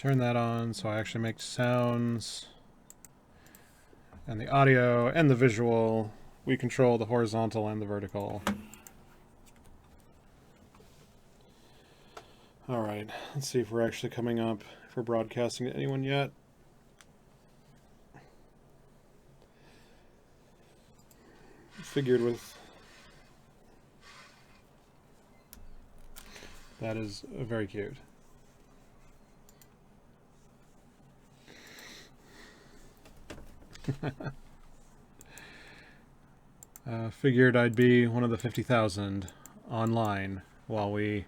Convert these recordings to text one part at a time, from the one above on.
turn that on so I actually make sounds. And the audio and the visual. We control the horizontal and the vertical. Alright, let's see if we're actually coming up, if we're broadcasting to anyone yet. Figured with... That is very cute. Figured I'd be one of the 50,000 online while we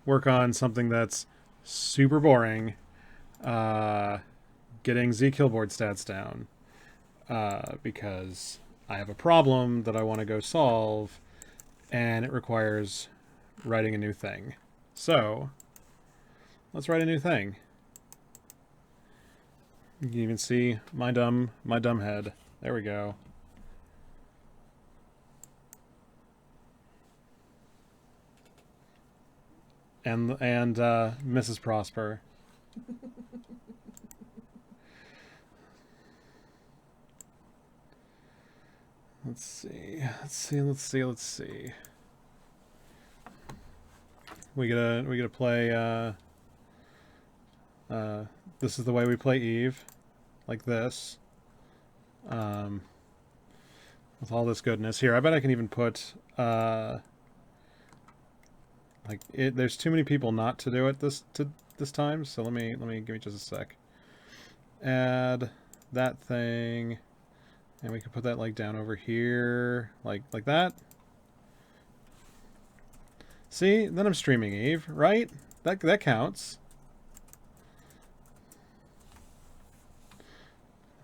work on something that's super boring, getting Z killboard stats down, because I have a problem that I want to go solve, and it requires writing a new thing. So, let's write a new thing. You can even see my dumb head. There we go. And Mrs. Prosper. Let's see. We gotta play. This is the way we play Eve, like this. With all this goodness here, I bet I can even put. There's too many people not to do it this time. So let me give me just a sec. Add that thing, and we can put that like down over here, like that. See, then I'm streaming Eve, right? That counts.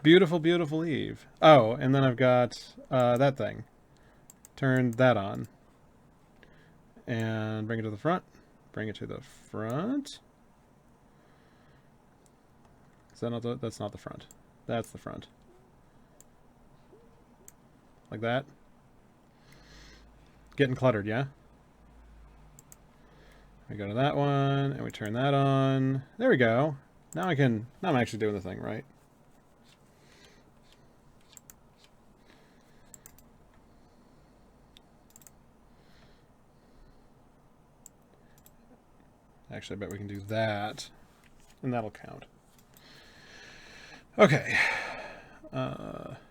Beautiful, beautiful Eve. Oh, and then I've got that thing. Turn that on. And bring it to the front. Bring it to the front. Is that not the... That's not the front. That's the front. Like that. Getting cluttered, yeah? We go to that one, and we turn that on. There we go. Now I'm actually doing the thing, right? Actually, I bet we can do that, and that'll count. Okay. Come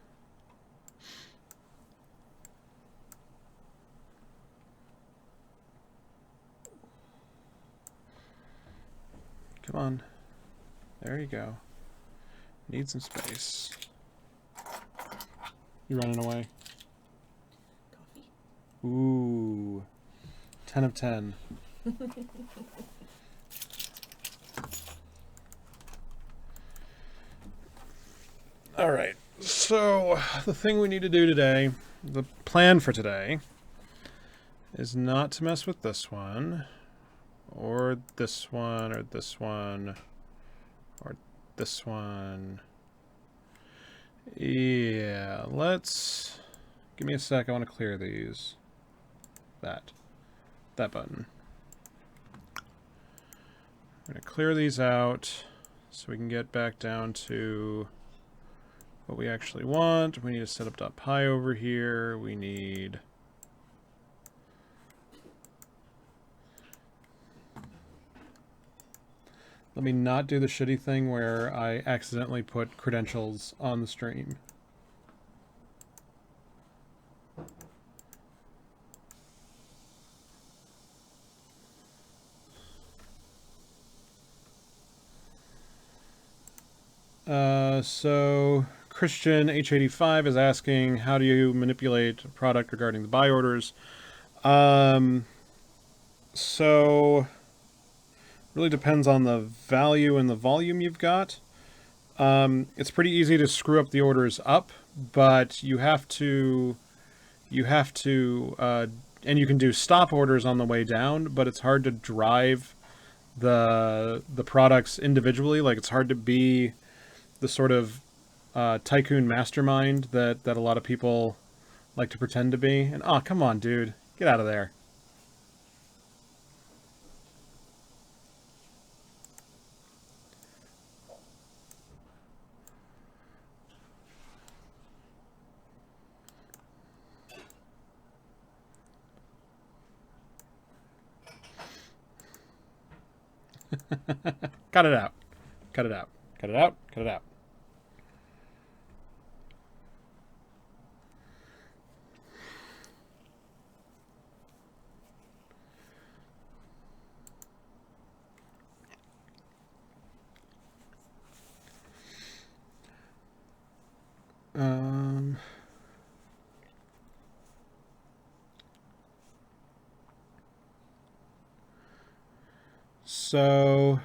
on. There you go. Need some space. You running away? Coffee. Ooh. 10 of 10. Alright, so the thing we need to do today, the plan for today, is not to mess with this one, or this one, or this one, or this one. Yeah, let's... Give me a sec, I want to clear these. That button. I'm going to clear these out so we can get back down to what we actually want. We need to set up .py over here. We need... Let me not do the shitty thing where I accidentally put credentials on the stream. So Christian H85 is asking, how do you manipulate a product regarding the buy orders? So really depends on the value and the volume you've got. It's pretty easy to screw up the orders up, but you have to, and you can do stop orders on the way down, but it's hard to drive the products individually. Like, it's hard to be the sort of tycoon mastermind that a lot of people like to pretend to be. And oh, come on, dude, get out of there. Cut it out. Cut it out. Cut it out. Cut it out. Um, so,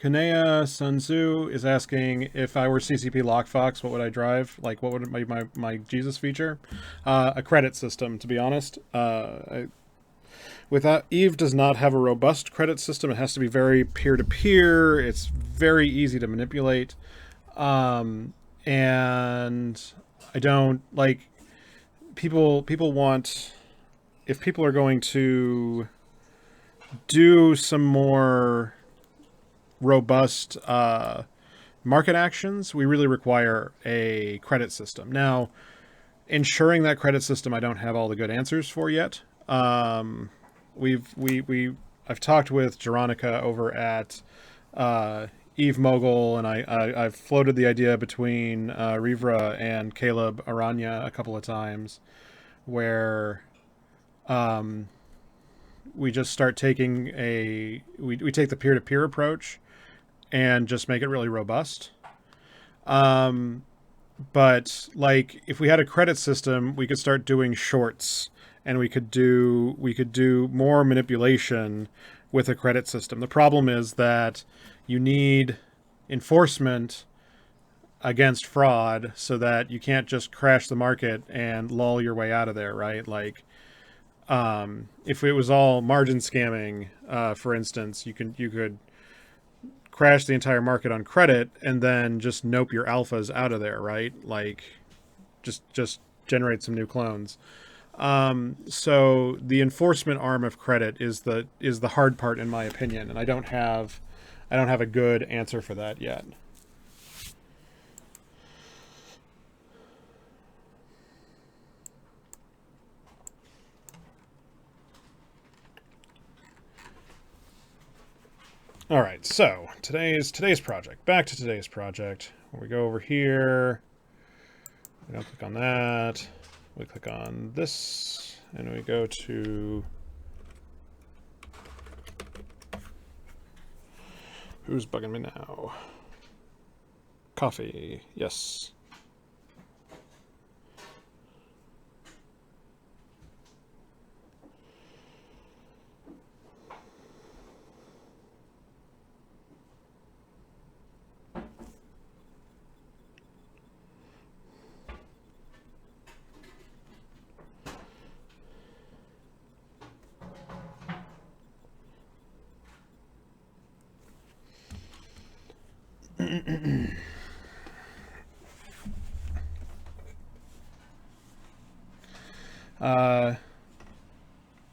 Kanea Sun Tzu is asking if I were CCP Lockfox, what would I drive? Like, what would my Jesus feature? A credit system, to be honest. Without Eve does not have a robust credit system. It has to be very peer to peer. It's very easy to manipulate, and I don't like people. People want, if people are going to do some more robust market actions, we really require a credit system. Now, ensuring that credit system, I don't have all the good answers for yet. I've talked with Jeronica over at Eve Mogul, and I've floated the idea between Rivra and Caleb Aranya a couple of times, where we just start taking we take the peer-to-peer approach and just make it really robust. But like if we had a credit system, we could start doing shorts, and we could do more manipulation with a credit system. The problem is that you need enforcement against fraud so that you can't just crash the market and lull your way out of there, right? Like if it was all margin scamming, for instance, you could crash the entire market on credit and then just nope your alphas out of there, right? Like just generate some new clones. So the enforcement arm of credit is the hard part in my opinion, and I don't have a good answer for that yet. All right, so today's project. Back to today's project. We go over here. We don't click on that. We click on this, and we go to who's bugging me now? Coffee. Yes.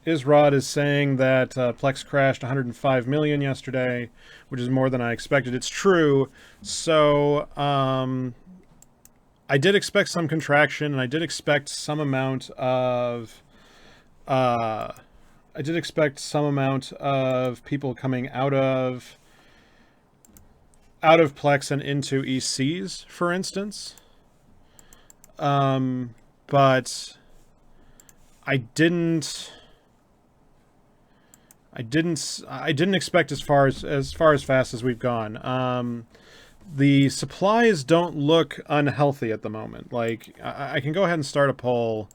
Isrod is saying that Plex crashed 105 million yesterday, which is more than I expected. It's true. So I did expect some contraction, and I did expect some amount of people coming out of Plex and into ECs, for instance. But I didn't expect as far as fast as we've gone. The supplies don't look unhealthy at the moment. Like I can go ahead and start a poll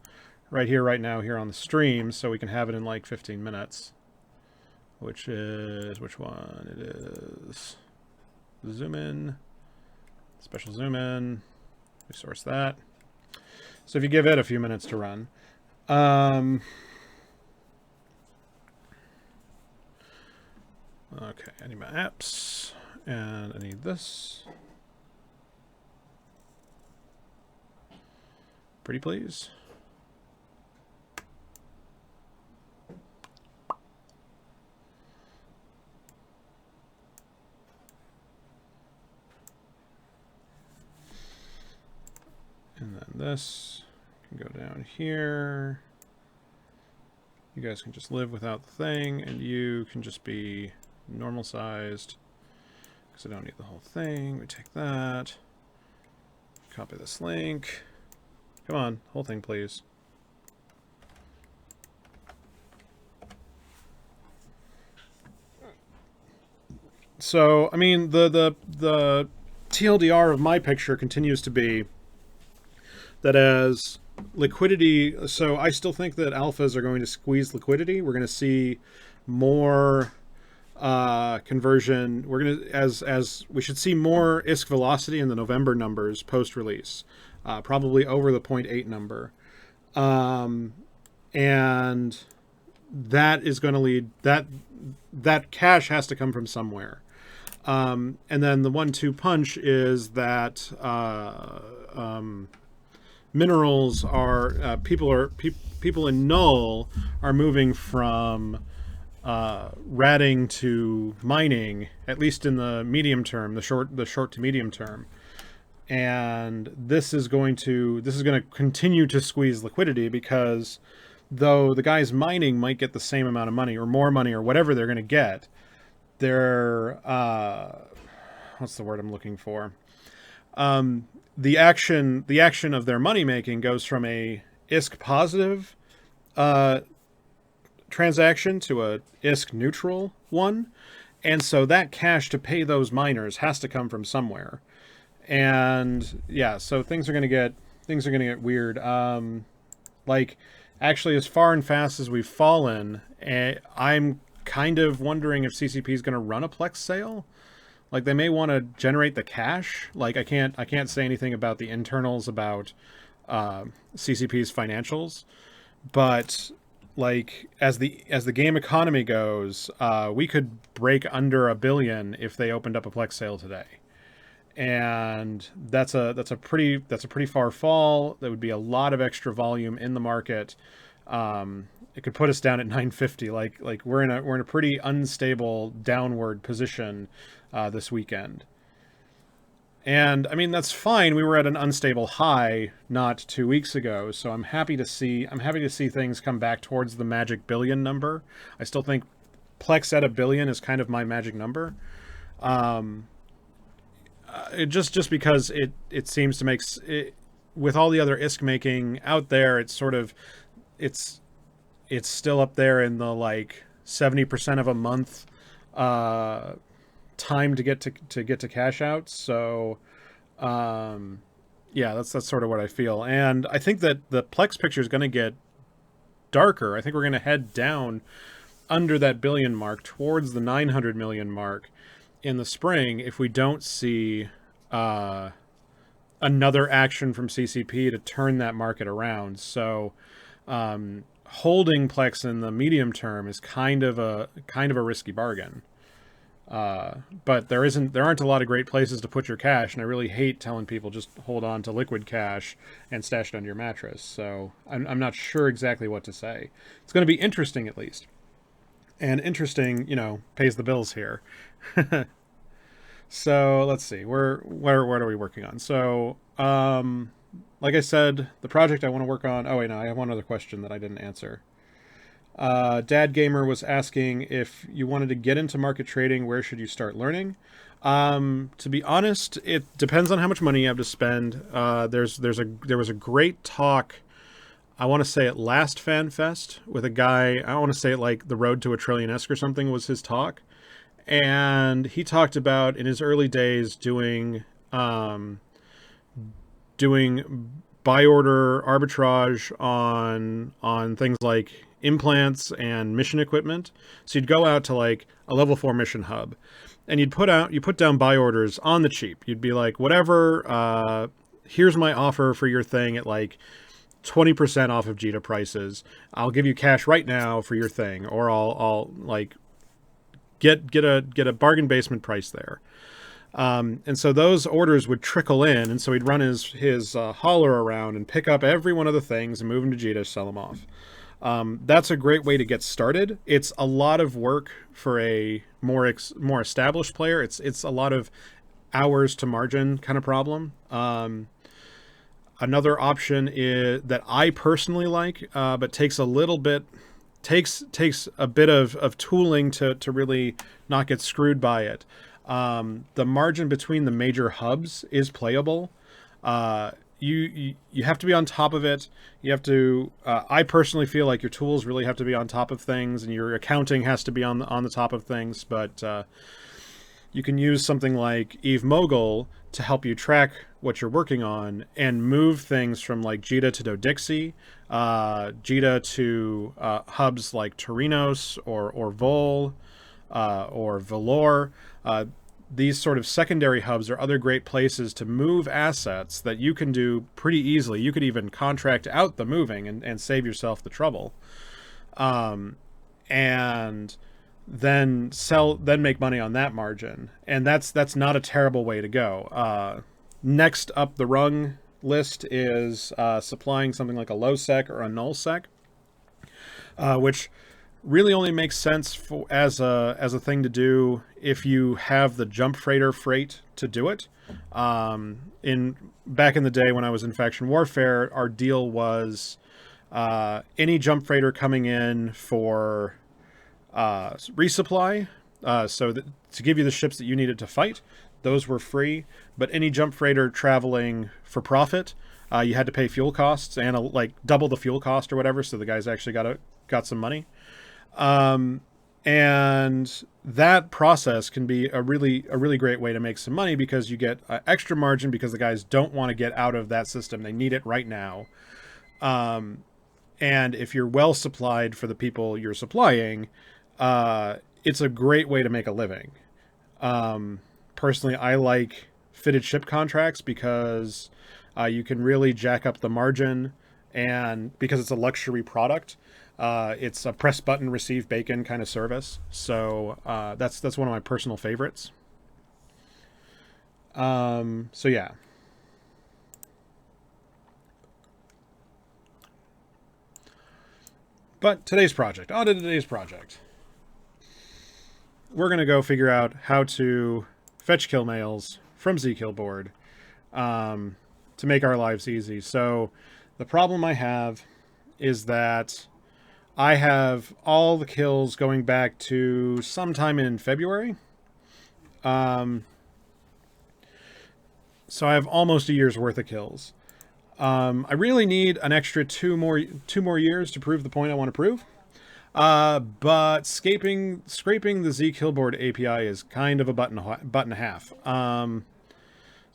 right now here on the stream, so we can have it in like 15 minutes. Which one? It is zoom in, special zoom in. We source that. So if you give it a few minutes to run. Okay, I need my apps, and I need this. Pretty please. And then this can go down here. You guys can just live without the thing, and you can just be normal sized, because I don't need the whole thing. We take that. Copy this link. Come on, whole thing, please. So, I mean, the TLDR of my picture continues to be that as liquidity, so I still think that alphas are going to squeeze liquidity. We're going to see more conversion. We're going to, as we should see more ISK velocity in the November numbers post release, probably over the 0.8 number, and that is going to lead that cash has to come from somewhere. And then the 1-2 punch is that minerals are people in null are moving from ratting to mining, at least in the medium term, the short to medium term. And this is going to continue to squeeze liquidity, because though the guys mining might get the same amount of money or more money or whatever they're going to get, they're what's the word I'm looking for? The action of their money making goes from a ISK positive transaction to a ISK neutral one, and so that cash to pay those miners has to come from somewhere. And yeah, so things are gonna get weird. Like, actually, as far and fast as we've fallen, I'm kind of wondering if CCP is going to run a Plex sale. Like, they may want to generate the cash. Like, I can't say anything about the internals about CCP's financials, but like, as the game economy goes, we could break under $1 billion if they opened up a Plex sale today. And that's a pretty far fall. There would be a lot of extra volume in the market. It could put us down at 950. Like we're in a pretty unstable downward position this weekend. And I mean, that's fine. We were at an unstable high not 2 weeks ago, so I'm happy to see things come back towards the magic billion number. I still think Plex at $1 billion is kind of my magic number. Just because it seems to make it, with all the other ISK making out there, it's still up there in the like 70% of a month time to get to cash out. So yeah, that's sort of what I feel. And I think that the Plex picture is going to get darker. I think we're going to head down under that billion mark towards the 900 million mark in the spring if we don't see another action from CCP to turn that market around. So holding Plex in the medium term is kind of a risky bargain. But there aren't a lot of great places to put your cash, and I really hate telling people just hold on to liquid cash and stash it under your mattress. So I'm not sure exactly what to say. It's going to be interesting, at least. And interesting, pays the bills here. So let's see, what are we working on? So, like I said, the project I want to work on. Oh wait, no, I have one other question that I didn't answer. Dad Gamer was asking if you wanted to get into market trading, where should you start learning? To be honest, it depends on how much money you have to spend. There was a great talk, I want to say at last Fan Fest, with a guy. I want to say it like the Road to a Trillion-esque or something was his talk. And he talked about in his early days doing buy order arbitrage on things like implants and mission equipment. So you'd go out to like a level 4 mission hub, and you put down buy orders on the cheap. You'd be like, whatever, here's my offer for your thing at like 20% off of JITA prices. I'll give you cash right now for your thing, or I'll like get a bargain basement price there. And so those orders would trickle in, and so he'd run his hauler around and pick up every one of the things and move them to JITA, sell them off. That's a great way to get started. It's a lot of work for a more established player. It's a lot of hours to margin kind of problem. Another option is that I personally like, but takes a little bit takes a bit of tooling to really not get screwed by it. The margin between the major hubs is playable. You have to be on top of it. You have to. I personally feel like your tools really have to be on top of things, and your accounting has to be on the top of things. But you can use something like Eve Mogul to help you track what you're working on and move things from like Jita to Dodixie, Jita to hubs like Torinos or Vol or Valor. These sort of secondary hubs are other great places to move assets that you can do pretty easily. You could even contract out the moving and save yourself the trouble. And then make money on that margin. And that's not a terrible way to go. Next up the rung list is supplying something like a low sec or a null sec, which really only makes sense as a thing to do if you have the jump freighter freight to do it. Back in the day when I was in faction warfare, our deal was any jump freighter coming in for resupply, to give you the ships that you needed to fight, those were free. But any jump freighter traveling for profit, you had to pay fuel costs and like double the fuel cost or whatever, so the guys actually got some money. And that process can be a really great way to make some money because you get extra margin because the guys don't want to get out of that system. They need it right now. And if you're well supplied for the people you're supplying, it's a great way to make a living. Personally, I like fitted ship contracts because you can really jack up the margin, and because it's a luxury product, it's a press button, receive bacon kind of service. So that's one of my personal favorites. So yeah. But today's project, we're going to go figure out how to fetch kill mails from zKillboard to make our lives easy. So the problem I have is that I have all the kills going back to sometime in February. So I have almost a year's worth of kills. I really need an extra two more years to prove the point I want to prove. But scraping the zKillboard API is kind of a button and a half.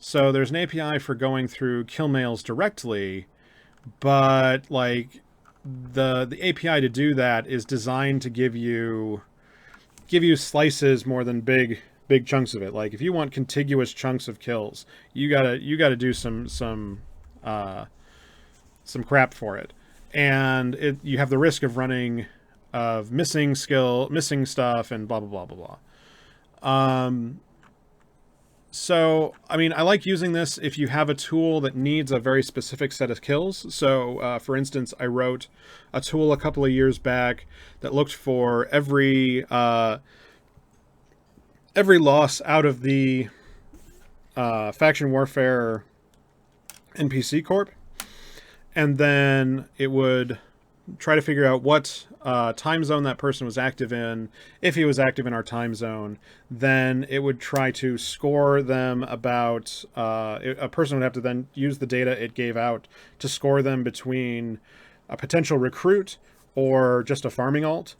So there's an API for going through kill mails directly, but like the API to do that is designed to give you slices more than big chunks of it. Like if you want contiguous chunks of kills, you gotta do some crap for it, and you have the risk of running of missing stuff, and blah blah blah blah blah. So I mean, I like using this if you have a tool that needs a very specific set of kills. So for instance, I wrote a tool a couple of years back that looked for every loss out of the faction warfare NPC corp, and then it would try to figure out what time zone that person was active in. If he was active in our time zone, then it would try to score them about a person would have to then use the data it gave out to score them between a potential recruit or just a farming alt.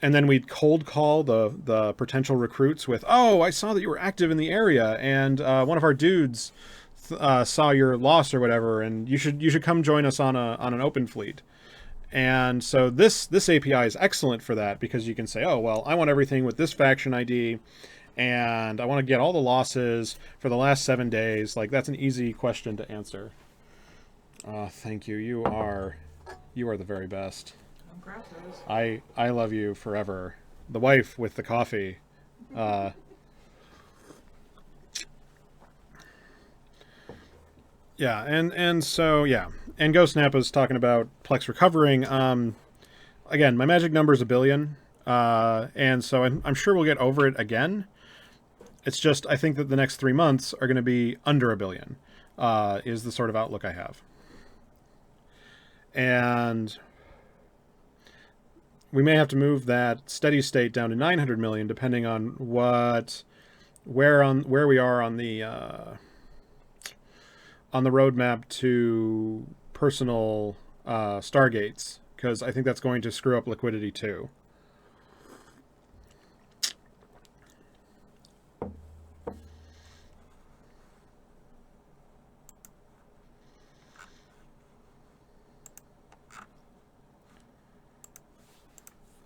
And then we'd cold call the potential recruits with, "Oh, I saw that you were active in the area, and one of our dudes saw your loss or whatever, and you should come join us on an open fleet." And so this API is excellent for that, because you can say, "Oh, well, I want everything with this faction ID, and I want to get all the losses for the last 7 days." Like, that's an easy question to answer. Thank you. You are the very best. I love you forever. The wife with the coffee. Yeah, and so yeah, and Ghost Napa is talking about Plex recovering. Again, my magic number is 1 billion, and so I'm sure we'll get over it again. It's just I think that the next 3 months are going to be under 1 billion, is the sort of outlook I have. And we may have to move that steady state down to 900 million, depending on where we are on the roadmap to personal stargates, because I think that's going to screw up liquidity too.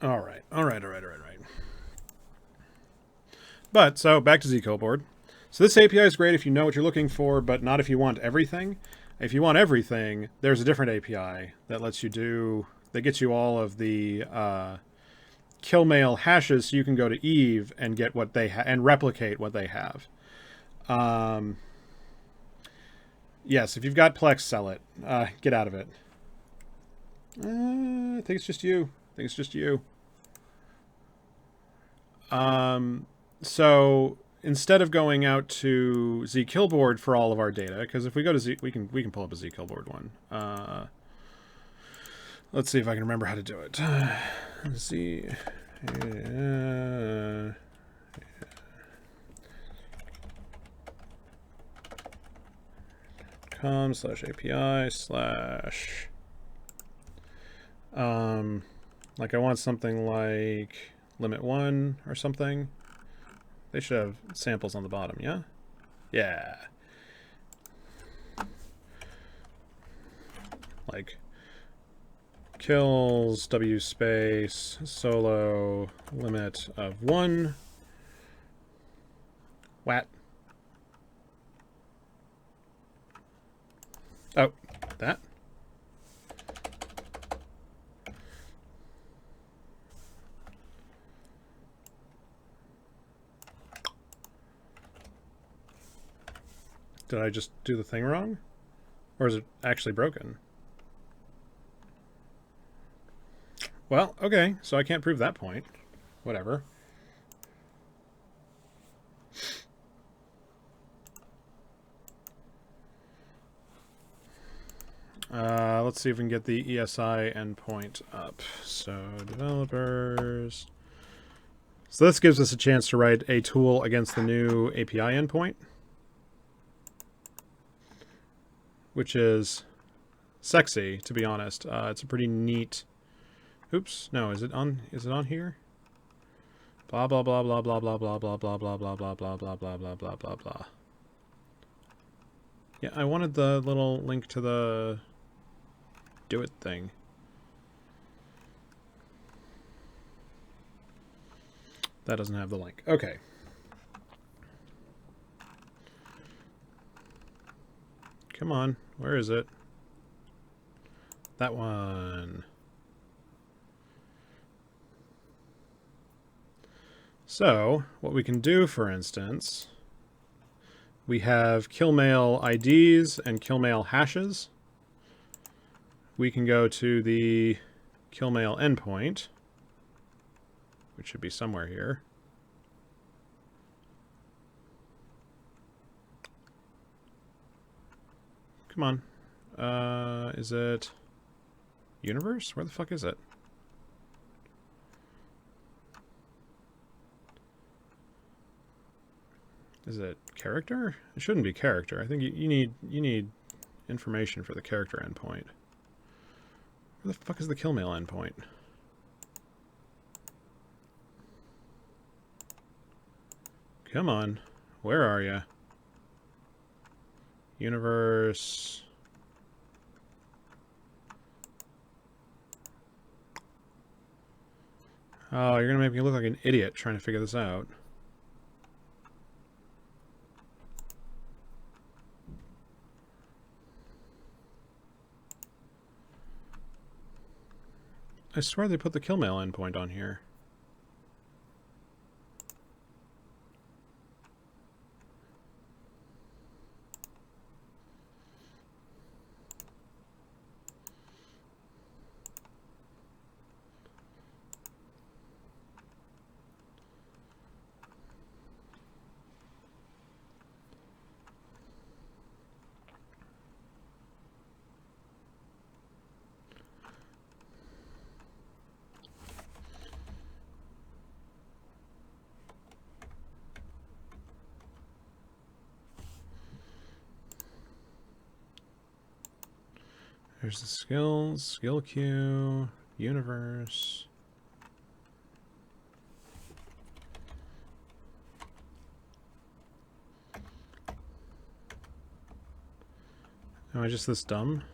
All right. But, so, back to zCoolboard. So this API is great if you know what you're looking for, but not if you want everything. If you want everything, there's a different API that lets you do, that gets you all of the kill mail hashes, so you can go to Eve and get what they and replicate what they have. Yes, if you've got Plex, sell it. Get out of it. I think it's just you. So instead of going out to zKillboard for all of our data, because if we go to Z, we can pull up a zKillboard one. Let's see if I can remember how to do it. Z. .com/API/ like I want something like limit 1 or something. They should have samples on the bottom, yeah? Yeah. Like kills W space solo limit of 1. Wat. Oh, that. Did I just do the thing wrong? Or is it actually broken? Well, okay, so I can't prove that point. Whatever. Let's see if we can get the ESI endpoint up. So, developers. So this gives us a chance to write a tool against the new API endpoint, which is sexy, to be honest. It's a pretty neat... Oops, no, is it on here? Blah, blah, blah, blah, blah, blah, blah, blah, blah, blah, blah, blah, blah, blah, blah, blah, blah, blah, blah. Yeah, I wanted the little link to the do it thing. That doesn't have the link. Okay. Come on, where is it? That one. So, what we can do, for instance, we have kill mail IDs and kill mail hashes. We can go to the kill mail endpoint, which should be somewhere here. Come on. Is it universe? Where the fuck is it? Is it character? It shouldn't be character. I think you need information for the character endpoint. Where the fuck is the kill mail endpoint? Come on. Where are you? Universe. Oh, you're gonna make me look like an idiot trying to figure this out. I swear they put the kill mail endpoint on here. There's the skills, skill queue, universe. Am I just this dumb?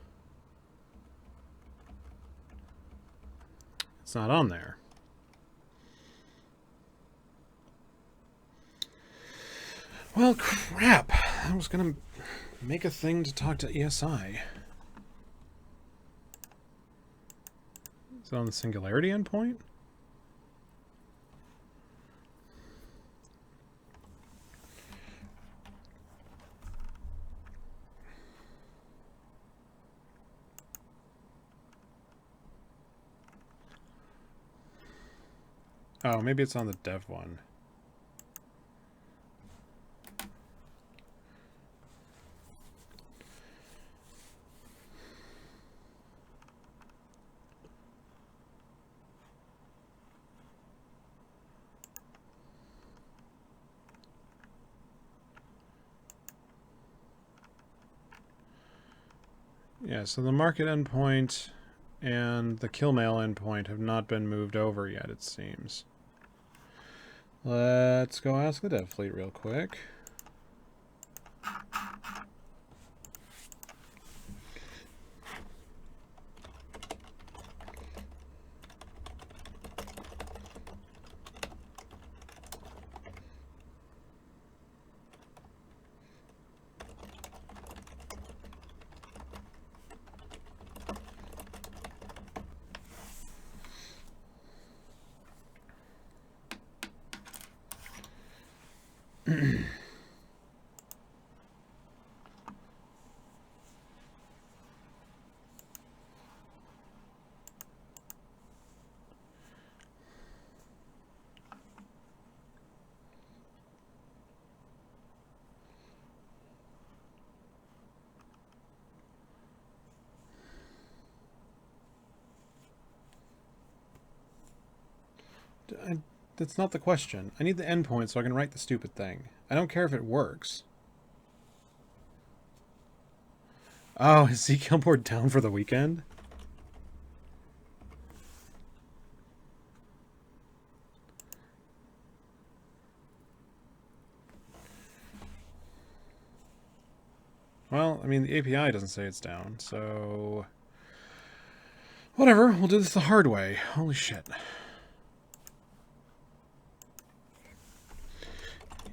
It's not on there. Well, crap. I was gonna make a thing to talk to ESI. Is it on the singularity endpoint? Oh, maybe it's on the dev one. Yeah, so the market endpoint and the kill mail endpoint have not been moved over yet, it seems. Let's go ask the dev fleet real quick. That's not the question. I need the endpoint so I can write the stupid thing. I don't care if it works. Oh, is Zeke board down for the weekend? Well, I mean, the API doesn't say it's down, so... Whatever, we'll do this the hard way. Holy shit.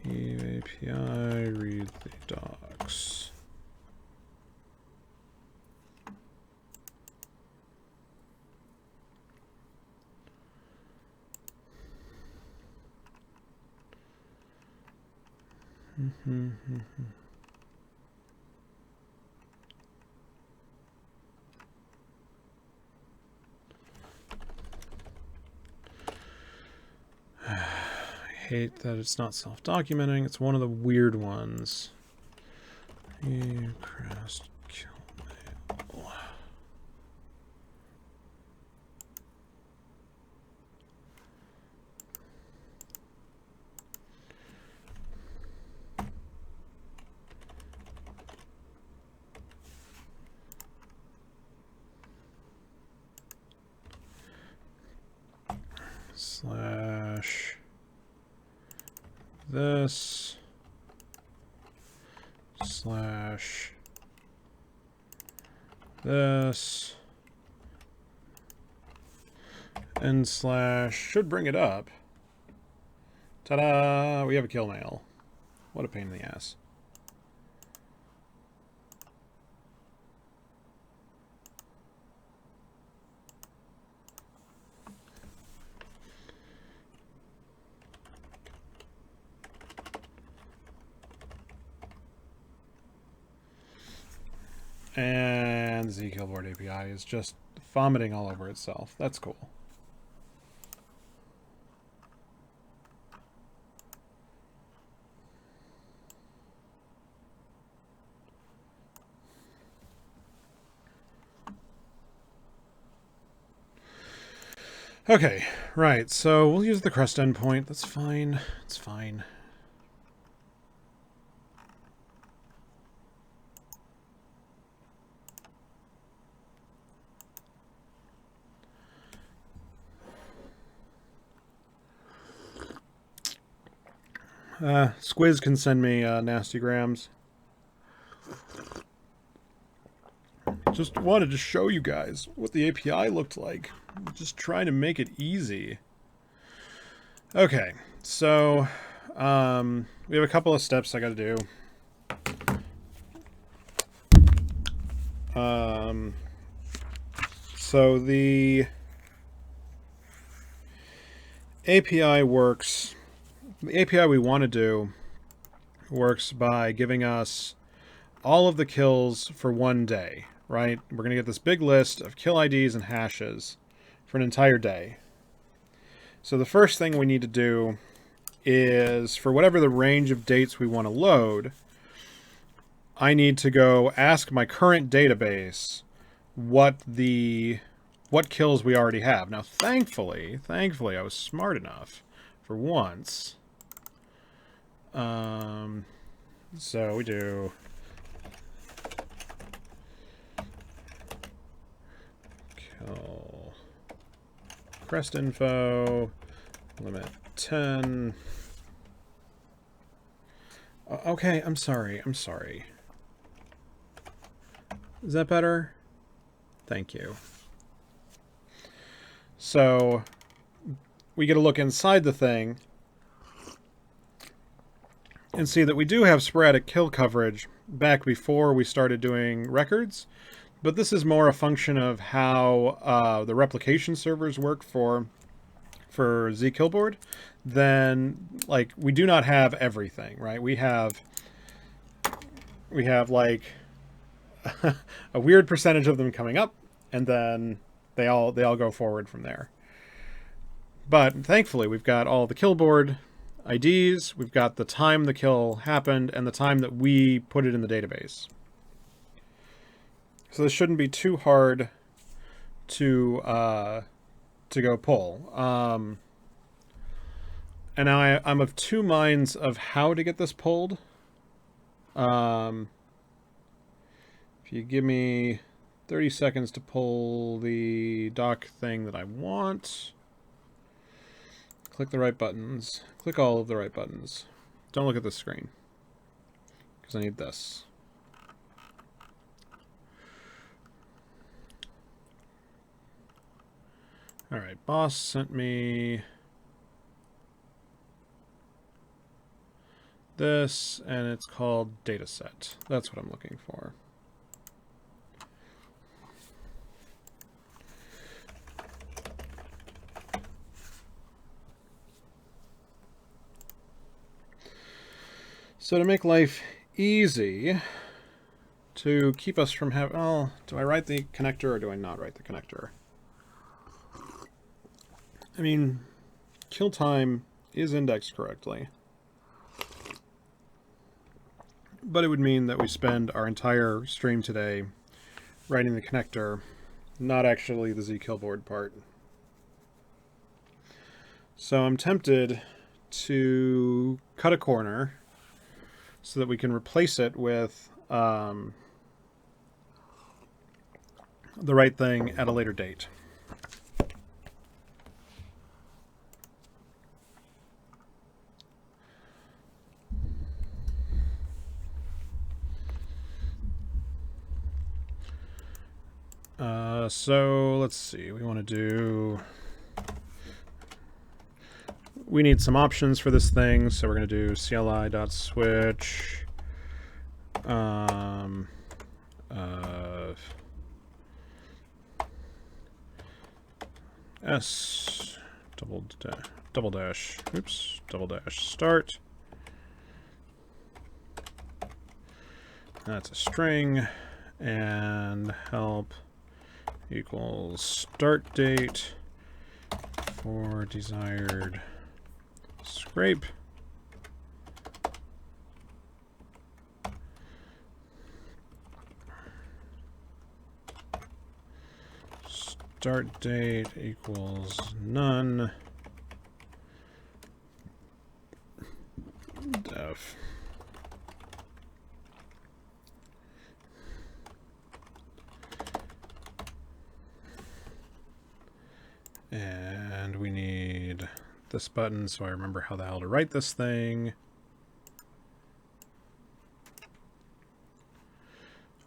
API, read the docs. I hate that it's not self-documenting. It's one of the weird ones. Crest kill mail. Slash this slash this and slash should bring it up. Ta-da! We have a kill mail. What a pain in the ass. And the Zkillboard API is just vomiting all over itself. That's cool. Okay, right, so we'll use the crest endpoint. That's fine. It's fine. Squiz can send me nasty grams. Just wanted to show you guys what the API looked like. Just trying to make it easy. Okay, so we have a couple of steps I got to do. So the API works. The API we want to do works by giving us all of the kills for one day, right? We're going to get this big list of kill IDs and hashes for an entire day. So the first thing we need to do is, for whatever the range of dates we want to load, I need to go ask my current database what kills we already have. Now, thankfully, I was smart enough for once. So we do kill crest info limit 10. Okay, I'm sorry. Is that better? Thank you. So we get a look inside the thing and see that we do have sporadic kill coverage back before we started doing records, but this is more a function of how the replication servers work for zKillboard. Then, like, we do not have everything, right? We have like a weird percentage of them coming up, and then they all go forward from there. But thankfully, we've got all the killboard IDs, we've got the time the kill happened, and the time that we put it in the database. So this shouldn't be too hard to go pull. And now I'm of two minds of how to get this pulled. If you give me 30 seconds to pull the doc thing that I want, click the right buttons. Click all of the right buttons. Don't look at the screen, because I need this. Alright, boss sent me this, and it's called dataset. That's what I'm looking for. So to make life easy, to keep us from having... Oh, do I write the connector or do I not write the connector? I mean, kill time is indexed correctly. But it would mean that we spend our entire stream today writing the connector, not actually the zKillboard part. So I'm tempted to cut a corner so that we can replace it with the right thing at a later date. So let's see, we want to do... We need some options for this thing, so we're going to do CLI.switch S double dash start. That's a string, and help equals start date for desired scrape. Start date equals none. Def. And we need this button so I remember how the hell to write this thing.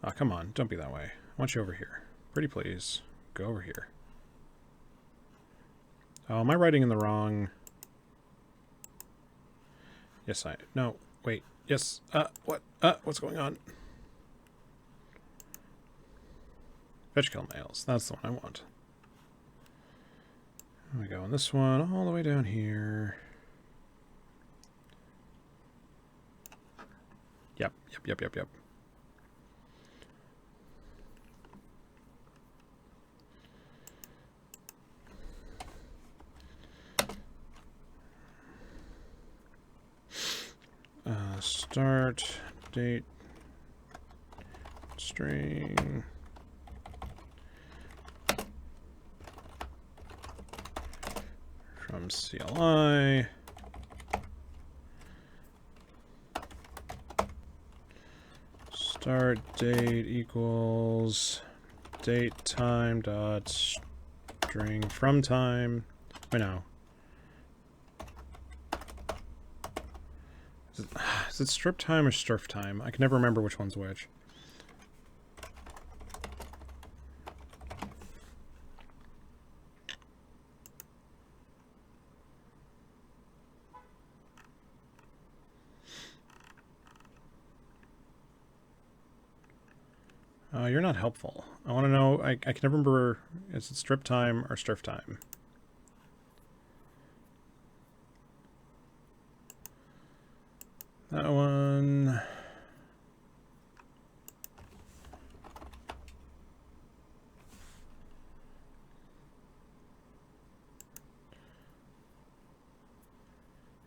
Oh, come on. Don't be that way. I want you over here. Pretty please. Go over here. Oh, am I writing in the wrong... Yes, I... No, wait. Yes. What? What's going on? Fetch kill males. That's the one I want. There we go. And this one all the way down here. Yep. Start date string from CLI. Start date equals date time dot string from time. Wait, no. Is it strip time or strf time? I can never remember which one's which. You're not helpful. I want to know, I can never remember, is it strip time or strf time? That one...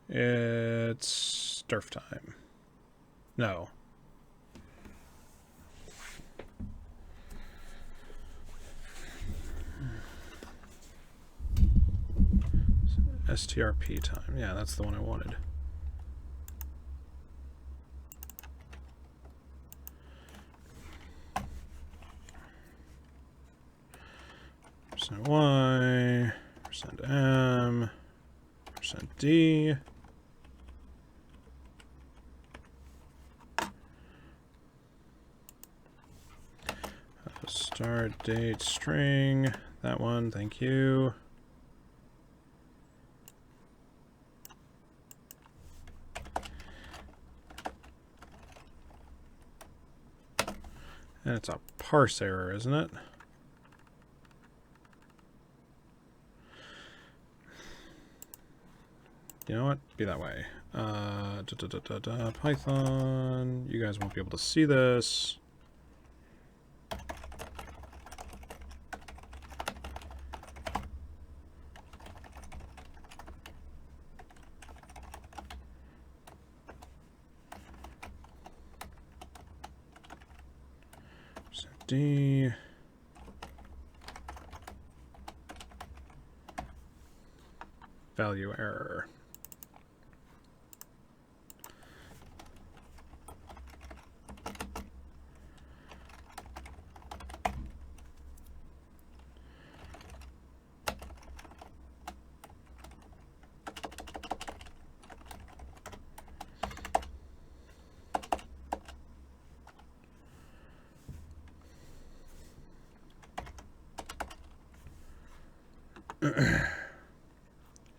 It's strf time. No. STRP time. Yeah, that's the one I wanted. %y, %m, %d. Start date string. That one, thank you. And it's a parse error, isn't it? You know what? Be that way. Python. You guys won't be able to see this. D. Value error.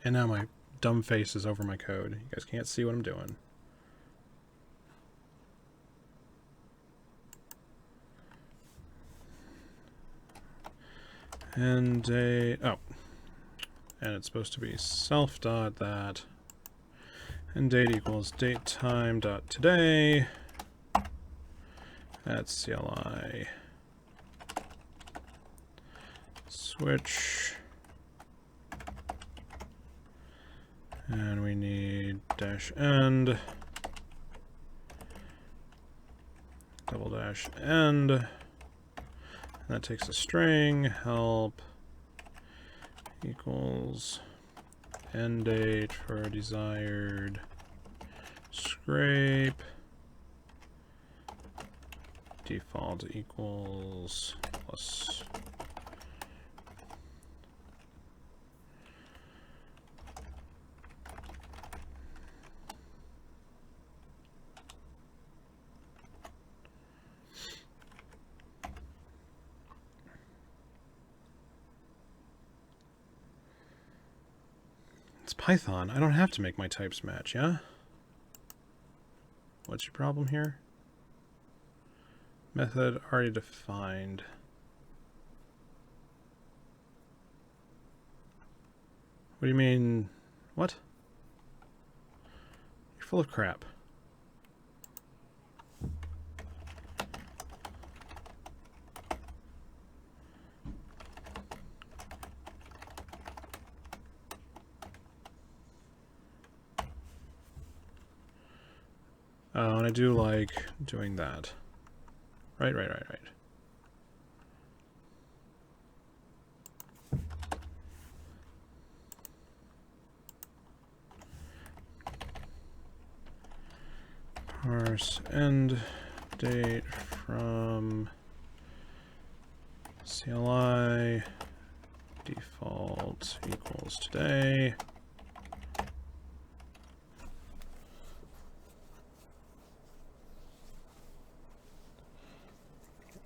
And now my dumb face is over my code. You guys can't see what I'm doing. And and it's supposed to be self dot that, and date equals date time dot today. That's CLI. Switch. And we need dash end, double dash end, and that takes a string, help equals end date for a desired scrape, default equals plus. Python, I don't have to make my types match, yeah? What's your problem here? Method already defined. What do you mean? What? You're full of crap. Oh, and I do like doing that. Right. Parse end date from CLI default equals today.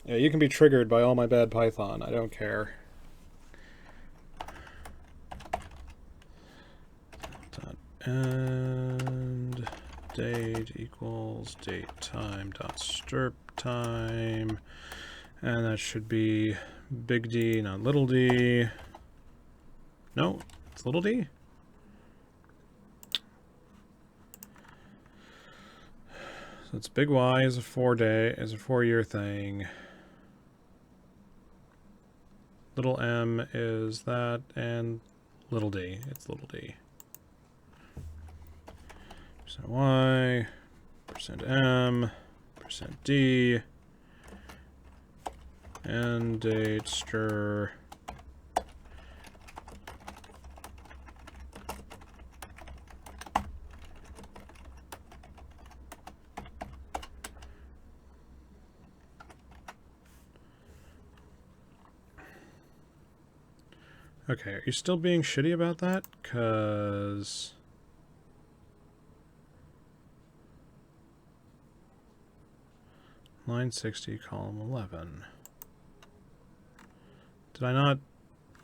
Yeah, you can be triggered by all my bad Python. I don't care. End date equals date time dot stirp time, and that should be big D, not little d. No, it's little d. So it's big Y is a 4-year thing. Little m is that, and little d, it's little d. %y, %m, %d, and date stir. Okay, are you still being shitty about that? 'Cause line 60, column 11. Did I not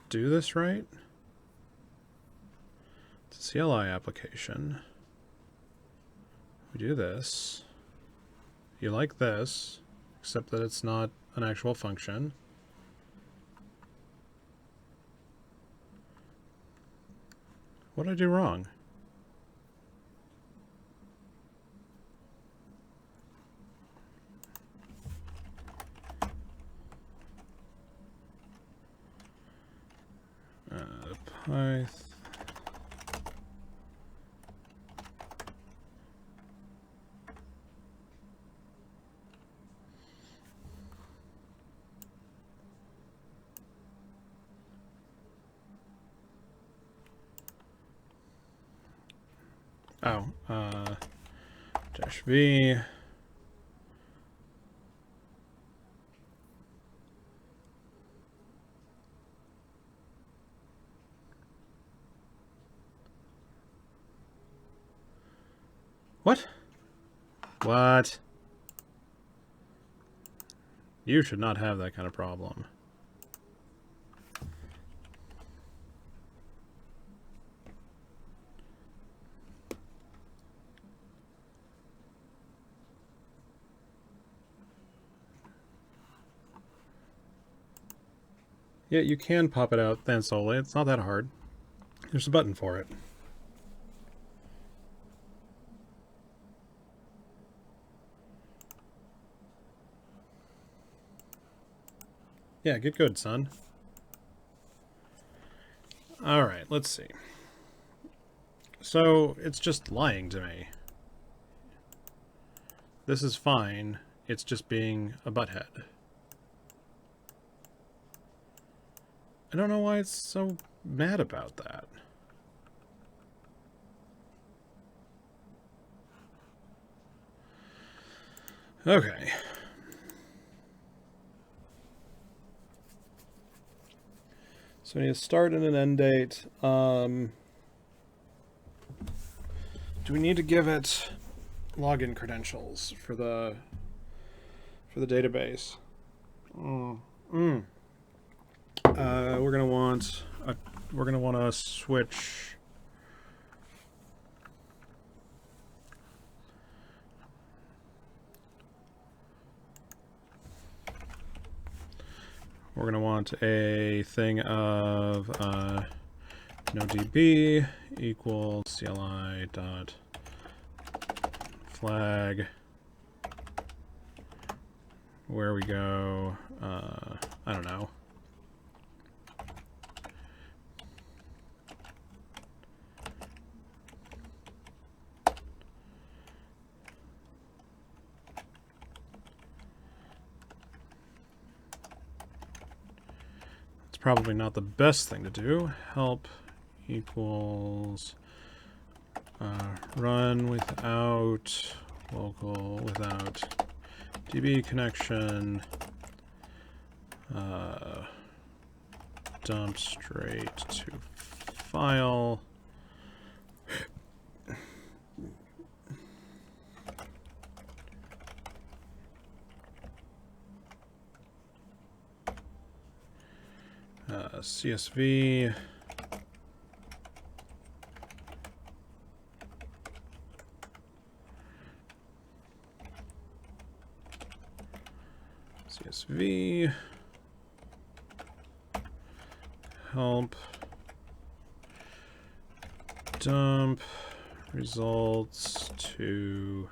do this right? It's a CLI application. We do this. You like this, except that it's not an actual function. What did I do wrong? Python. Oh, dash V. What? What? You should not have that kind of problem. Yeah, you can pop it out then solely. It's not that hard. There's a button for it. Yeah, get good, son. Alright, let's see. So, it's just lying to me. This is fine. It's just being a butthead. I don't know why it's so mad about that. Okay. So we need a start and an end date. Do we need to give it login credentials for the database? We're gonna want to switch we're going to want a thing of nodb equals CLI dot flag where we go, I don't know. It's probably not the best thing to do. Help equals run without local, without DB connection, dump straight to file. CSV. CSV. Help. Dump results to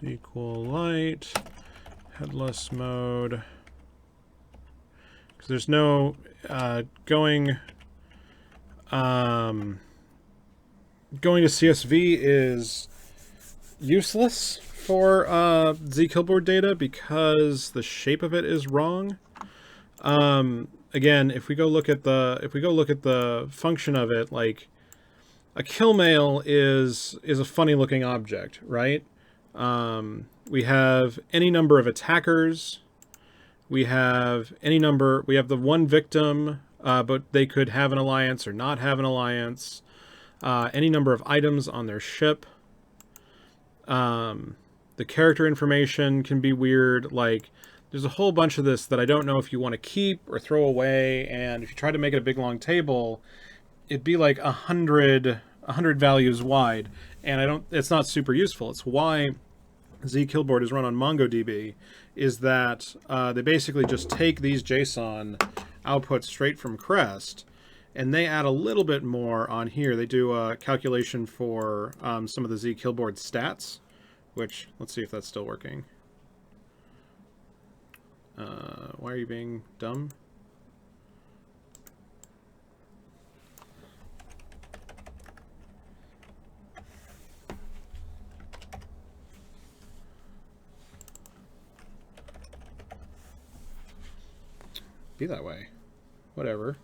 SQLite headless mode, because there's no going to CSV is useless for zkillboard data because the shape of it is wrong. Again, if we go look at the function of it, like a kill mail is a funny looking object, right? We have any number of attackers. We have the one victim, but they could have an alliance or not have an alliance. Any number of items on their ship. The character information can be weird. Like, there's a whole bunch of this that I don't know if you want to keep or throw away. And if you try to make it a big long table, it'd be like 100 values wide. And it's not super useful. It's why zkillboard is run on MongoDB, is that they basically just take these JSON outputs straight from Crest, and they add a little bit more on here. They do a calculation for some of the zkillboard stats, which, let's see if that's still working. Why are you being dumb? Be that way. Whatever.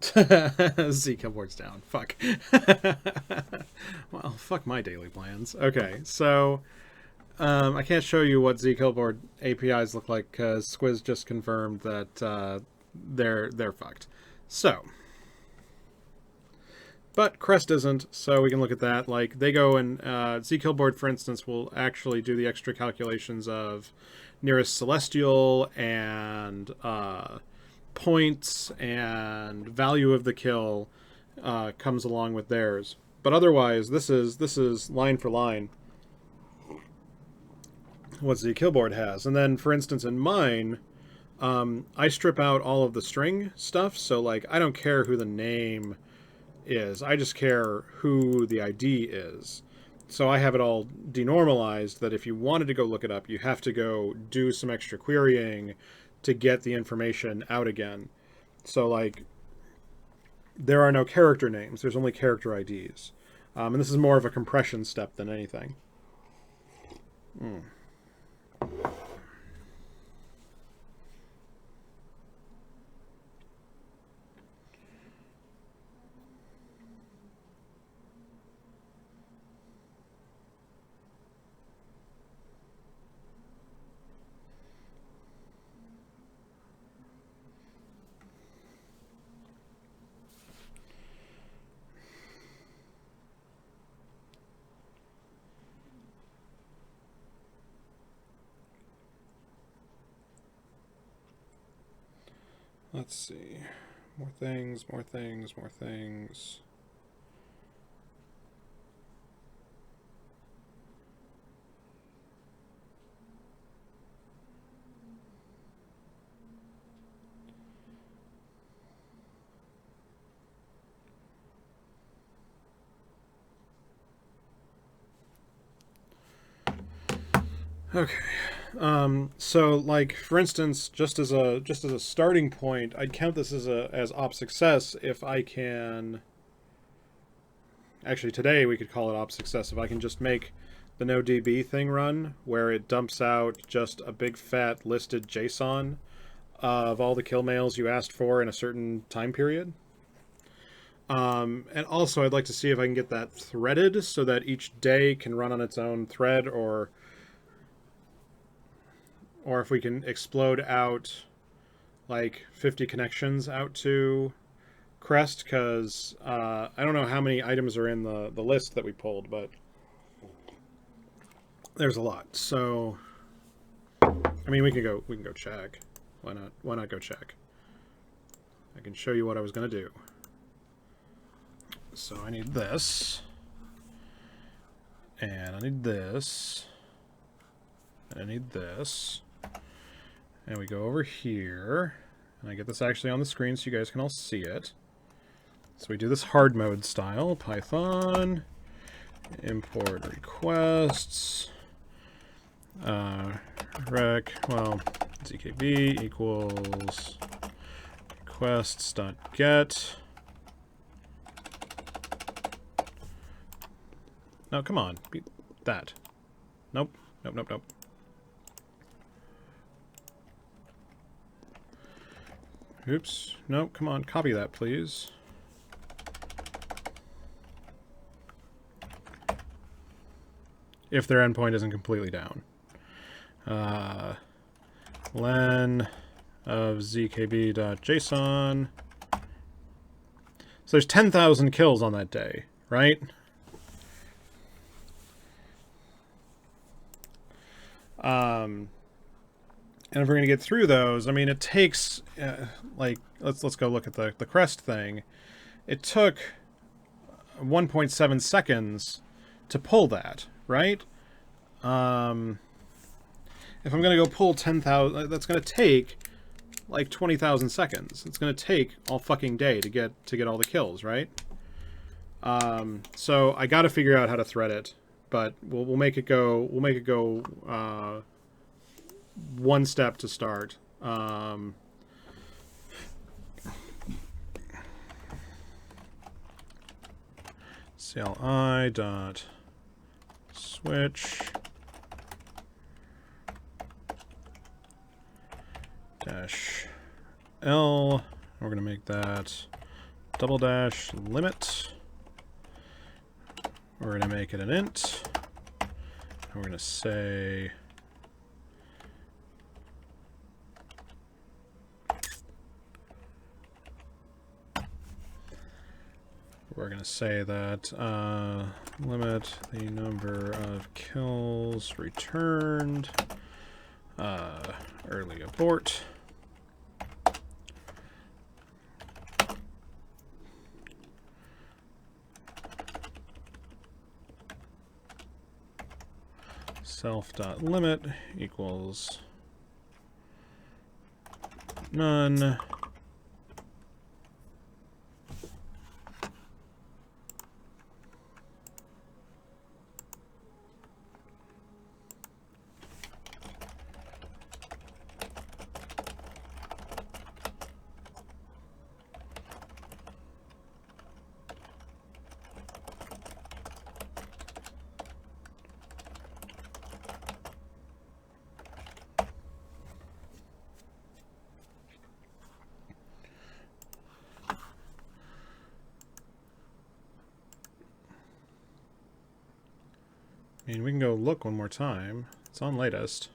zkillboard's down. Fuck. Well, fuck my daily plans. Okay, so I can't show you what zkillboard APIs look like because Squiz just confirmed that they're fucked. So, but Crest isn't, so we can look at that. Like, they go and zkillboard, for instance, will actually do the extra calculations of nearest celestial and points and value of the kill comes along with theirs. But otherwise, this is line for line what zkillboard has. And then, for instance, in mine, I strip out all of the string stuff. So, like, I don't care who the name is. I just care who the ID is. So I have it all denormalized that if you wanted to go look it up, you have to go do some extra querying to get the information out again. So, like, there are no character names. There's only character IDs. And this is more of a compression step than anything. Let's see. More things, more things, more things. Okay. So like for instance, just as a starting point, I'd count this as op success if I can. Actually, today we could call it op success if I can just make the NoDB thing run, where it dumps out just a big fat listed JSON of all the kill mails you asked for in a certain time period. And also, I'd like to see if I can get that threaded so that each day can run on its own thread, or if we can explode out like 50 connections out to Crest, because I don't know how many items are in the list that we pulled, but there's a lot. So, I mean, we can go check. Why not? Why not go check? I can show you what I was gonna do. So I need this, and I need this, and I need this, and we go over here, and I get this actually on the screen so you guys can all see it. So we do this hard mode style, Python, import requests, zkb equals requests.get. No, come on, beat that. Nope, nope, nope, nope. Oops, nope, come on, copy that, please. If their endpoint isn't completely down. Len of zkb.json. So there's 10,000 kills on that day, right? And if we're going to get through those, I mean, it takes, like, let's go look at the Crest thing. It took 1.7 seconds to pull that, right? If I'm going to go pull 10,000, that's going to take like 20,000 seconds. It's going to take all fucking day to get all the kills, right? So I got to figure out how to thread it, but we'll make it go. We'll make it go one step to start. CLI dot switch dash L. We're going to make that double dash limit. We're going to make it an int. We're going to say that limit the number of kills returned, early abort. Self.limit equals none. I mean, we can go look one more time. It's on latest.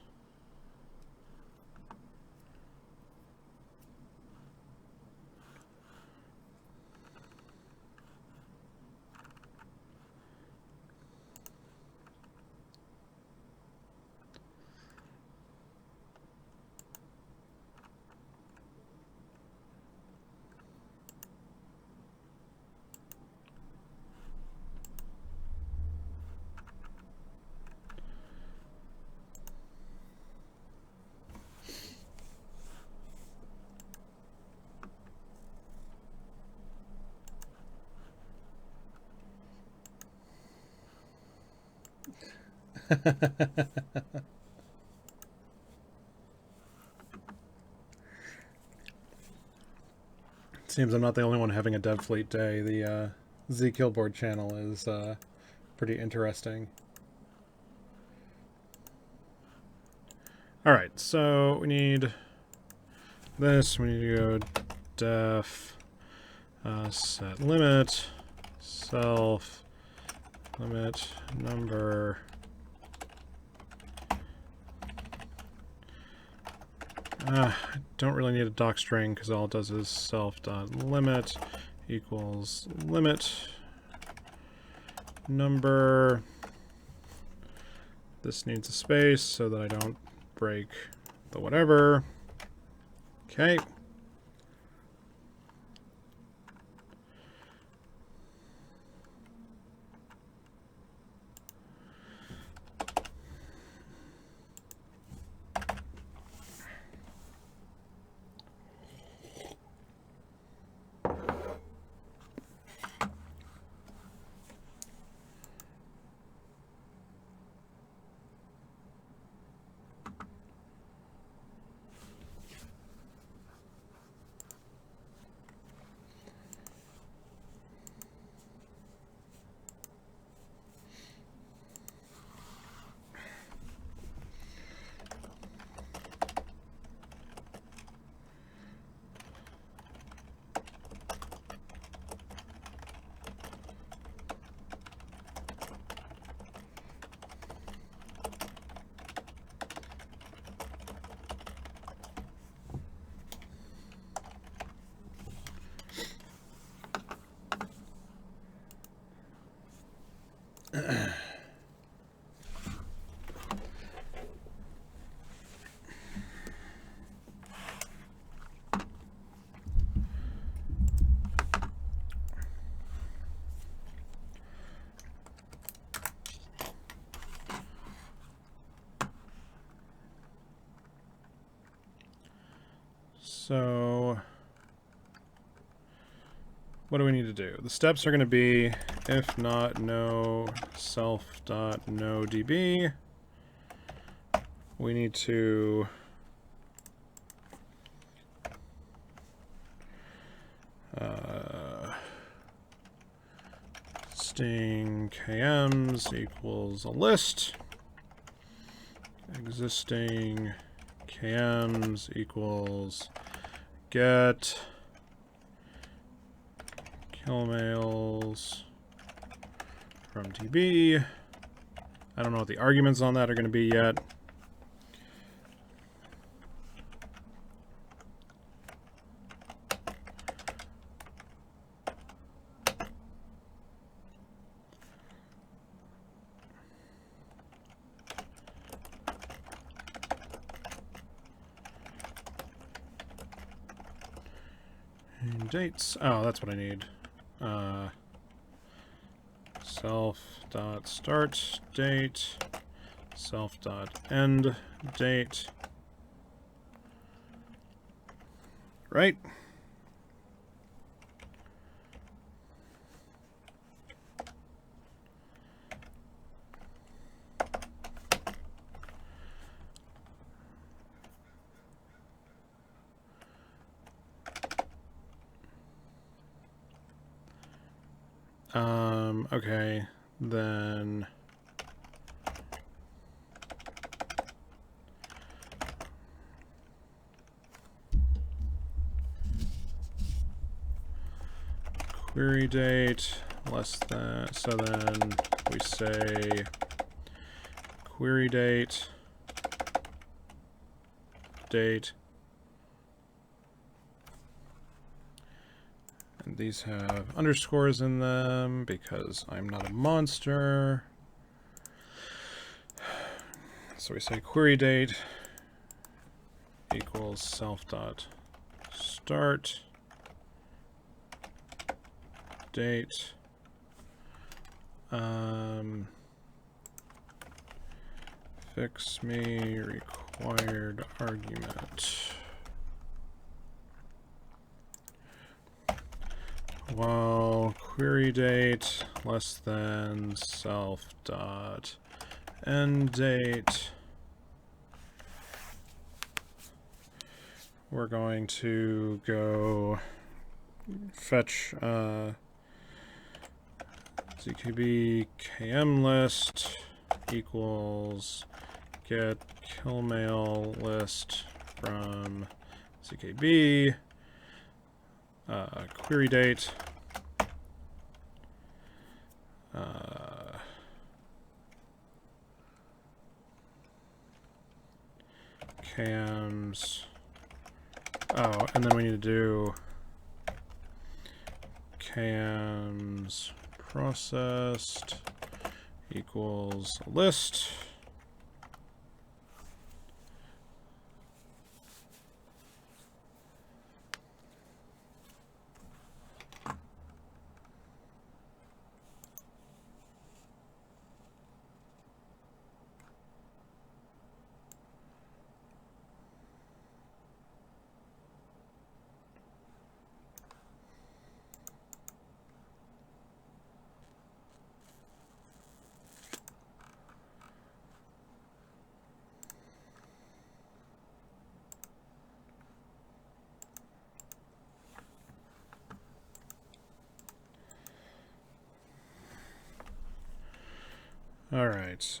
Seems I'm not the only one having a dev fleet day. The Z Killboard channel is pretty interesting. Alright, so we need this. We need to go def set limit self limit number I don't really need a doc string because all it does is self.limit equals limit number. This needs a space so that I don't break the whatever. Okay. So what do we need to do? The steps are going to be if not no self dot no db. We need to existing kms equals a list. Existing kms equals get killmails from db. I don't know what the arguments on that are going to be yet. Dates. Oh, that's what I need. Self dot start date. Self dot end date. Right? Okay, then query date less than, so then we say query date date. These have underscores in them because I'm not a monster. So we say query date equals self dot start date. Fix me required argument. While query date less than self dot end date. We're going to go fetch zkb km list equals get killmail list from zkb query date cams. Oh, and then we need to do cams processed equals list. All right.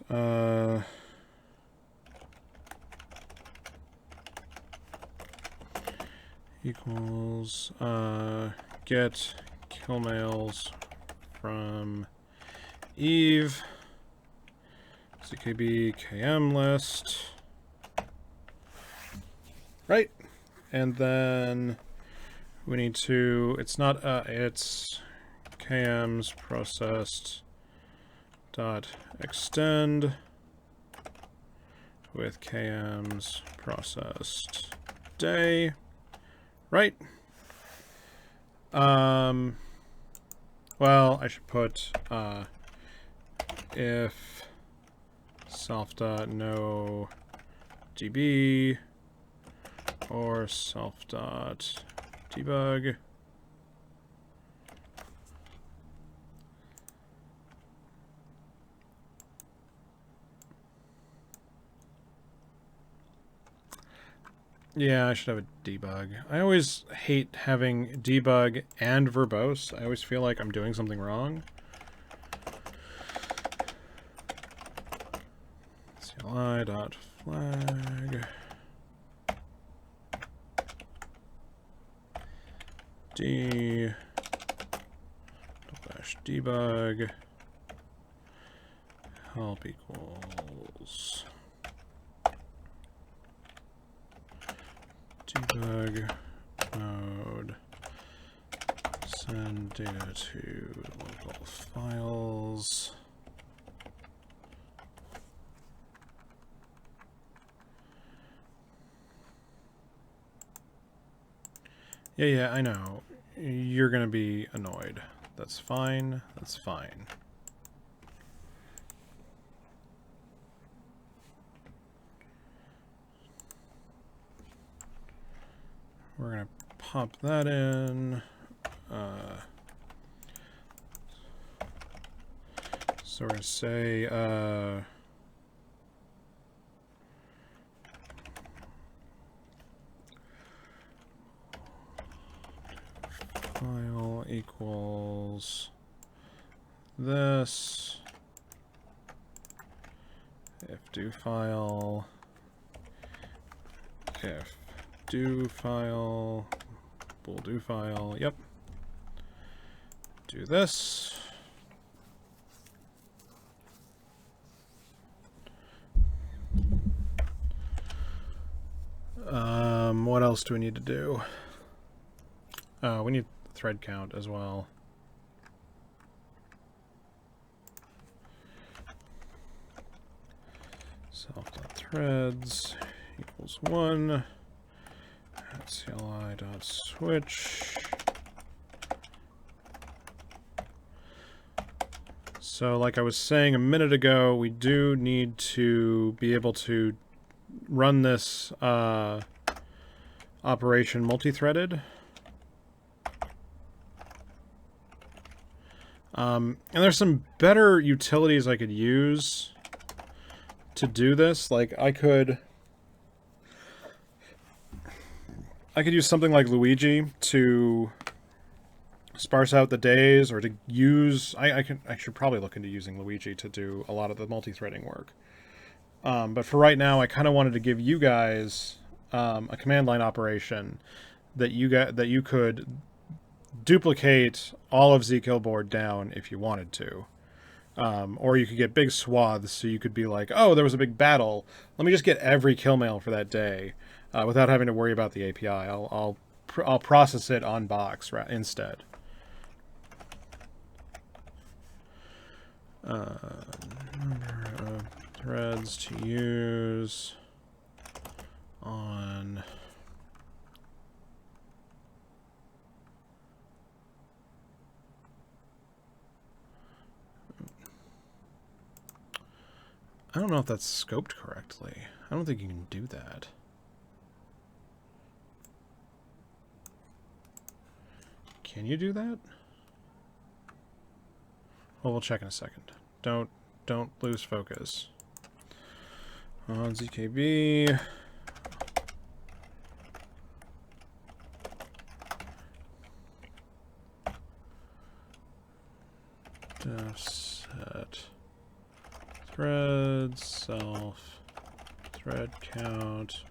Equals get killmails from Eve zkb km list. Right, and then we need to. It's not. It's kms processed dot extend with kms processed day. Right. Well, I should put if self.no db or self.debug. Yeah, I should have a debug. I always hate having debug and verbose. I always feel like I'm doing something wrong. CLI.flag d dash debug help equals debug mode send data to local files. Yeah, I know. You're gonna be annoyed. That's fine. That's fine. We're gonna pop that in. So we're gonna say file equals this if do file if do file bool do file. Yep. Do this. What else do we need to do? We need thread count as well. Self.threads equals 1 at CLI.switch. So like I was saying a minute ago, we do need to be able to run this operation multi-threaded. And there's some better utilities I could use. to do this. Like I could use something like Luigi to sparse out the days, or to use. I should probably look into using Luigi to do a lot of the multi-threading work. But for right now, I kind of wanted to give you guys a command line operation that you could duplicate all of zkillboard down if you wanted to. Or you could get big swaths, so you could be like, oh, there was a big battle. Let me just get every kill mail for that day without having to worry about the API. I'll process it on box instead. Number of threads to use on I don't know if that's scoped correctly. I don't think you can do that. Can you do that? Well, we'll check in a second. Don't lose focus. On ZKB. Def set thread self thread count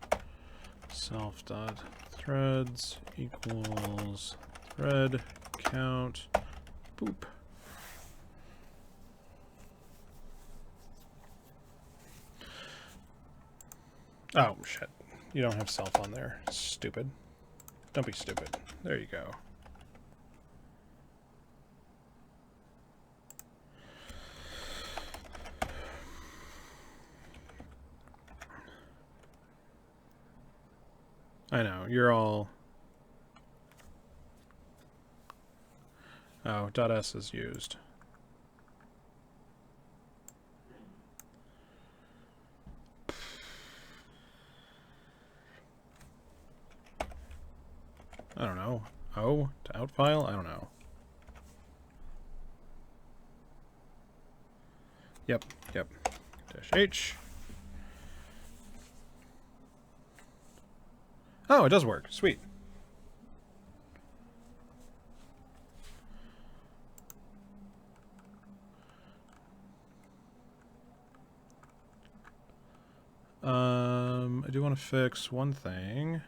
self dot threads equals thread count. Boop. Oh, shit. You don't have self on there. Stupid. Don't be stupid. There you go. I know. You're all... Oh, .s is used. I don't know. O to out file? I don't know. Yep. Dash H. Oh, it does work. Sweet. I do want to fix one thing.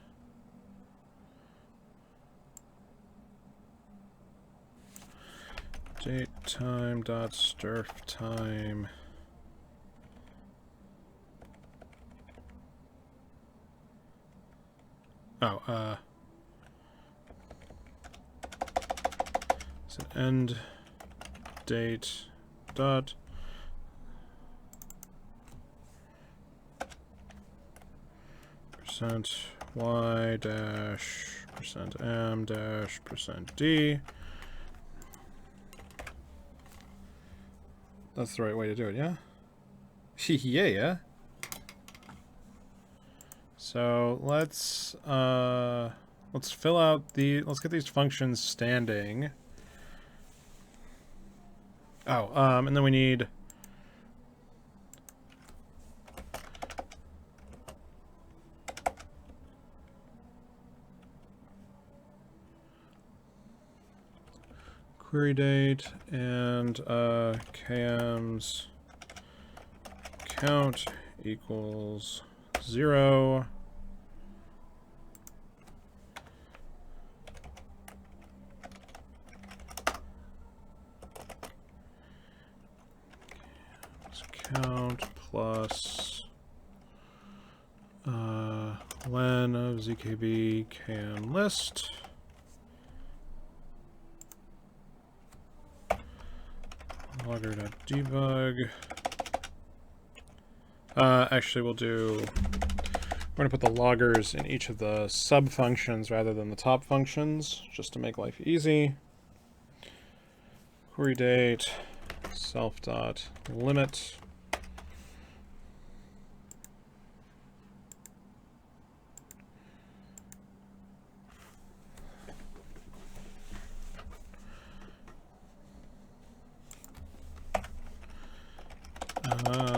Date time dot stirf time. Oh, it's an end date dot %y dash %m dash %d. That's the right way to do it, yeah? Yeah. So let's fill out let's get these functions standing. Oh, and then we need query date and km's count equals 0. Count plus len of zkb km list. Logger.debug. Actually, we're going to put the loggers in each of the sub functions rather than the top functions, just to make life easy. Query date, self.limit.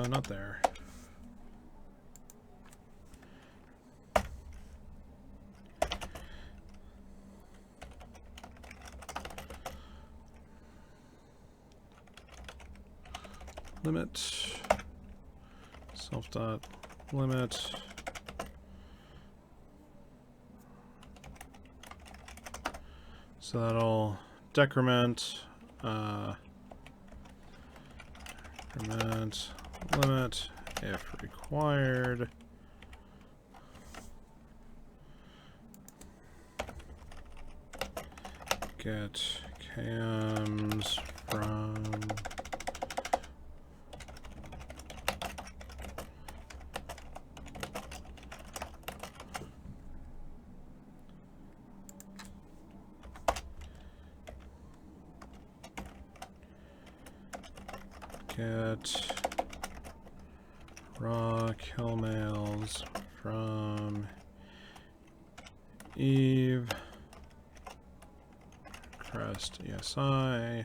Not there. limit self dot limit so that'll decrement decrement limit if required. Get cams from get raw kill mails from Eve Crest ESI.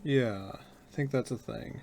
Yeah, I think that's a thing.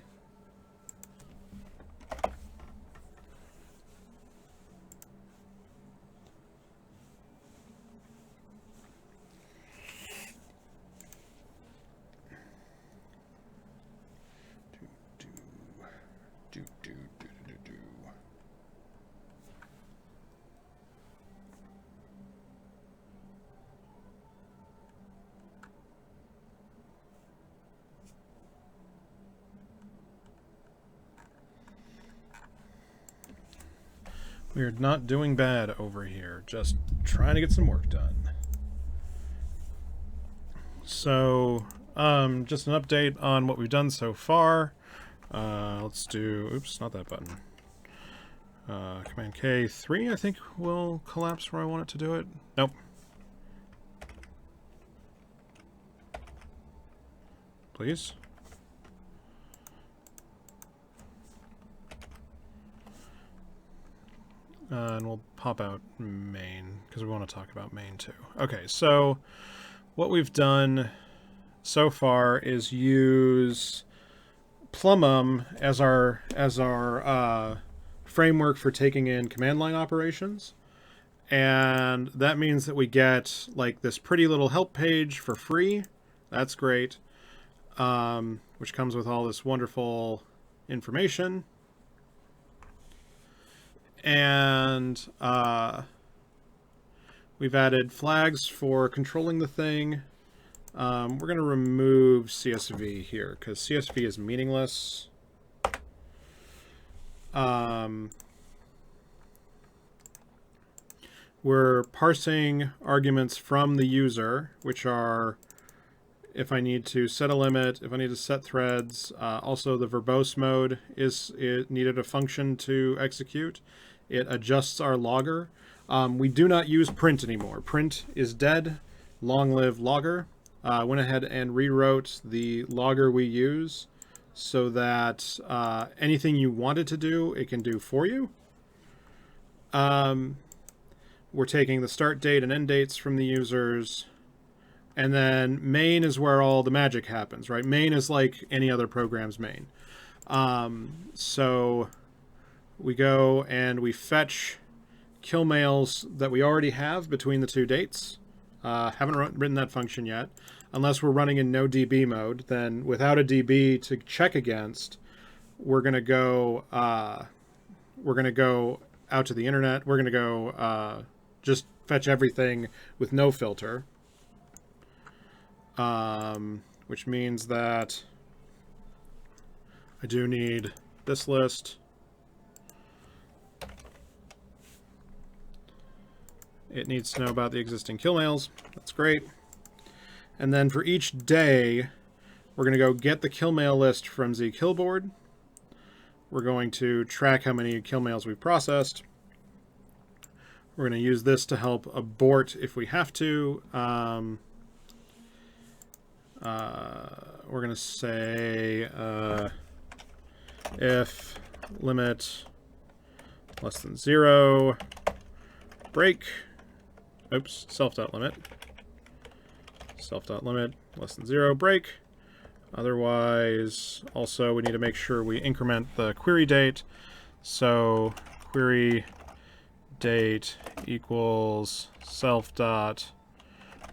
We're not doing bad over here, just trying to get some work done. So, just an update on what we've done so far. Let's do, oops, not that button. Command K3, I think, will collapse where I want it to do it. Nope. Please. And we'll pop out main, because we want to talk about main too. Okay, so what we've done so far is use Plumum as our framework for taking in command line operations. And that means that we get like this pretty little help page for free. That's great. Which comes with all this wonderful information. And we've added flags for controlling the thing. We're going to remove CSV here because CSV is meaningless. We're parsing arguments from the user, which are if I need to set a limit, if I need to set threads. Also, the verbose mode it needed a function to execute. It adjusts our logger. We do not use print anymore. Print is dead. Long live logger. Went ahead and rewrote the logger we use so that anything you wanted to do, it can do for you. We're taking the start date and end dates from the users. And then main is where all the magic happens, right? Main is like any other program's main. So we go and we fetch kill mails that we already have between the two dates. Haven't written that function yet. Unless we're running in no DB mode, then without a DB to check against, we're gonna go out to the internet. We're gonna go just fetch everything with no filter. Which means that I do need this list. It needs to know about the existing kill mails. That's great. And then for each day, we're going to go get the kill mail list from zkillboard. We're going to track how many kill mails we've processed. We're going to use this to help abort if we have to. We're going to say if limit less than 0, break. Oops, self.limit. Self.limit less than 0, break. Otherwise, also we need to make sure we increment the query date. So query date equals self dot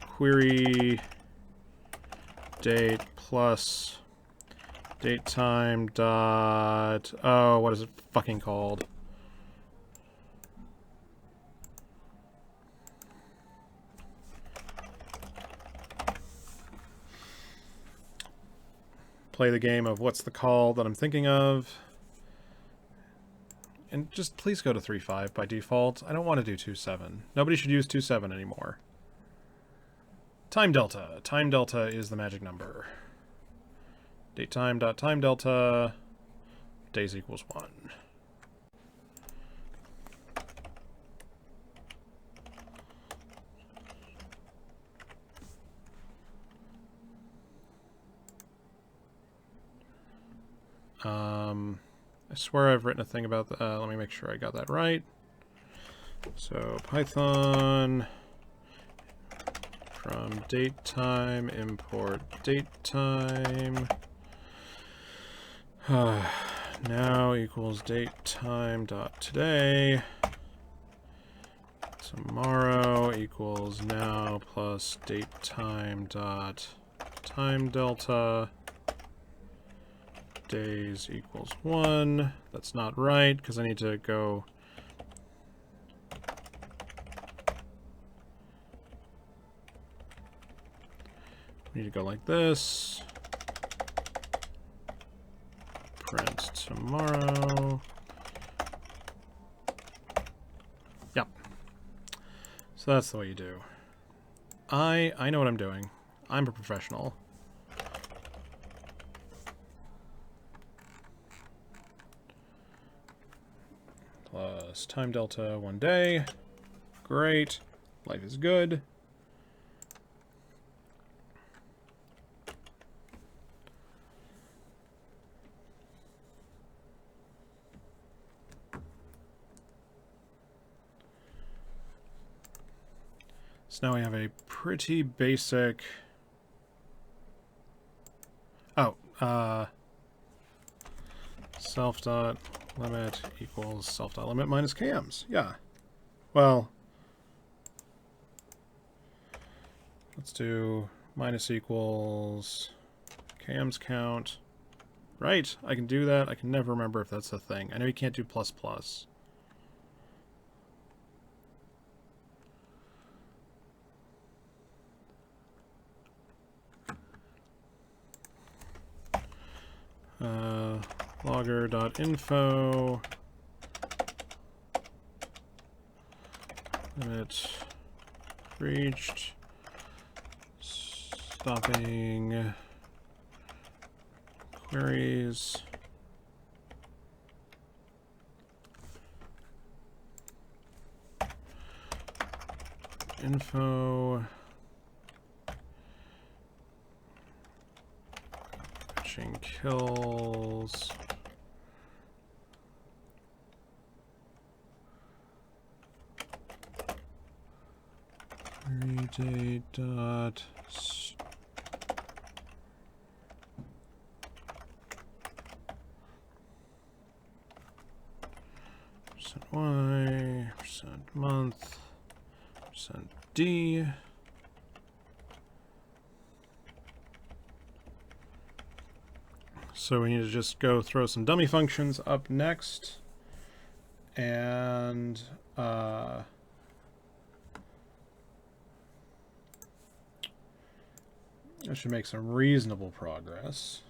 query date plus date time dot, oh, what is it fucking called? Play the game of what's the call that I'm thinking of. And just please go to 3.5 by default. I don't want to do 2.7. Nobody should use 2.7 anymore. Time delta. Time delta is the magic number. Datetime dot time delta. Days equals 1. I swear I've written a thing about the, let me make sure I got that right. So Python from datetime import datetime now equals datetime dot today. Tomorrow equals now plus datetime dot time delta. Days equals 1. That's not right, because I need to go... We need to go like this. Print tomorrow. Yep. So that's the way you do. I know what I'm doing. I'm a professional. Plus time delta 1 day. Great. Life is good. So now we have a pretty basic... Oh, self.limit equals self.limit minus cams. Yeah. Well, let's do minus equals cams count. Right, I can do that. I can never remember if that's a thing. I know you can't do plus plus. Logger.info limit reached, stopping queries, info fetching kills. Date dot %y, %month, %d. So we need to just go throw some dummy functions up next, and I should make some reasonable progress.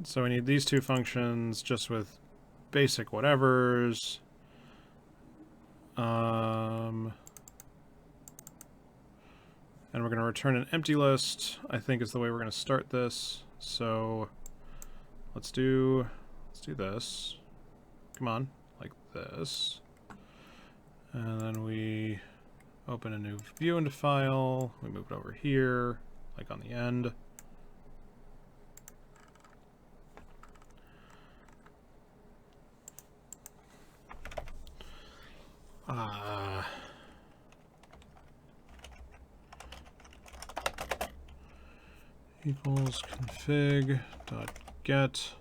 So we need these two functions just with basic whatevers. And we're going to return an empty list, I think is the way we're going to start this. So let's do this. Come on, like this. And then we open a new view into file. We move it over here, like on the end. equals config dot get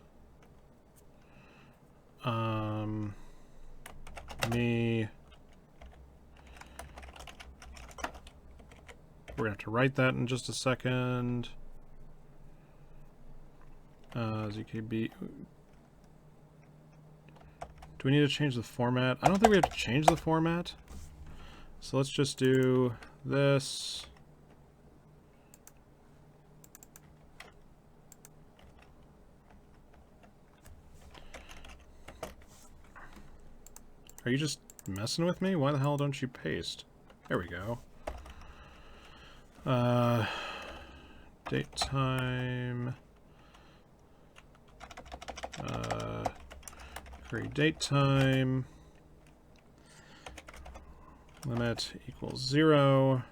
me. We're gonna have to write that in just a second. ZKB. Do we need to change the format? I don't think we have to change the format. So let's just do this. Are you just messing with me? Why the hell don't you paste? There we go. Date time. Query date time. Limit equals 0.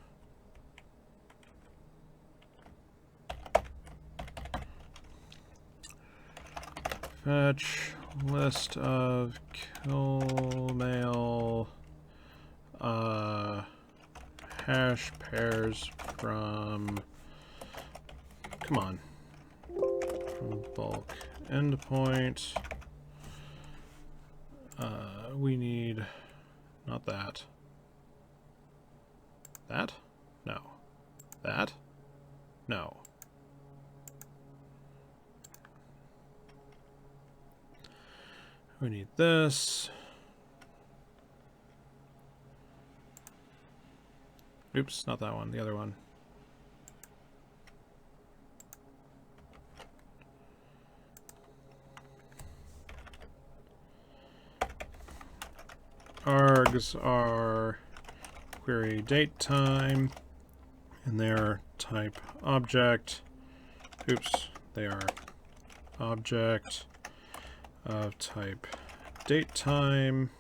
Fetch list of kill mail hash pairs from, come on, from bulk endpoint. We need, not that. That? No. That? No. We need this. Oops, not that one, the other one. Args are query date time, and they're type object. Oops, they are object of type date time.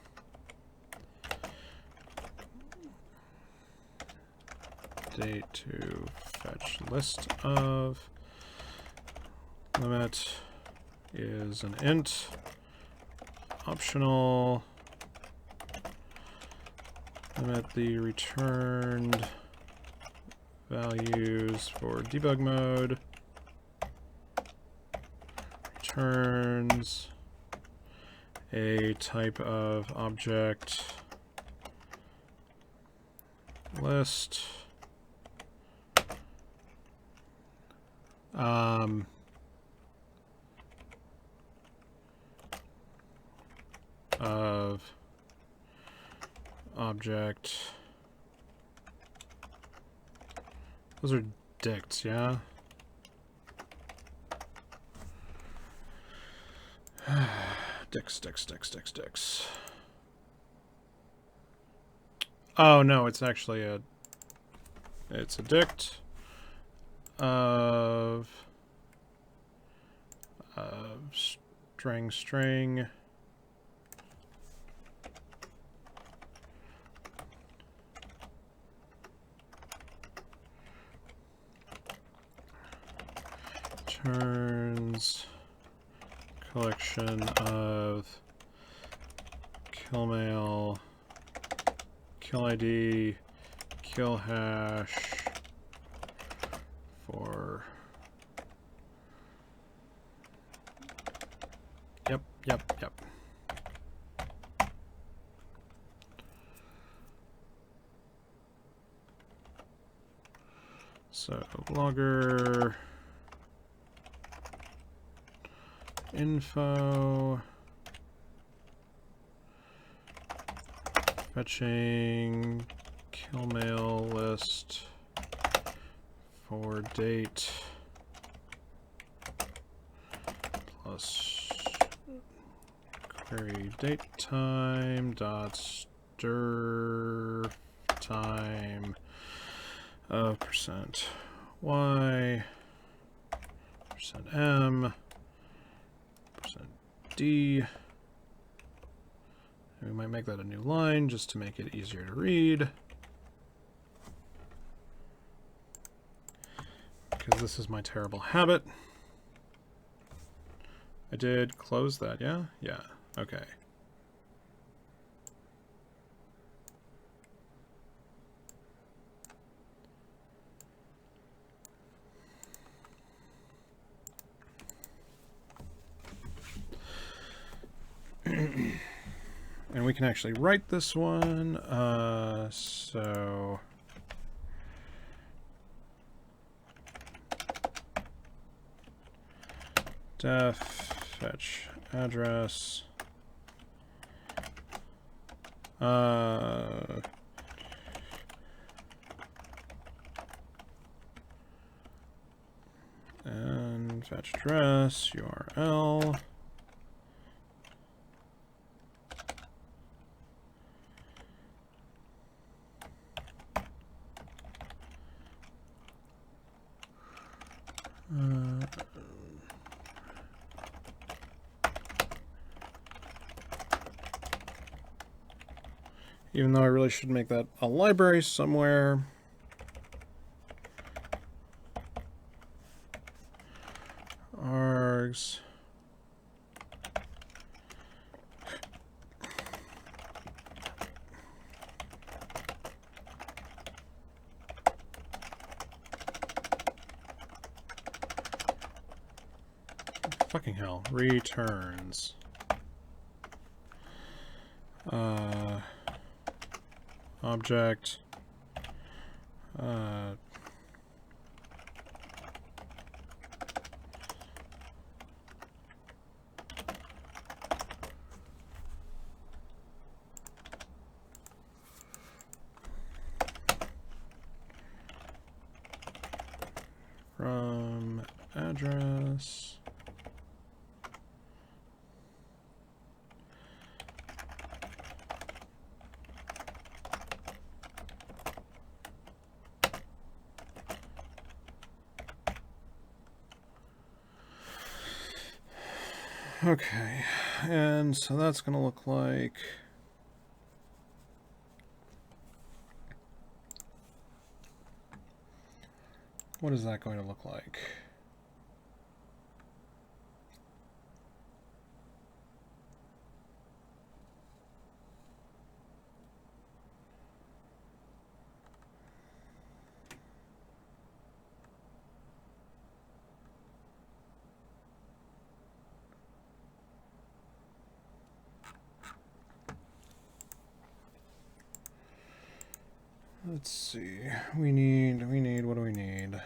Date to fetch list of. Limit is an int. Optional. Limit the returned values for debug mode. Returns a type of object list. Of object. Those are dicts, yeah? Dicts. Oh no, it's actually it's a dict of string turns collection of kill mail, kill ID, kill hash for yep. So logger info fetching kill mail list for date plus query date time dot stir time of percent y percent m percent d. And we might make that a new line just to make it easier to read, because this is my terrible habit. I did close that, yeah? Yeah, okay. And we can actually write this one. So def fetch address. And fetch address URL. Even though I really should make that a library somewhere. Args. Fucking hell. Returns. Object. From address. Okay, and so that's going to look like... What is that going to look like? Let's see. We need, what do we need?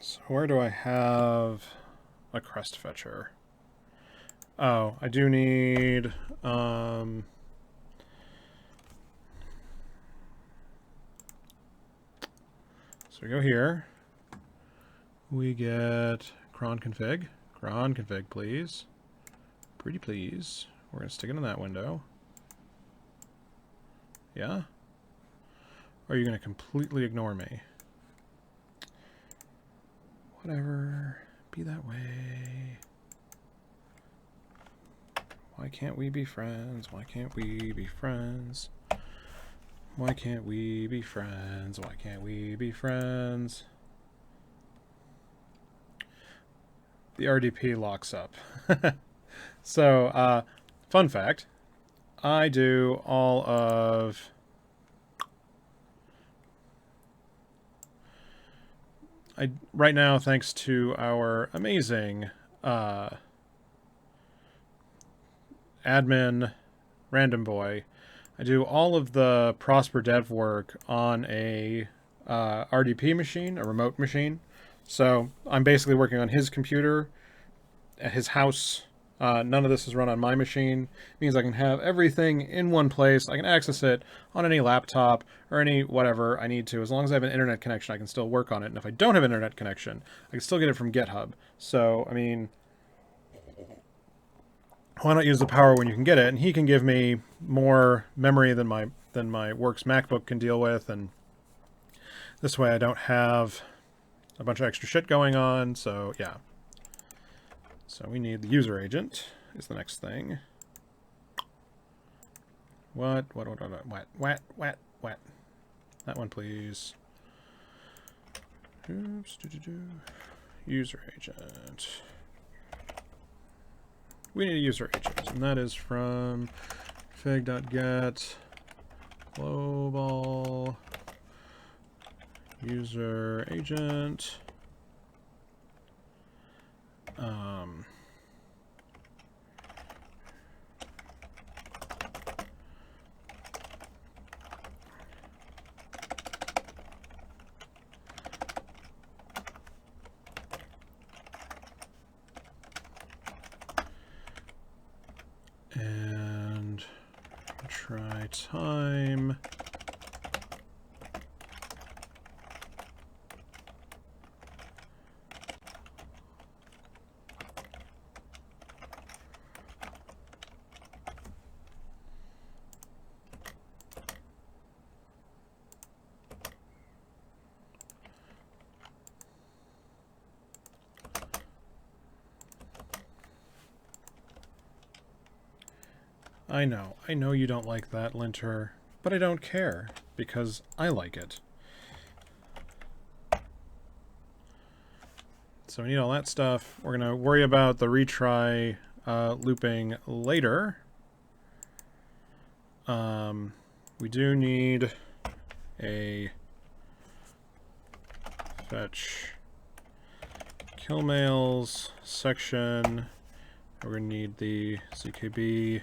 So where do I have a crest fetcher? Oh, I do need, so we go here. We get cron config. Cron config, please. Pretty please. We're going to stick it in that window. Yeah? Or are you going to completely ignore me? Whatever. Be that way. Why can't we be friends? Why can't we be friends? Why can't we be friends? Why can't we be friends? The RDP locks up. So, fun fact. I do all of... right now, thanks to our amazing admin, Random Boy, I do all of the Prosper dev work on a RDP machine, a remote machine. So I'm basically working on his computer at his house None of this is run on my machine. It means I can have everything in one place. I can access it on any laptop or any whatever I need to. As long as I have an internet connection, I can still work on it. And if I don't have an internet connection, I can still get it from GitHub. So, I mean, why not use the power when you can get it? And he can give me more memory than my Works MacBook can deal with, and this way I don't have a bunch of extra shit going on. So yeah. So we need the user agent is the next thing. What? That one, please. Oops. User agent. We need a user agent, and that is from fig.get global user agent. And try time. I know you don't like that, linter, but I don't care, because I like it. So we need all that stuff. We're going to worry about the retry looping later. We do need a fetch kill mails section. We're going to need the ZKB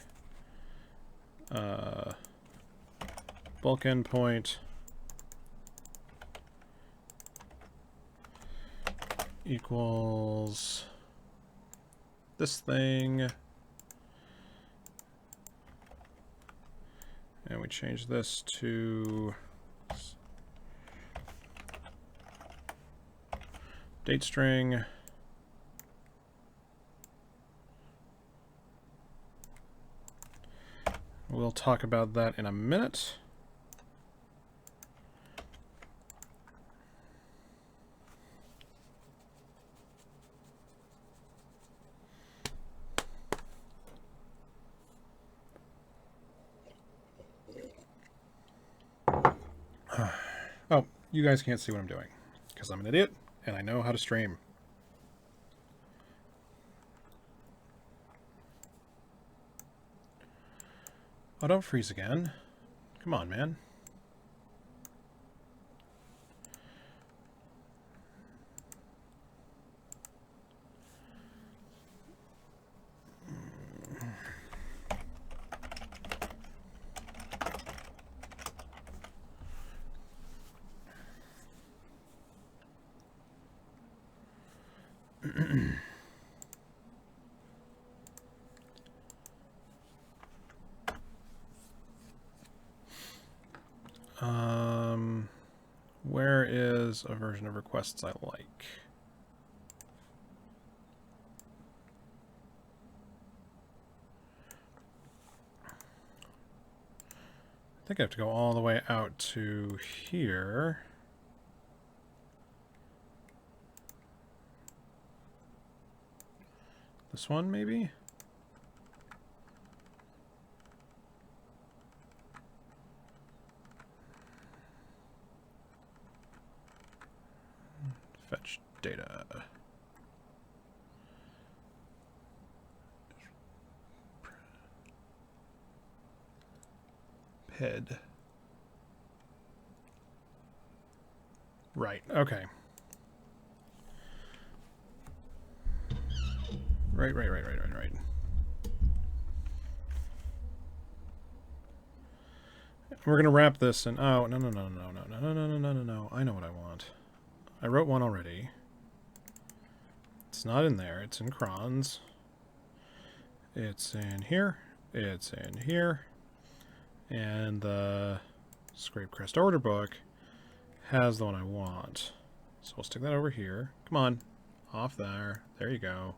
bulk endpoint equals this thing, and we change this to date string. We'll talk about that in a minute. Oh, you guys can't see what I'm doing because I'm an idiot and I know how to stream. Oh, don't freeze again. Come on, man. Where is a version of requests I like? I think I have to go all the way out to here. This one, maybe? Fetch data. Ped. Right, okay. Right. We're gonna wrap this in. Oh, no. I know what I want. I wrote one already. It's not in there. It's in crons. It's in here. It's in here. And the Scrapecrest order book has the one I want. So we'll stick that over here. Come on. Off there. There you go.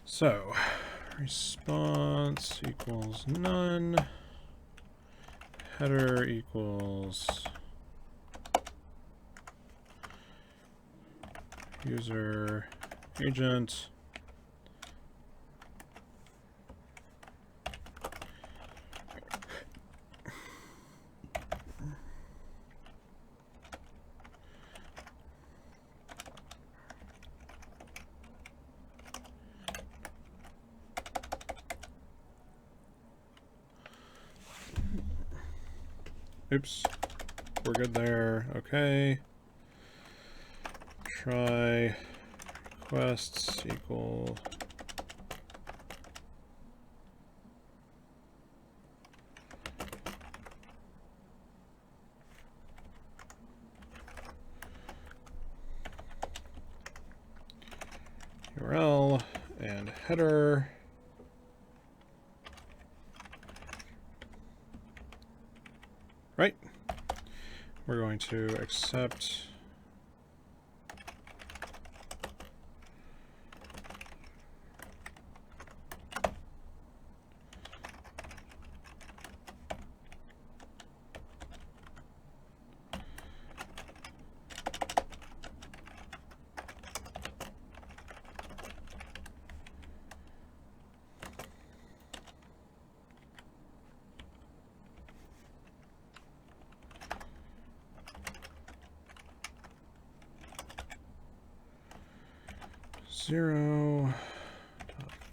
So, response equals none. Header equals user agent. Oops, we're good there. Okay. Try requests equal URL and header. Right. We're going to accept zero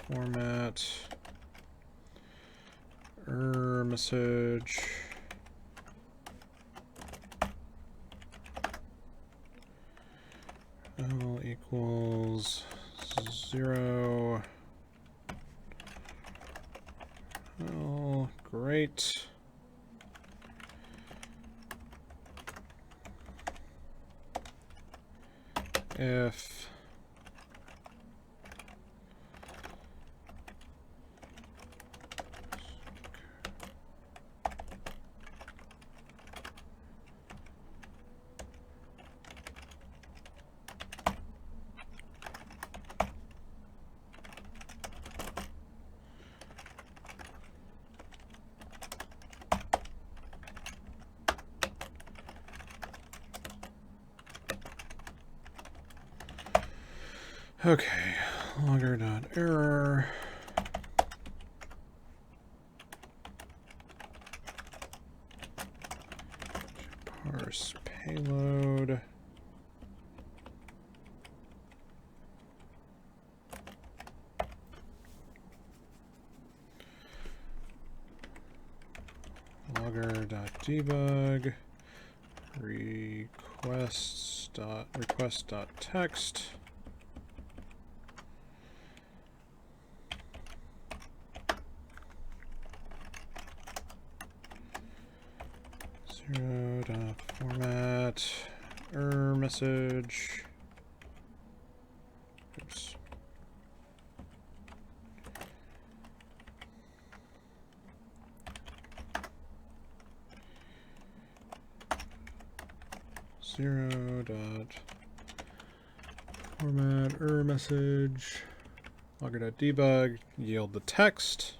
format message L equals 0. Oh, great. If okay, logger.error. Parse payload. Logger.debug. Request.text. Format message. Oops. Zero dot format message. Logger.debug. Yield the text.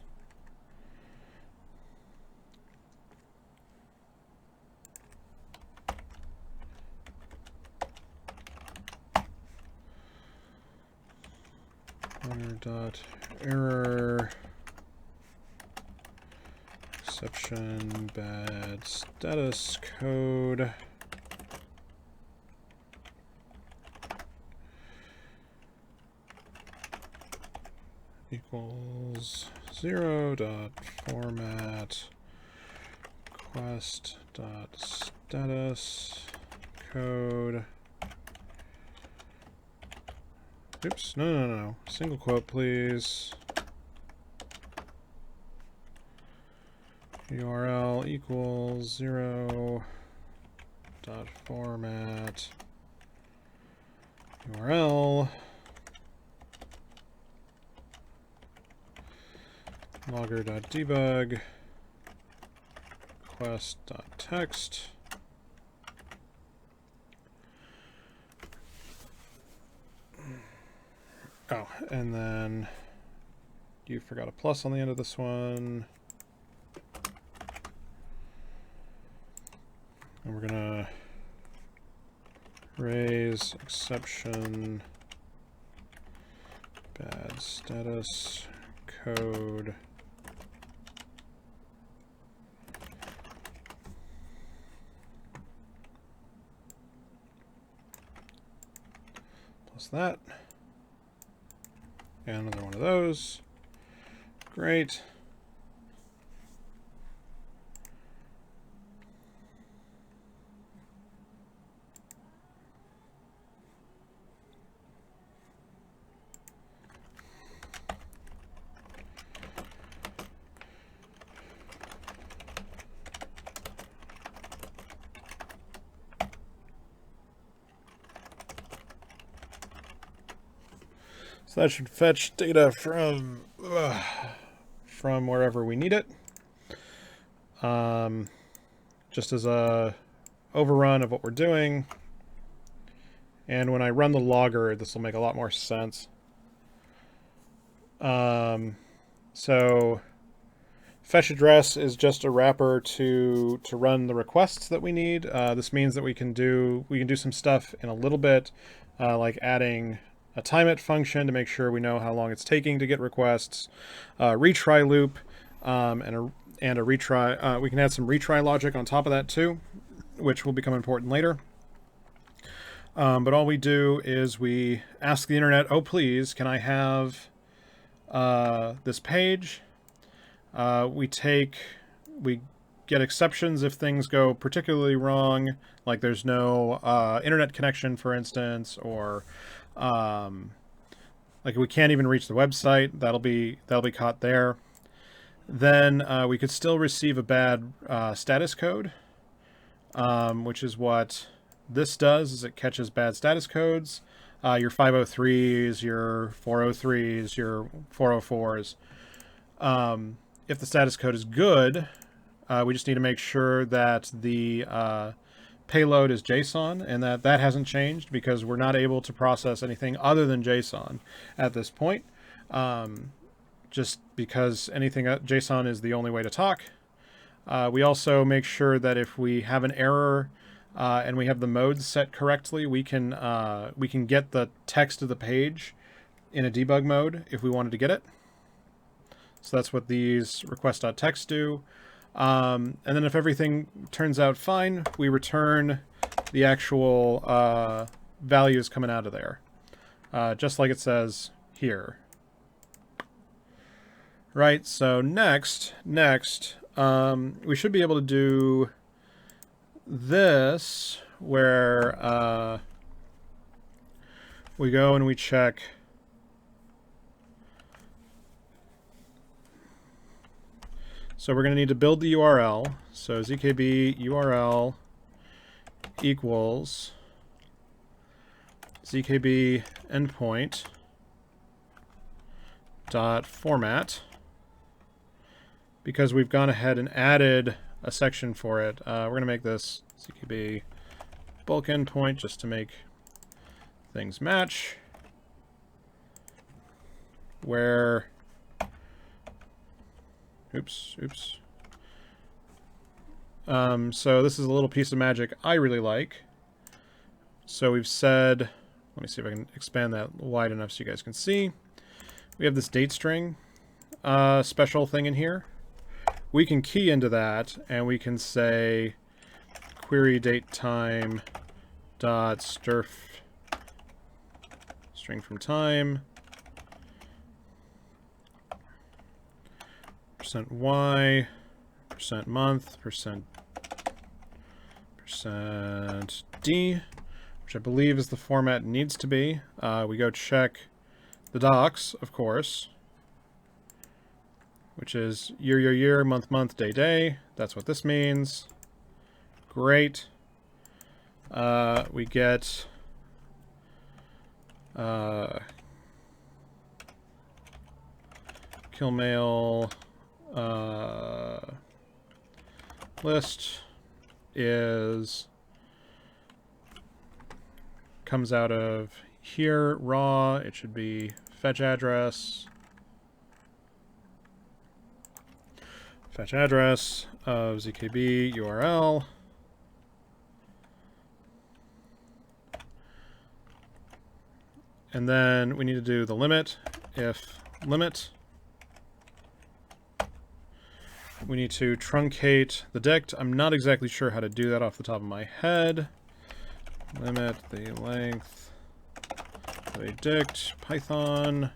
Dot error exception bad status code equals 0 dot format request dot status code. Oops, no. Single quote, please. URL equals 0 dot format URL logger.debug request.text. Oh, and then you forgot a plus on the end of this one. And we're gonna raise exception bad status code plus that. And another one of those. Great. So that should fetch data from wherever we need it. Just as a overrun of what we're doing. And when I run the logger, this will make a lot more sense. So fetch address is just a wrapper to run the requests that we need. This means that we can do some stuff in a little bit, like adding a time it function to make sure we know how long it's taking to get requests, retry loop, and a retry. We can add some retry logic on top of that too, which will become important later. But all we do is we ask the internet, oh please, can I have this page? We get exceptions if things go particularly wrong, like there's no internet connection, for instance, or like we can't even reach the website. That'll be caught there. Then we could still receive a bad status code, which is what this does. Is it catches bad status codes, your 503s, your 403s, your 404s. If the status code is good, we just need to make sure that the payload is JSON and that hasn't changed, because we're not able to process anything other than JSON at this point. Just because anything JSON is the only way to talk. We also make sure that if we have an error and we have the modes set correctly, we can get the text of the page in a debug mode if we wanted to get it. So that's what these request.text do. And then if everything turns out fine, we return the actual values coming out of there, just like it says here. Right, so next, we should be able to do this, where we go and we check so we're going to need to build the URL. So zkb URL equals zkb endpoint dot format, because we've gone ahead and added a section for it. We're going to make this zkb bulk endpoint just to make things match, where oops. So this is a little piece of magic I really like. So we've said, let me see if I can expand that wide enough so you guys can see. We have this date string special thing in here. We can key into that and we can say query date time dot strf string from time %y %month %d, which I believe is the format it needs to be. We go check the docs, of course. which is year, month, day. That's what this means. Great. We get kill mail list comes out of here raw. It should be fetch address of zkb URL. And then we need to do the limit. If limit, we need to truncate the dict. I'm not exactly sure how to do that off the top of my head. Limit the length of a dict, Python.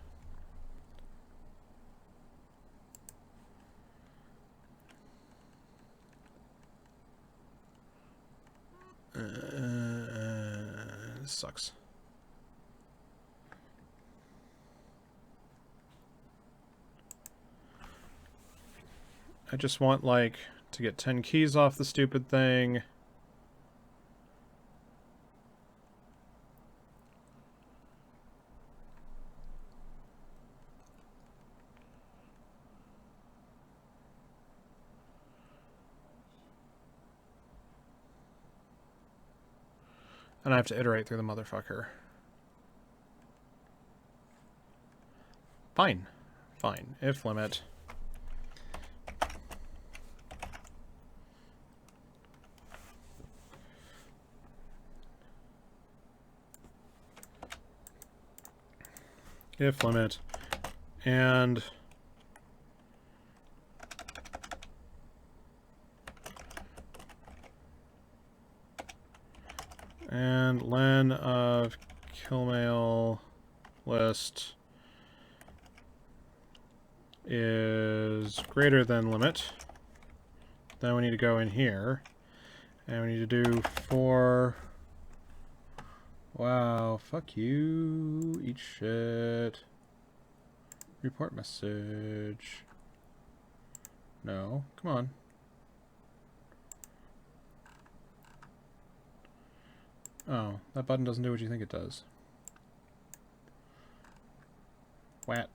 This sucks. I just want, like, to get 10 keys off the stupid thing. And I have to iterate through the motherfucker. Fine. Fine. If limit. If limit. And len of killmail list is greater than limit. Then we need to go in here and we need to do for wow, fuck you, eat shit. Report message. No, come on. Oh, that button doesn't do what you think it does. Wat.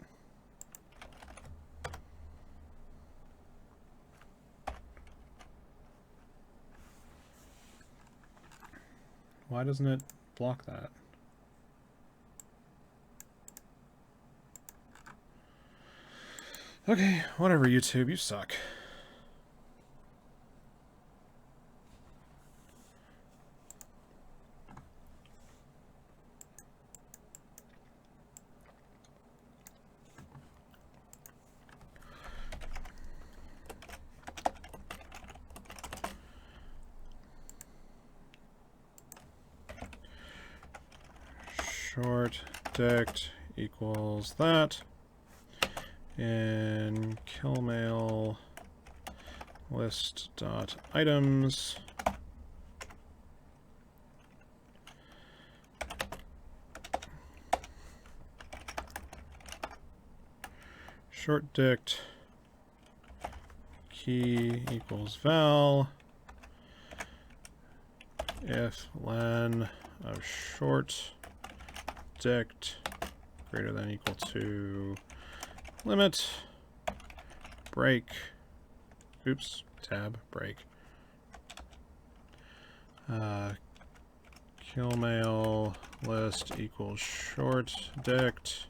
Why doesn't it block that? Okay, whatever, YouTube, you suck. Short dict equals that. In killmail list dot items short dict key equals val if len of short dict greater than equal to limit break oops tab break killmail list equals short dict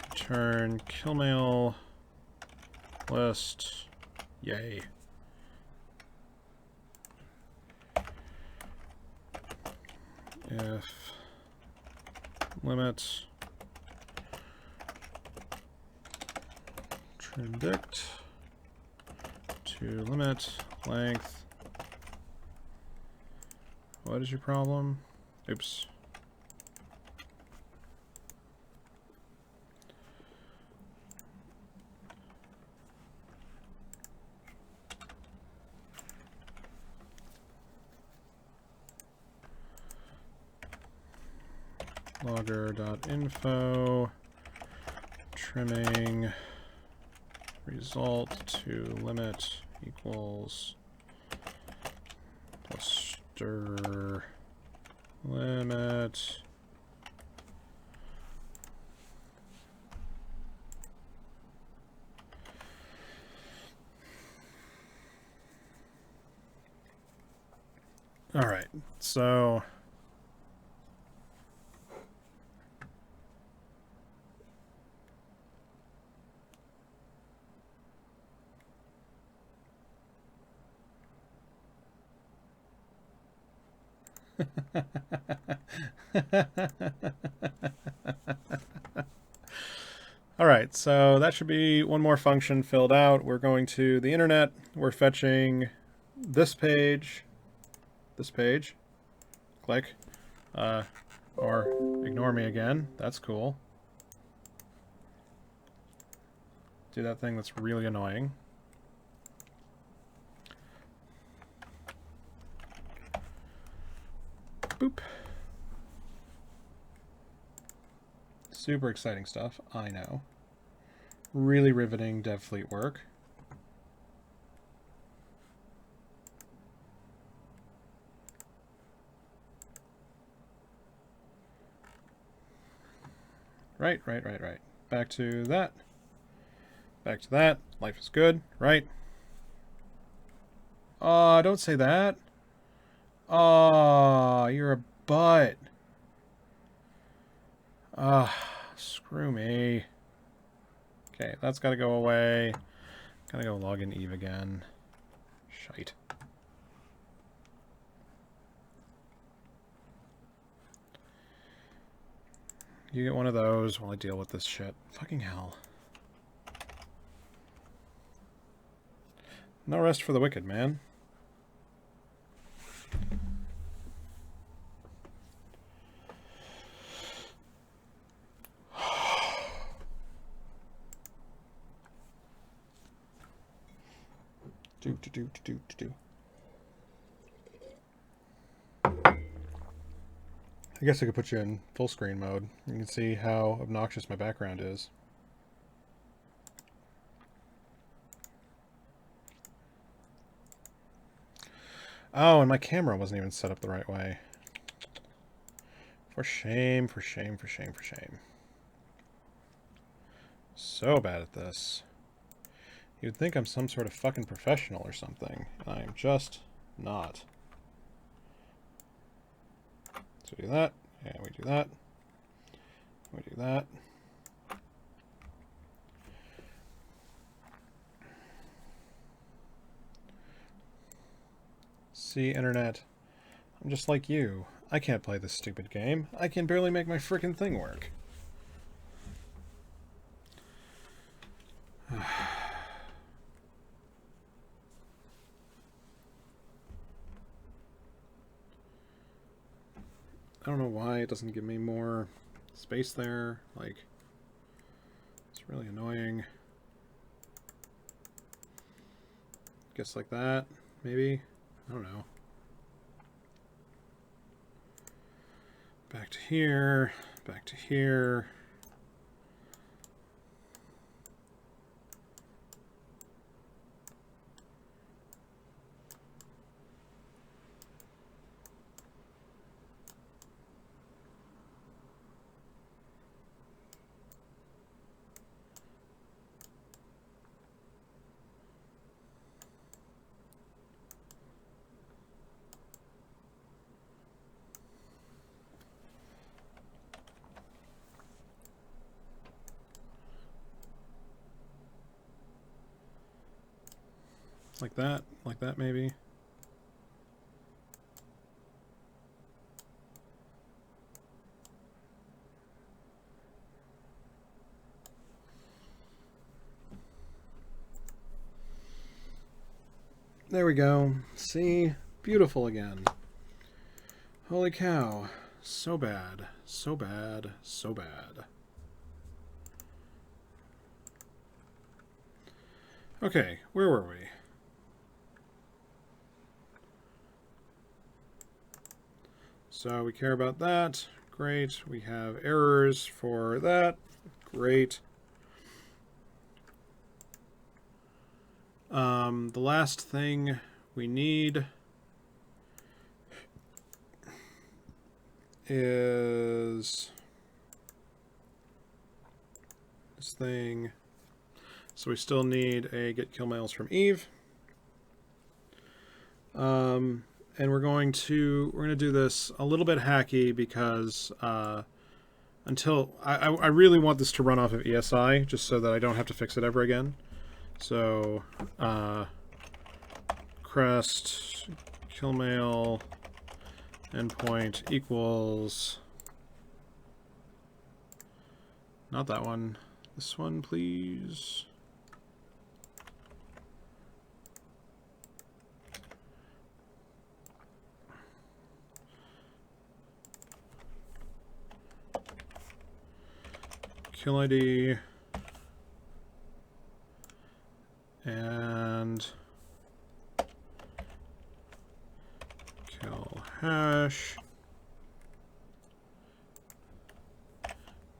return killmail list yay if limit dict to limit length. What is your problem? Oops. Logger.info trimming result to limit equals plus stir limit all right, so all right, so that should be one more function filled out. We're going to the internet. We're fetching this page, click, or ignore me again. That's cool. Do that thing that's really annoying. Boop. Super exciting stuff, I know. Really riveting dev fleet work. Right. Back to that. Back to that. Life is good, right? Don't say that. You're a butt. Screw me. Okay, that's gotta go away. Gotta go log in Eve again. Shite. You get one of those while I deal with this shit. Fucking hell. No rest for the wicked, man. Do. I guess I could put you in full screen mode. You can see how obnoxious my background is. Oh, and my camera wasn't even set up the right way. For shame. So bad at this. You'd think I'm some sort of fucking professional or something, and I am just not. So we do that, and we do that. We do that. See, internet, I'm just like you. I can't play this stupid game. I can barely make my frickin' thing work. I don't know why it doesn't give me more space there. Like, it's really annoying. Guess like that, maybe? I don't know. Back to here, back to here. Like that maybe. There we go. See? Beautiful again. Holy cow. So bad. So bad. So bad. Okay, where were we? So we care about that. Great. We have errors for that. Great. The last thing we need is this thing. So we still need a get kill mails from Eve. And we're going to do this a little bit hacky because until I really want this to run off of ESI just so that I don't have to fix it ever again. So crest kill mail endpoint equals not that one, this one please. Kill ID and kill hash,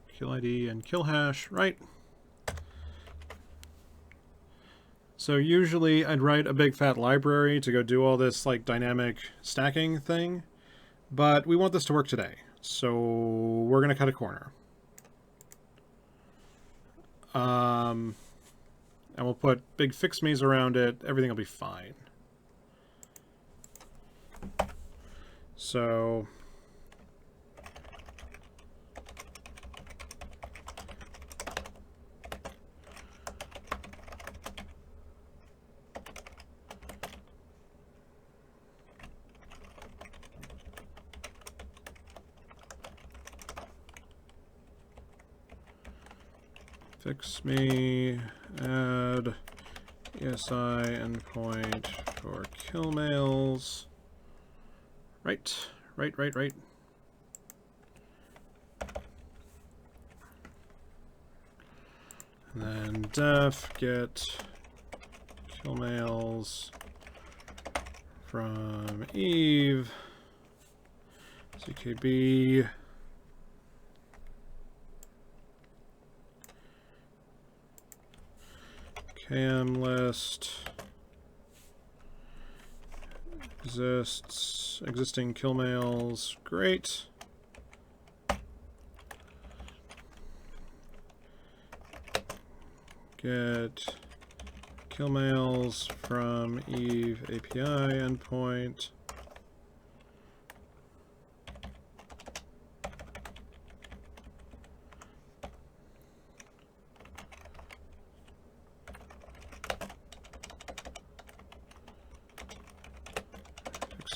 kill ID and kill hash, right? So usually I'd write a big fat library to go do all this like dynamic stacking thing, but we want this to work today, so we're gonna cut a corner. And we'll put big fix me's around it. Everything will be fine. So fix me, add ESI endpoint for kill mails. Right. And then def get kill mails from Eve, CKB. KM list existing kill mails, great. Get kill mails from Eve API endpoint.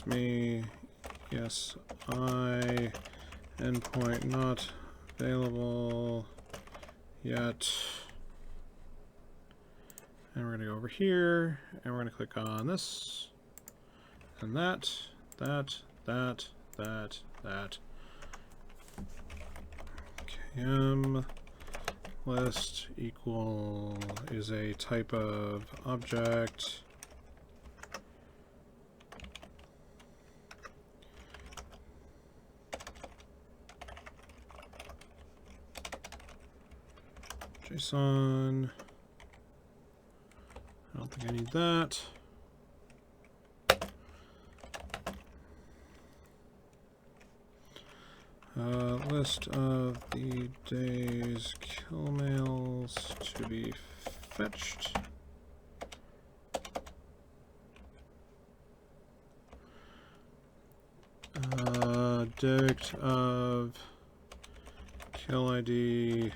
Me, yes, I endpoint not available yet. And we're going to go over here and we're going to click on this and that. KM list equal is a type of object. JSON. I don't think I need that. List of the day's kill mails to be fetched. Dict of kill ID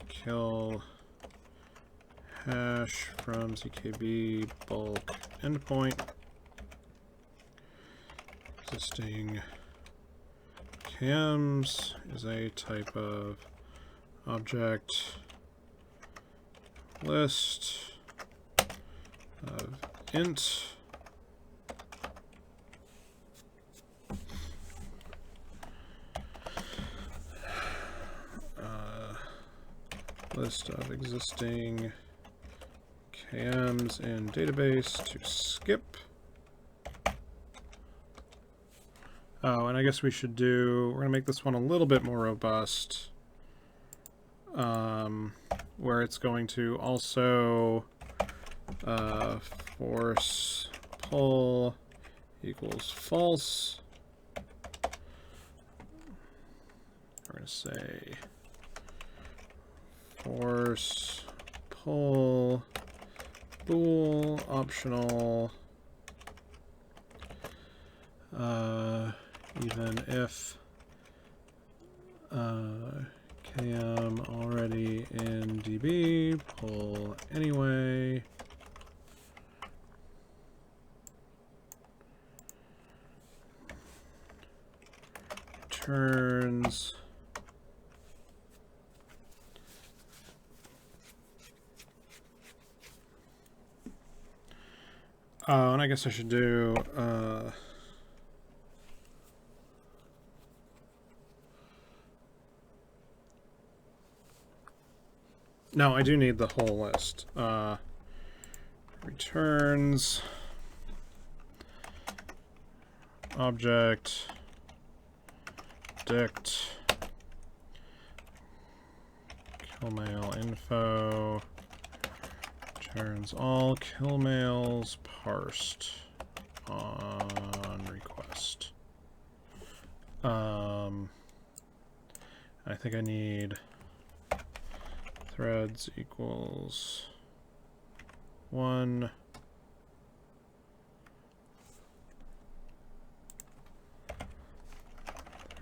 kill hash from ZKB bulk endpoint. Existing cams is a type of object. List of int list of existing cams in database to skip. Oh, and I guess we should we're going to make this one a little bit more robust, where it's going to also force pull equals false. We're going to say force pull bool optional even if KM already in DB, pull anyway. Returns oh, and I guess I should do no, I do need the whole list. Returns object dict killmail info returns all killmails parsed on request. I think I need threads equals 1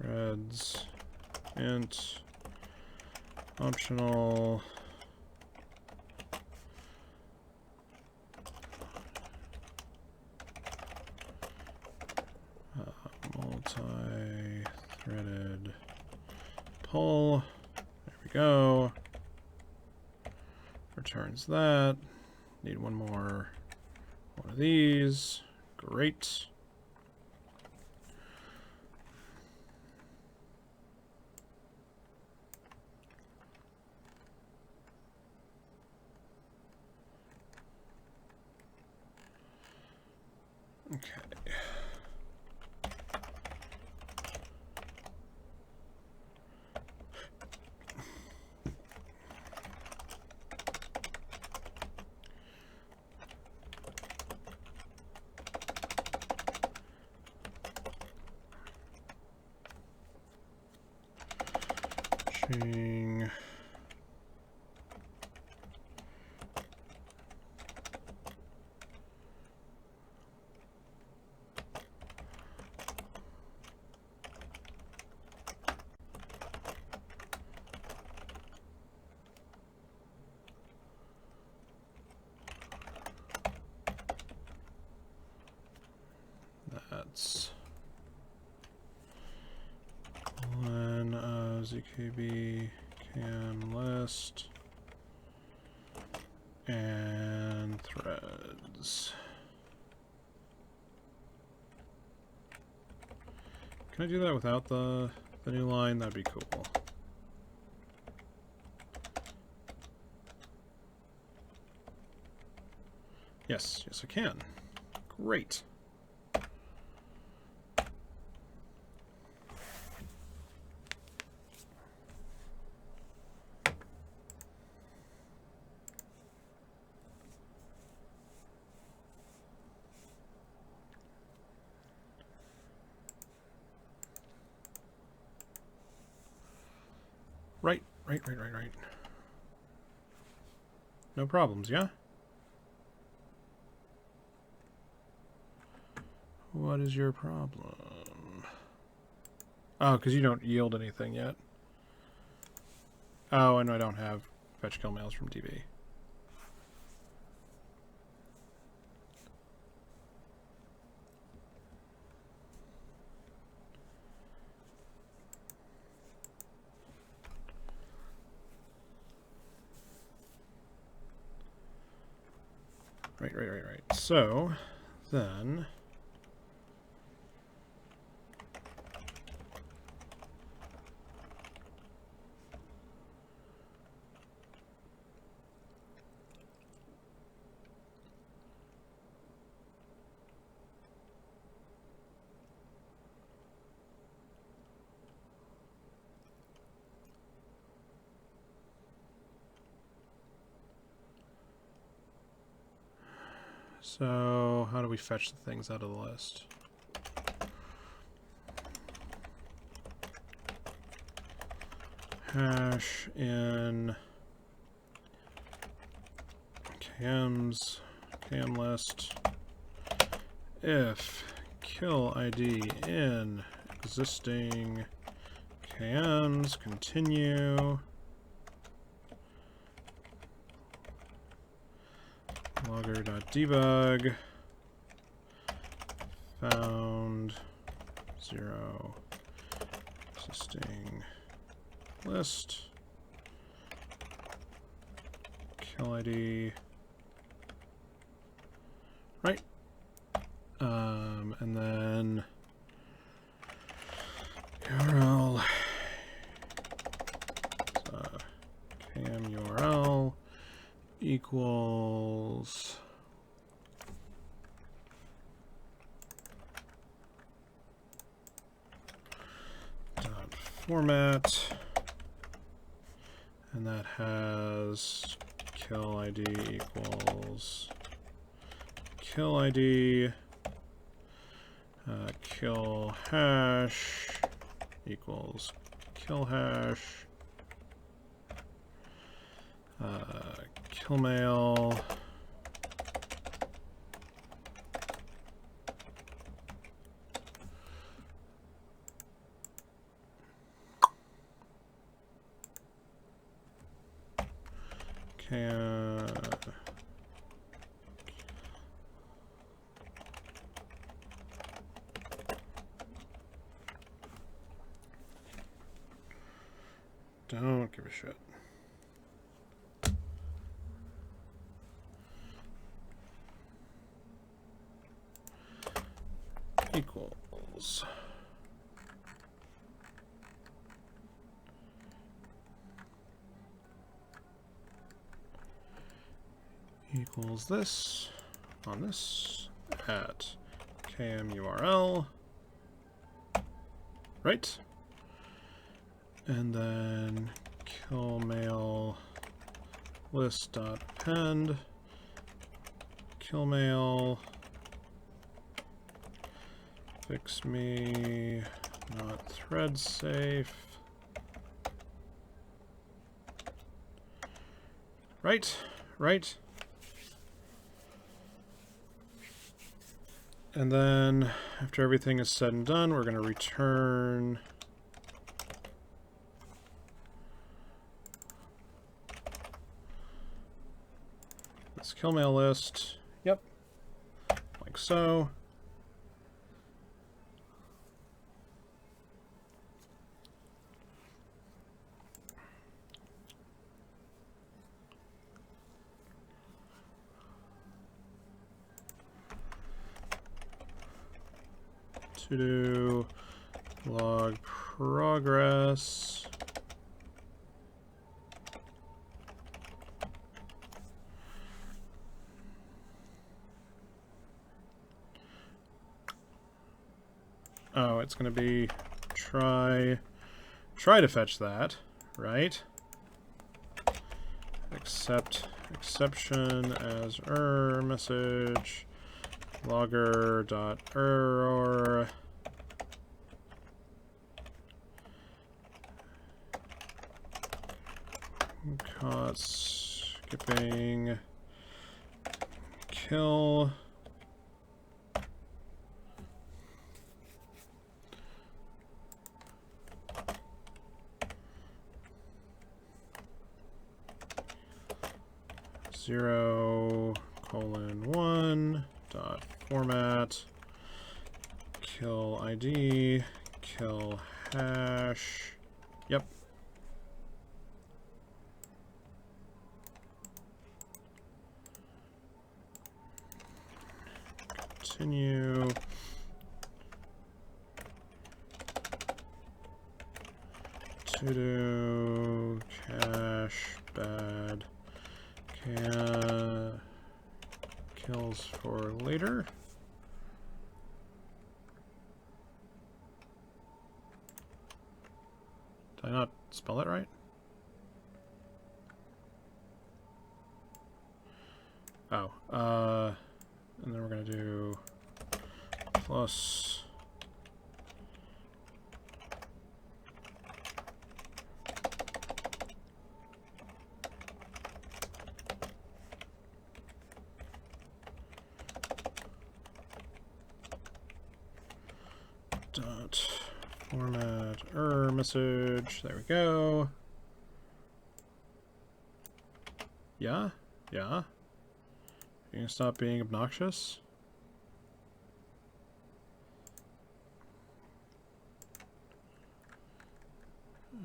threads int optional multi-threaded pull. There we go. Returns that. Need one more one of these. Great. Okay. Ching. That's colon ZKB can list and threads. Can I do that without the new line? That'd be cool. Yes, yes I can. Great. Right. No problems, yeah? What is your problem? Oh, because you don't yield anything yet. Oh, and I don't have fetch kill mails from DB. Right. So, then... So how do we fetch the things out of the list? Hash in KM's KM list if kill ID in existing KMs continue logger.debug found 0 existing list kill ID right, and then URL KM URL equals dot format, and that has kill ID equals kill ID kill hash equals kill hash kill mail don't give a shit. Equals this on this at KM URL, right? And then kill mail list dot append kill mail fix me not thread safe, right. And then after everything is said and done, we're going to return this kill mail list. Yep. Like so. To do log progress oh, it's going to be try to fetch that, right? Accept exception as error message logger.error caught skipping kill zero colon one dot format kill ID kill hash. Yep. Continue. To do cache bad can kills for later. Did I not spell it right? Oh, and mouse. Dot format error message. There we go. Yeah? Yeah? You gonna stop being obnoxious?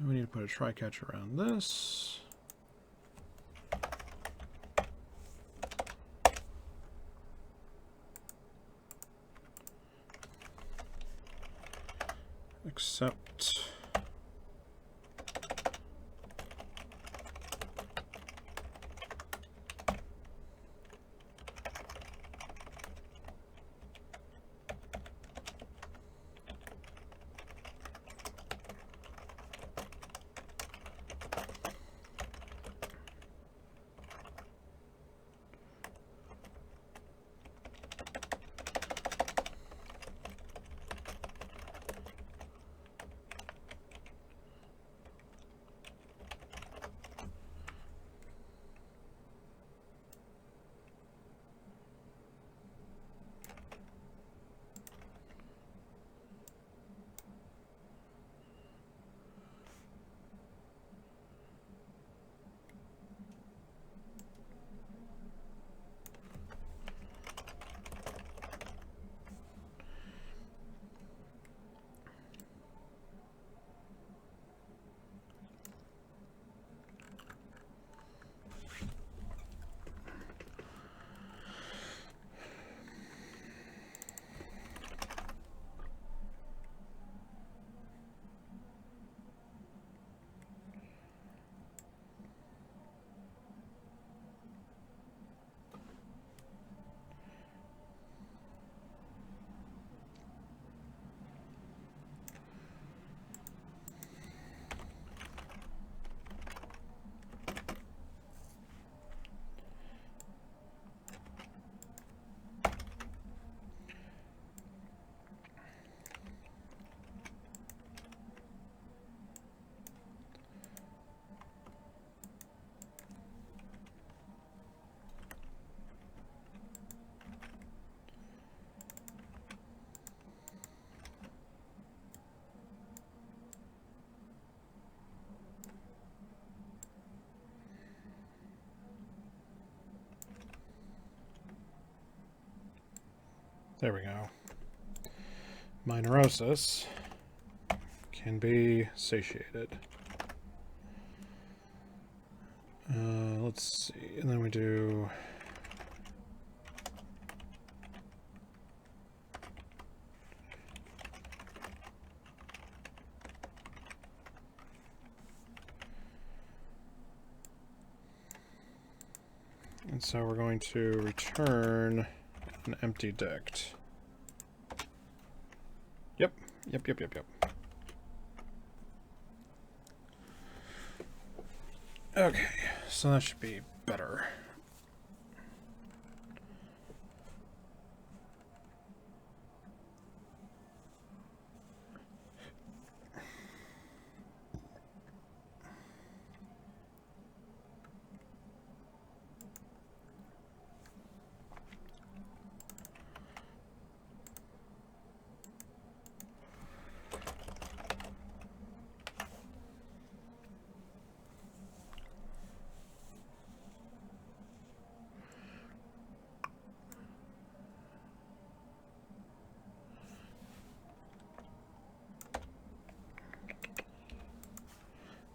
We need to put a try catch around this. Except there we go. My neurosis can be satiated. Let's see, and then we do and so we're going to return an empty dict. Yep. Okay, so that should be better.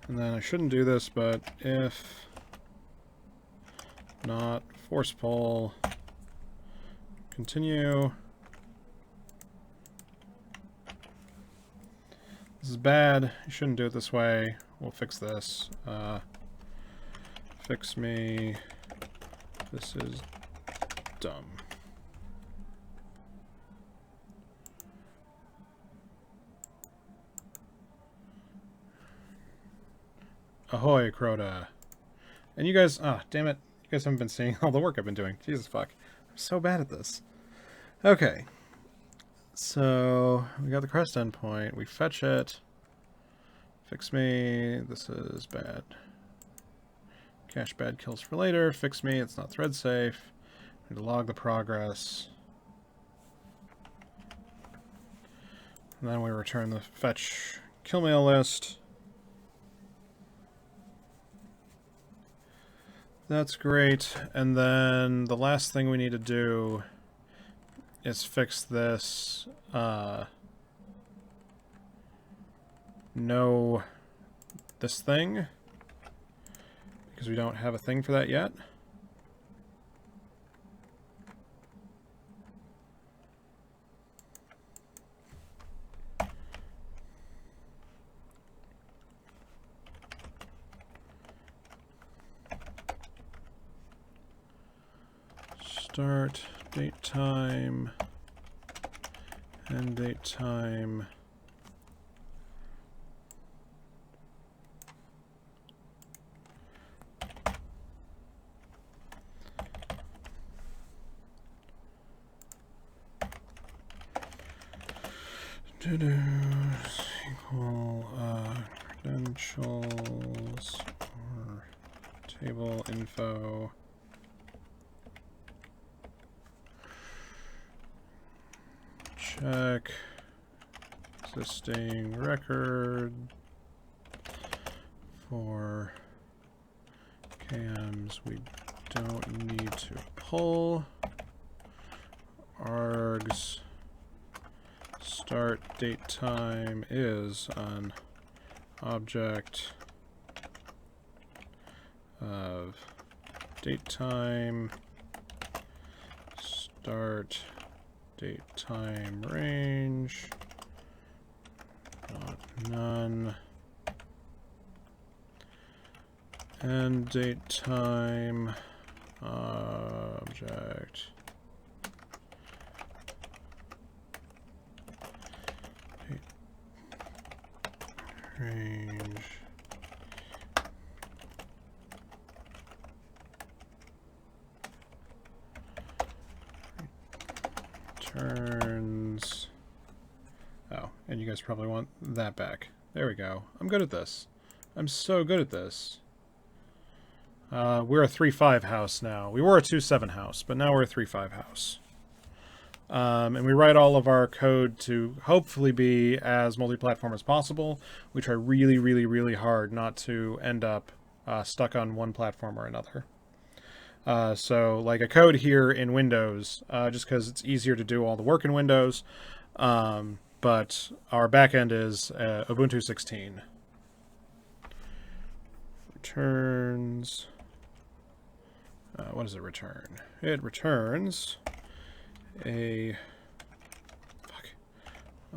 And then I shouldn't do this, but if not force pull, continue. This is bad. You shouldn't do it this way. We'll fix this. Fix me. This is dumb. Ahoy, Crota. And you guys, damn it. You guys haven't been seeing all the work I've been doing. Jesus fuck. I'm so bad at this. Okay. So we got the crest endpoint. We fetch it. Fix me. This is bad. Cache bad kills for later. Fix me. It's not thread safe. Need to log the progress. And then we return the fetch kill mail list. That's great. And then the last thing we need to do is fix this no this thing, because we don't have a thing for that yet. Start, date time, end date time. Equal credentials or table info. Check existing record for KMs we don't need to pull. Args start date time is on object of date time start date time range none end date time object date range returns. Oh, and you guys probably want that back. There we go. I'm good at this. I'm so good at this. We're a 3.5 house now. We were a 2.7 house, but now we're a 3.5 house. And we write all of our code to hopefully be as multi-platform as possible. We try really, really, really hard not to end up stuck on one platform or another. So like a code here in Windows, just because it's easier to do all the work in Windows. But our backend is Ubuntu 16. Returns. What does it return? It returns a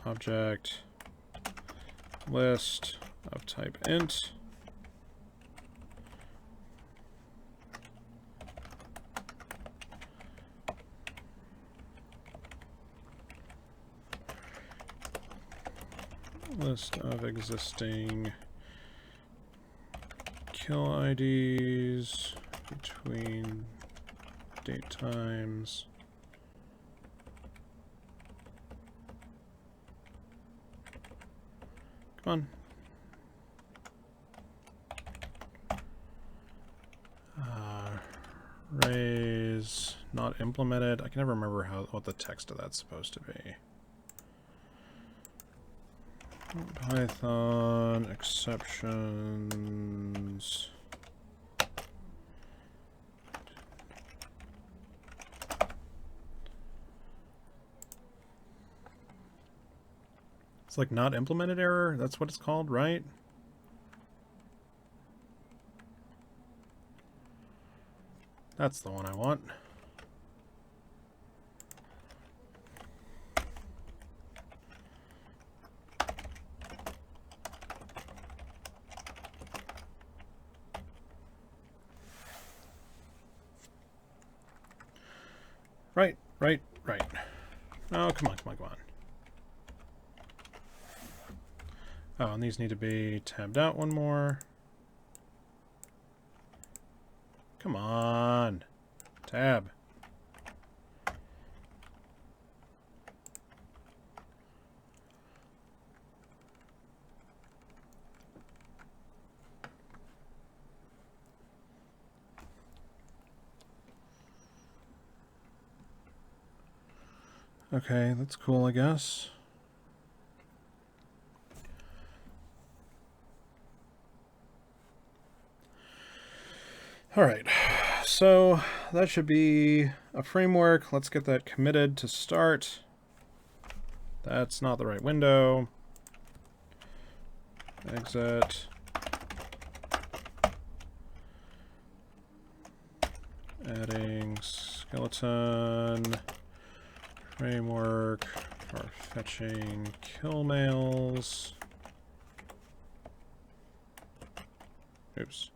object list of type int. List of existing kill IDs between date times. Come on. Raise not implemented. I can never remember what the text of that's supposed to be. Python exceptions. It's like not implemented error. That's what it's called, right? That's the one I want. Right. Oh, come on. Oh, and these need to be tabbed out one more. Come on. Tab. Okay, that's cool, I guess. All right, so that should be a framework. Let's get that committed to start. That's not the right window. Exit. Adding skeleton framework for fetching kill mails. Oops.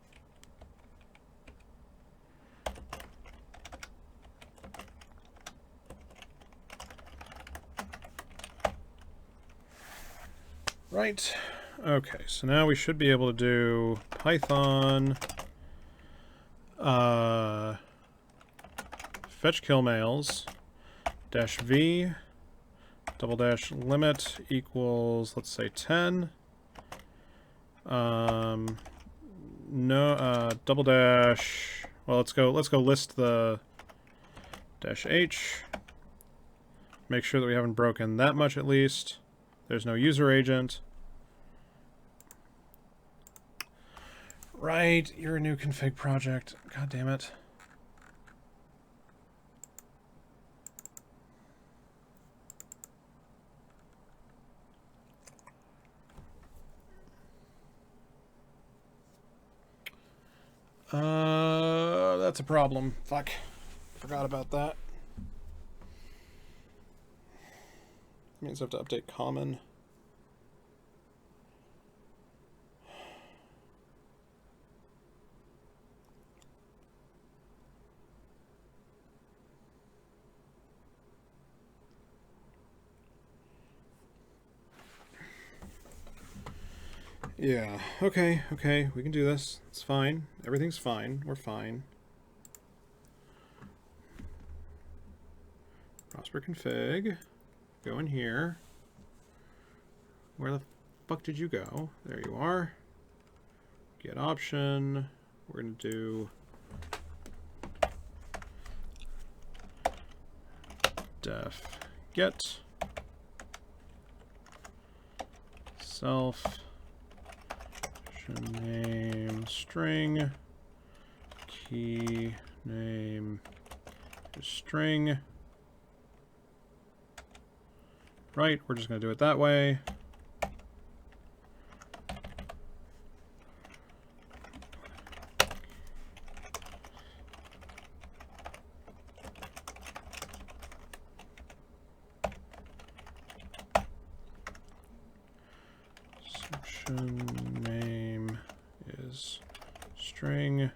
Right. Okay, so now we should be able to do Python fetch kill mails -v --limit equals, let's say 10. No double dash, well, let's go list the -h. Make sure that we haven't broken that much at least. There's no user agent. Right, you're a new config project. God damn it. That's a problem. Fuck. Forgot about that. Means I have to update common. Yeah, okay, we can do this. It's fine. Everything's fine. We're fine. Prosper config. Go in here. Where the fuck did you go? There you are. Get option. We're going to do def get self name string key name is string. Right, we're just going to do it that way. Section name is string.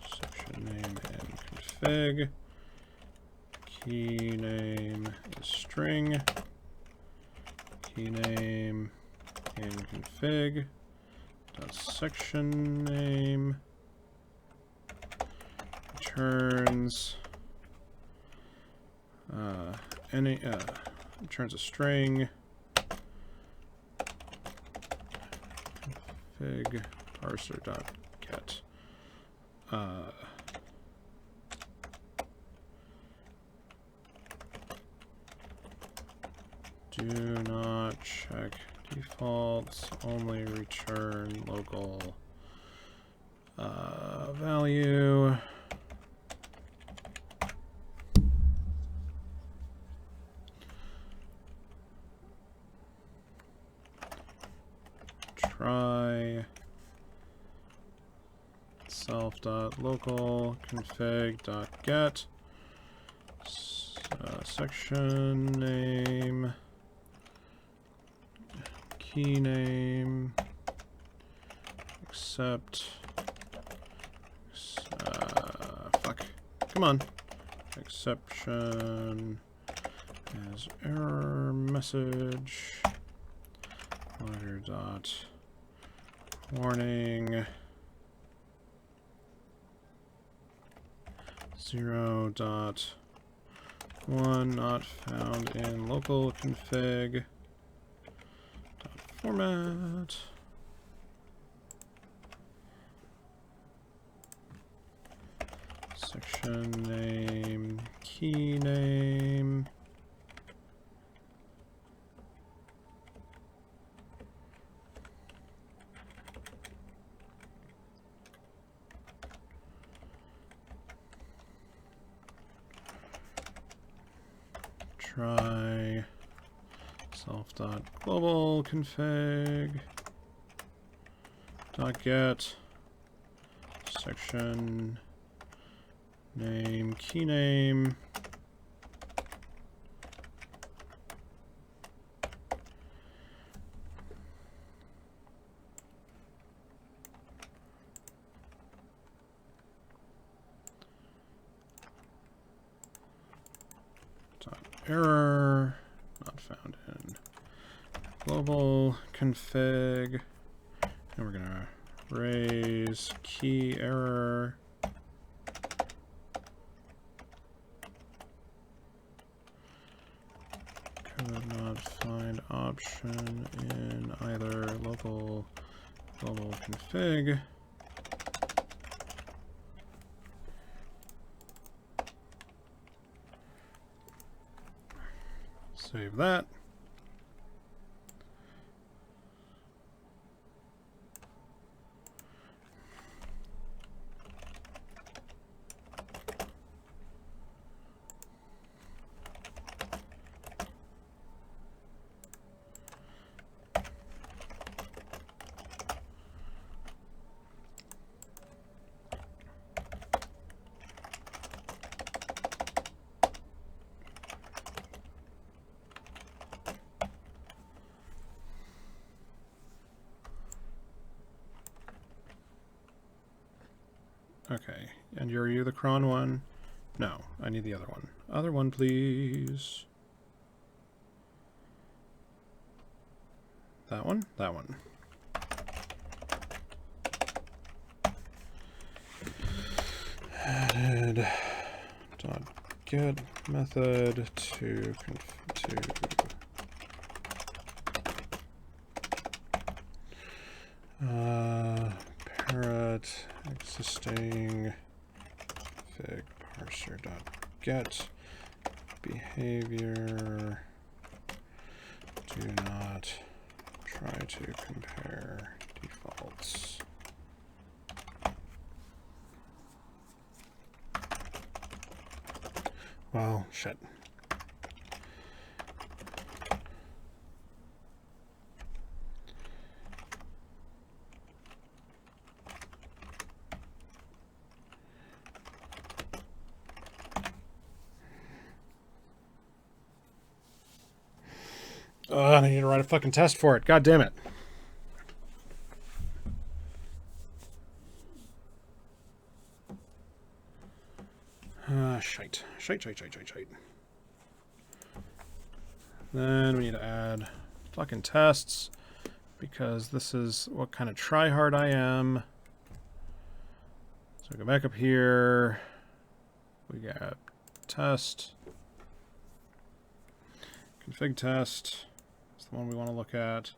Section name and config. Key name is string. Key name and config. Dot section name returns returns a string. Config parser dot get. Do not check defaults, only return local value. Try self.local config.get section name key name except fuck, come on, exception as error message logger dot warning 0.1 not found in local config dot format. section name, key name. Try self.global config .get section name key name error not found in global config, and we're gonna raise key error could not find option in either local global config. Save that. Okay, and are you the cron one? No, I need the other one. Other one, please. That one? That one. Added dot get method to parrot existing config parser dot get behavior. Do not try to compare defaults. Well, shit. I need to write a fucking test for it. God damn it. Shite. Then we need to add fucking tests, because this is what kind of tryhard I am. So go back up here. We got test. Config test. That's the one we want to look at.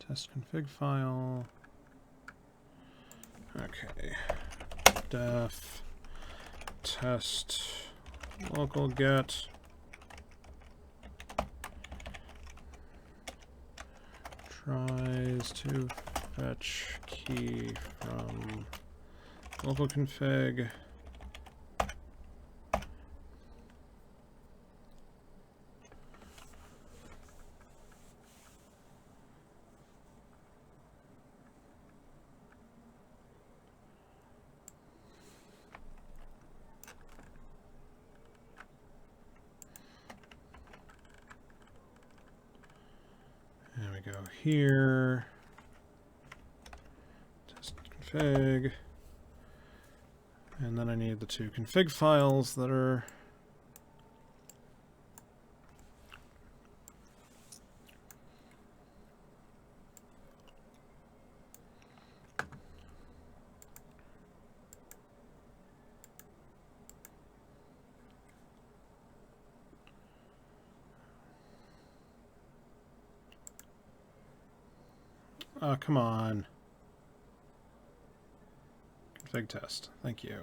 Test config file. Okay. Def test local get tries to fetch key from local config. There we go here. Test config. And then I need the two config files that are Come on. Config test. Thank you.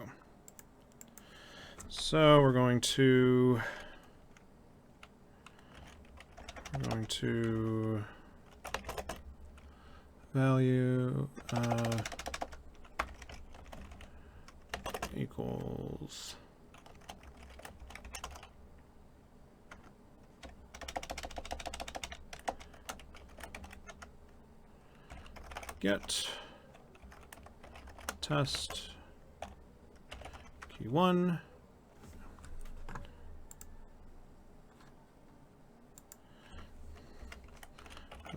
So we're going to value equals get test key 1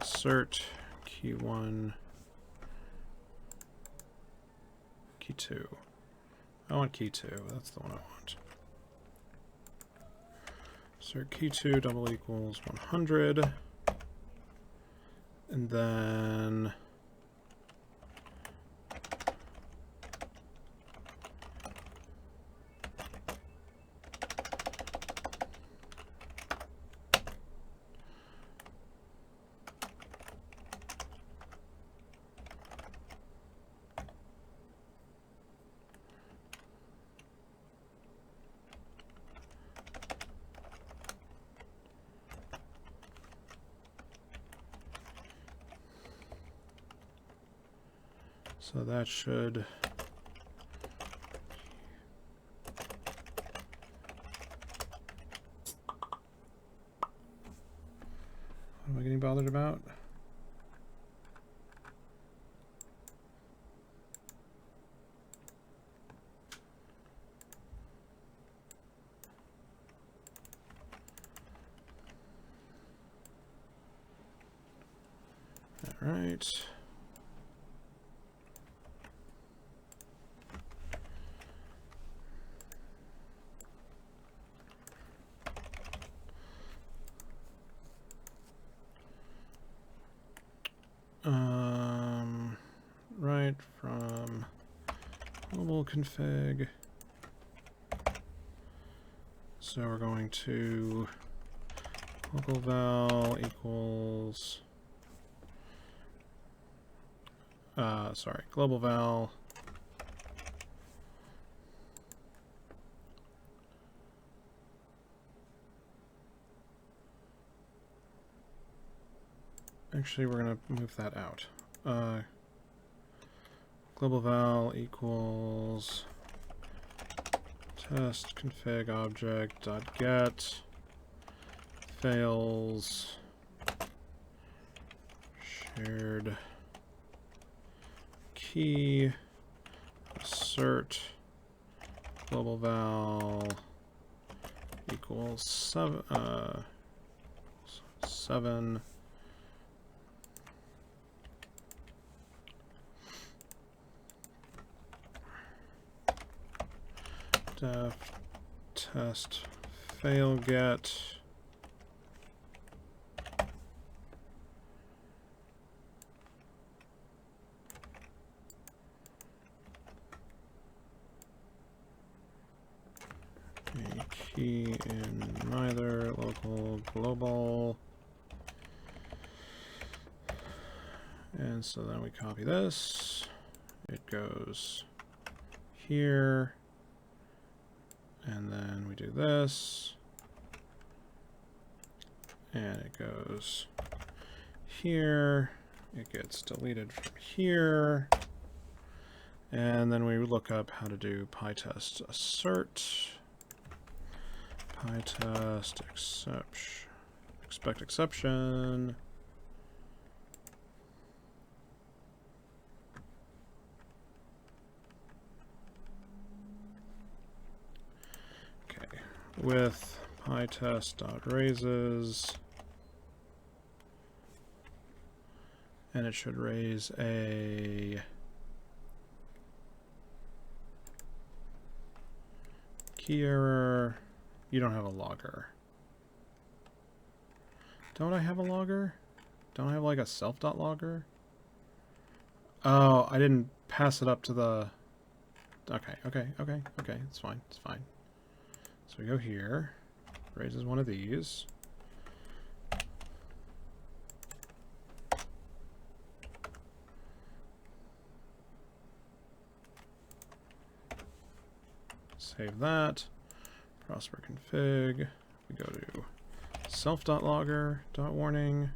assert key 1 key 2. I want key 2. That's the one I want. Assert key 2 double equals 100, and then so that should what am I getting bothered about? All right. Right from global config. So we're going to local val equals global val actually we're gonna move that out. Global val equals test config object dot get fails shared key assert global val equals 7 def test fail get a key in neither local global, and so then we copy this, it goes here, and then we do this, and it goes here, it gets deleted from here, and then we look up how to do pytest assert, pytest exception, expect exception, with pytest.raises, and it should raise a key error. You don't have a logger. Don't I have a logger? Don't I have like a self.logger? Oh, I didn't pass it up to the... Okay, it's fine, it's fine. So we go here, raises one of these. Save that. Prosper config. We go to self.logger.warning.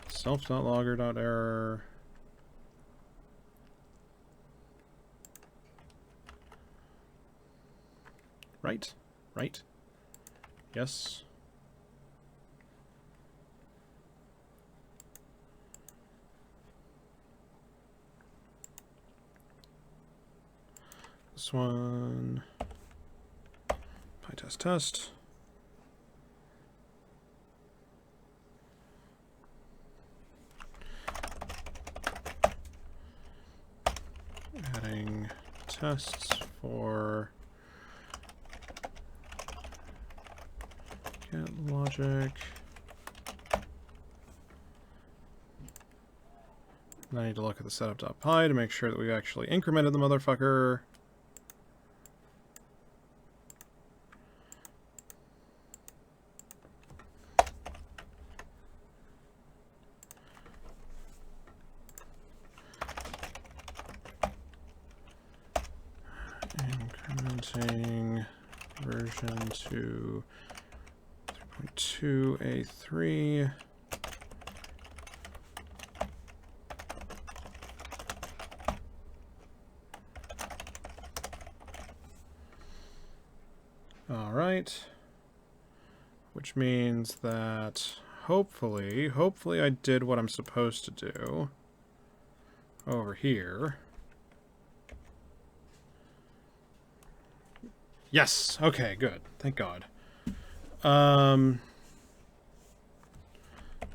Self.logger.error. Right? Right? Yes. This one. PyTest test. Adding tests for get logic. And I need to look at the setup.py to make sure that we've actually incremented the motherfucker. Incrementing version to 3.2a3. All right. Which means that hopefully I did what I'm supposed to do over here. Yes. Okay, good. Thank God.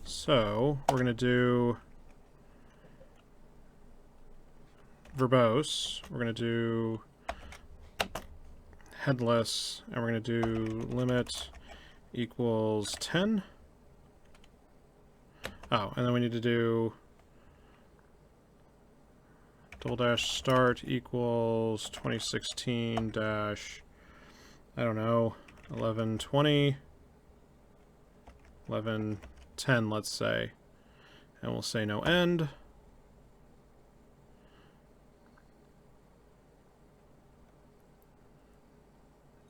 So we're going to do verbose. We're going to do headless, and we're going to do limit equals 10. Oh, and then we need to do ~start equals 2016 dash, I don't know, 1120, 1110, let's say. And we'll say no end.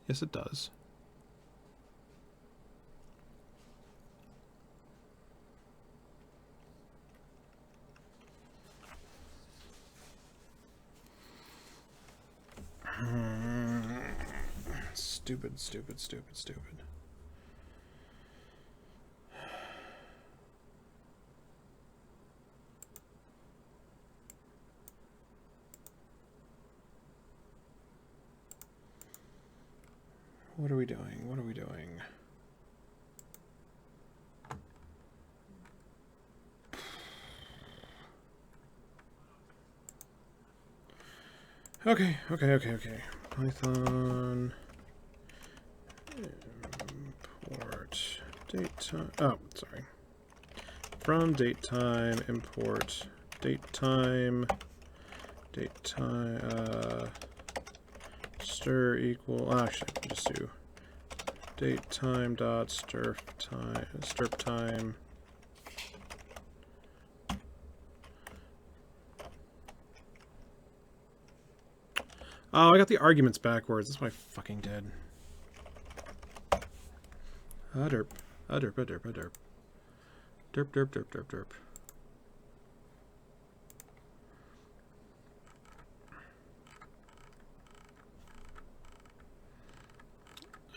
Yes, it does. Stupid, stupid, stupid, stupid. What are we doing? What are we doing? Okay. Python import datetime. Oh, sorry. From datetime import datetime. Stir equal. Actually, just do datetime dot stirp time. Oh, I got the arguments backwards. That's what I fucking did. Derp. Derp. Derp. Derp.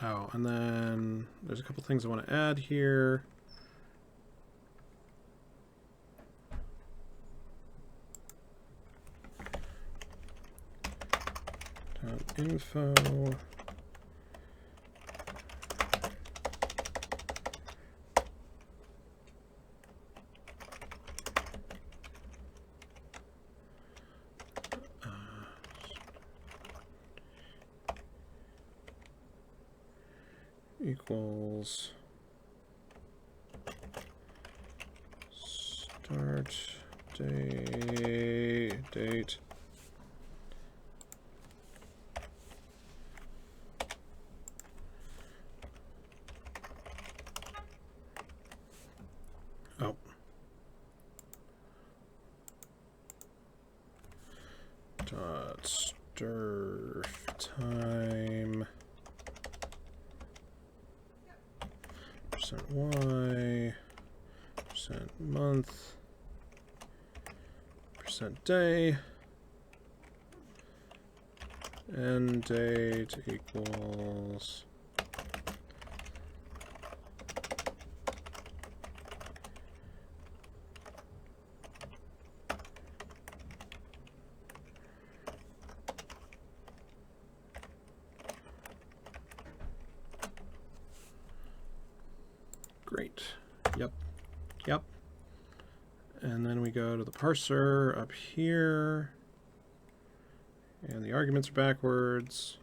Oh, and then there's a couple things I want to add here. Info. Equals start date. Oh. Dot Derf time %y %month %day end date equals great. Yep. And then we go to the parser up here. And the arguments are backwards.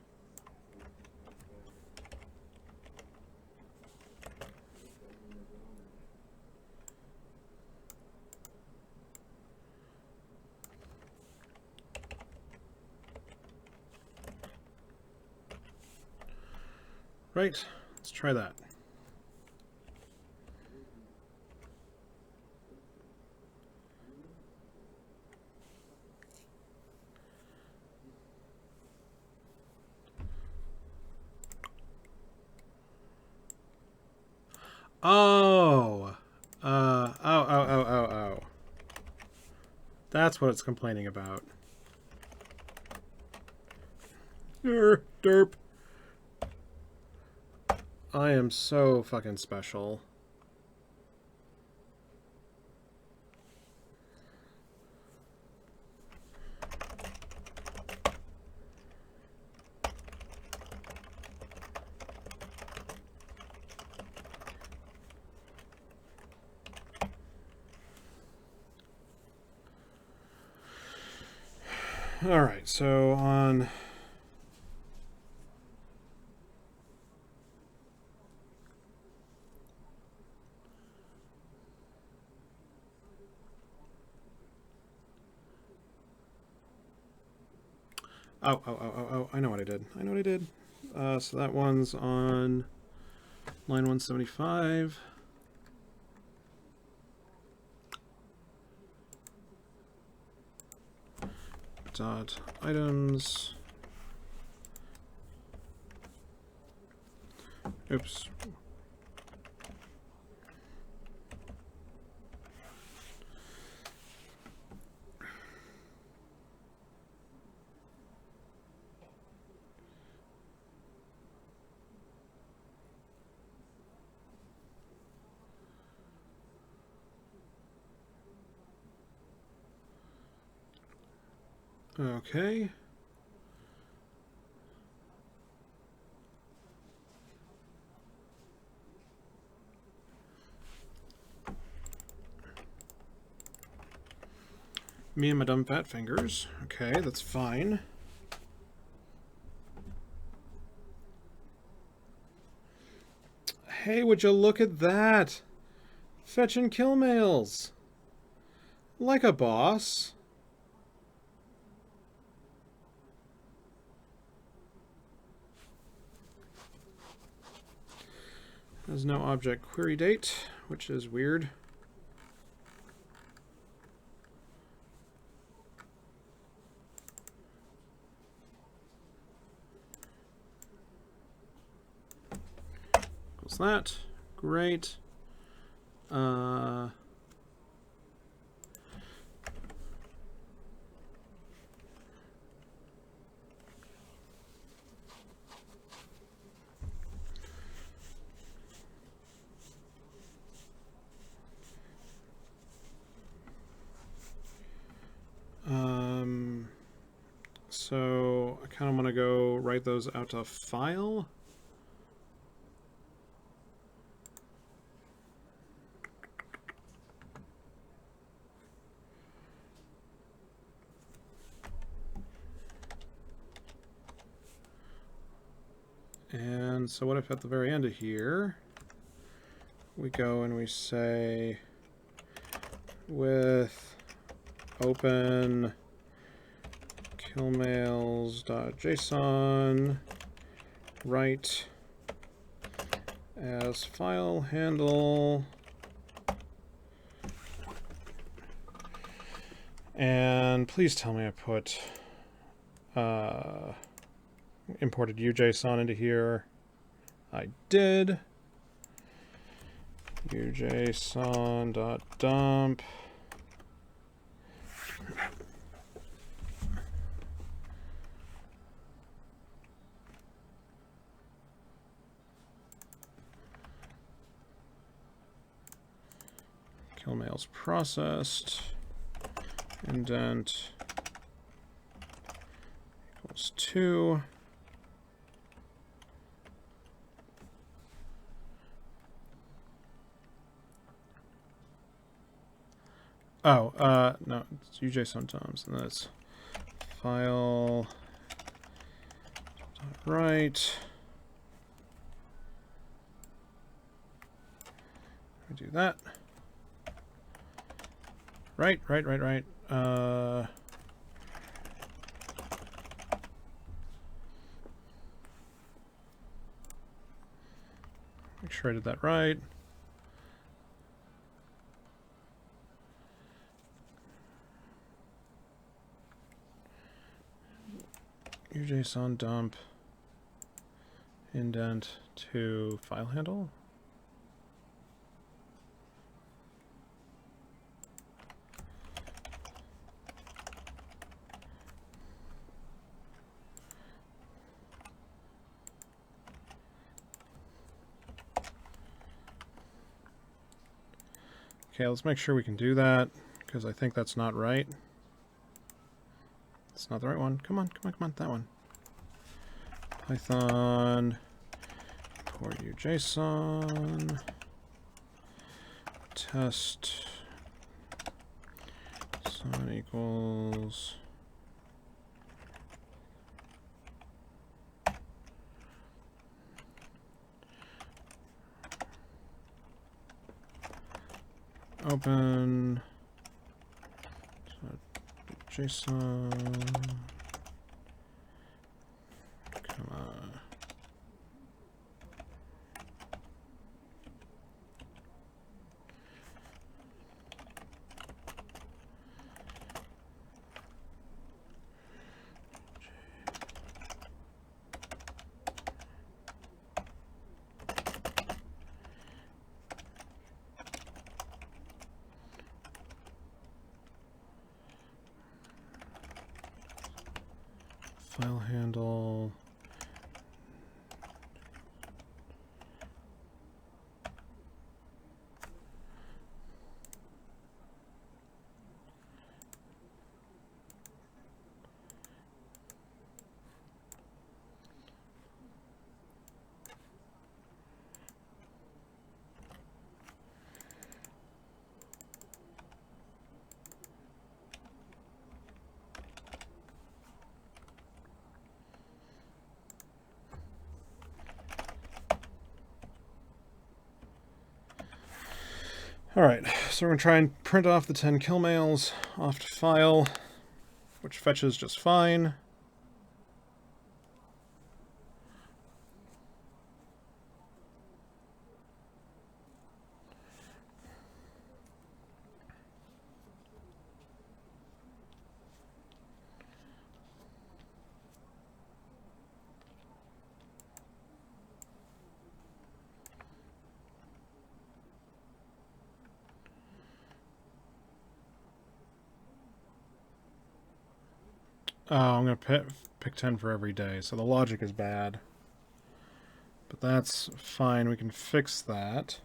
Right, let's try that. Oh. Oh. That's what it's complaining about. Derp. I am so fucking special. All right, so on Oh, I know what I did. So that one's on line 175. Dot items. Oops. Okay. Me and my dumb fat fingers. Okay, that's fine. Hey, would you look at that? Fetch and kill mails. Like a boss. There's no object query date, which is weird. Equals that. Great. So I kind of want to go write those out to file. And so what if at the very end of here, we go and we say with open killmails.json write as file handle, and please tell me I put imported UJSON into here. I did. UJSON.dump. Kill mails processed. Indent equals 2. Oh, no, it's UJSON dumps, and that's file write. We do that. Right. Make sure I did that right. UJSON dump indent to file handle. Okay, let's make sure we can do that, because I think that's not right. It's not the right one. Come on, that one. Python import UJSON test son equals open JSON, come on. File handle. Alright, so we're going to try and print off the 10 kill mails off to file, which fetches just fine. Oh, I'm going to pick 10 for every day, so the logic is bad. But that's fine, we can fix that.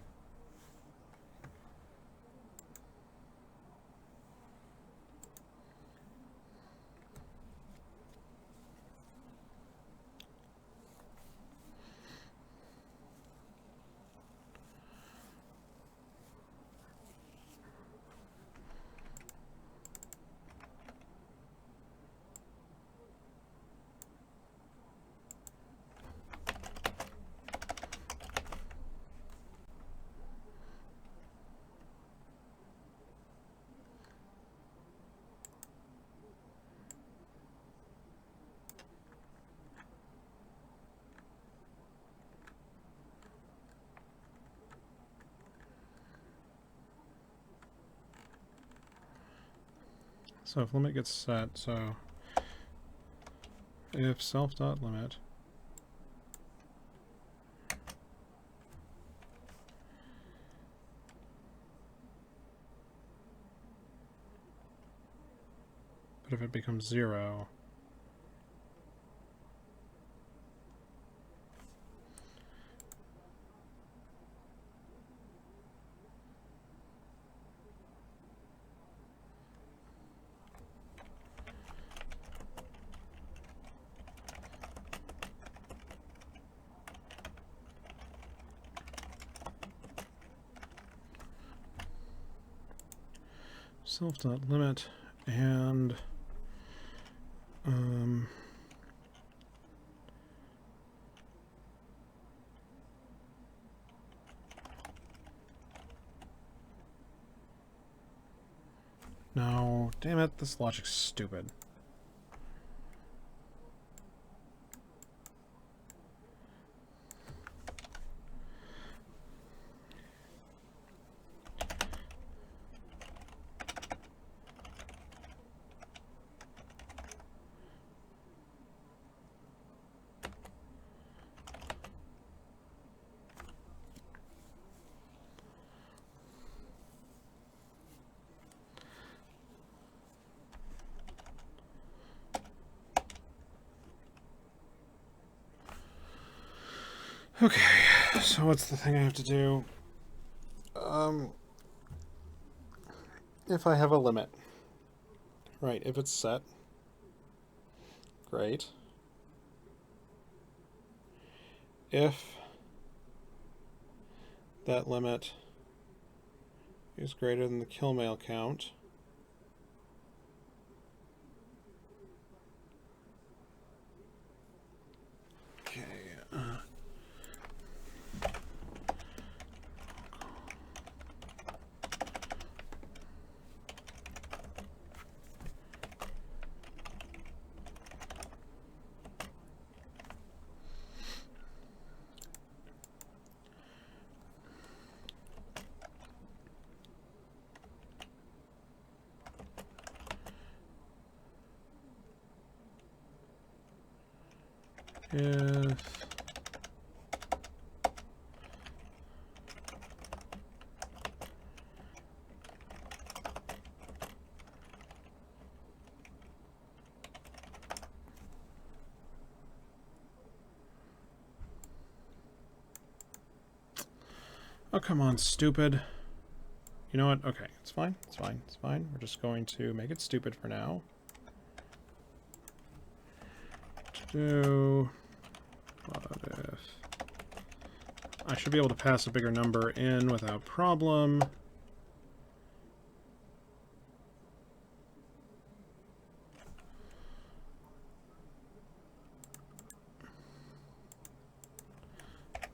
So if limit gets set, so if self.limit but if it becomes 0, self.limit and no, damn it, this logic's stupid. Okay, so what's the thing I have to do? If I have a limit, right, if it's set, great. If that limit is greater than the kill mail count, okay, if oh, come on, stupid. You know what? Okay, it's fine. It's fine. It's fine. We're just going to make it stupid for now. Do what if I should be able to pass a bigger number in without problem.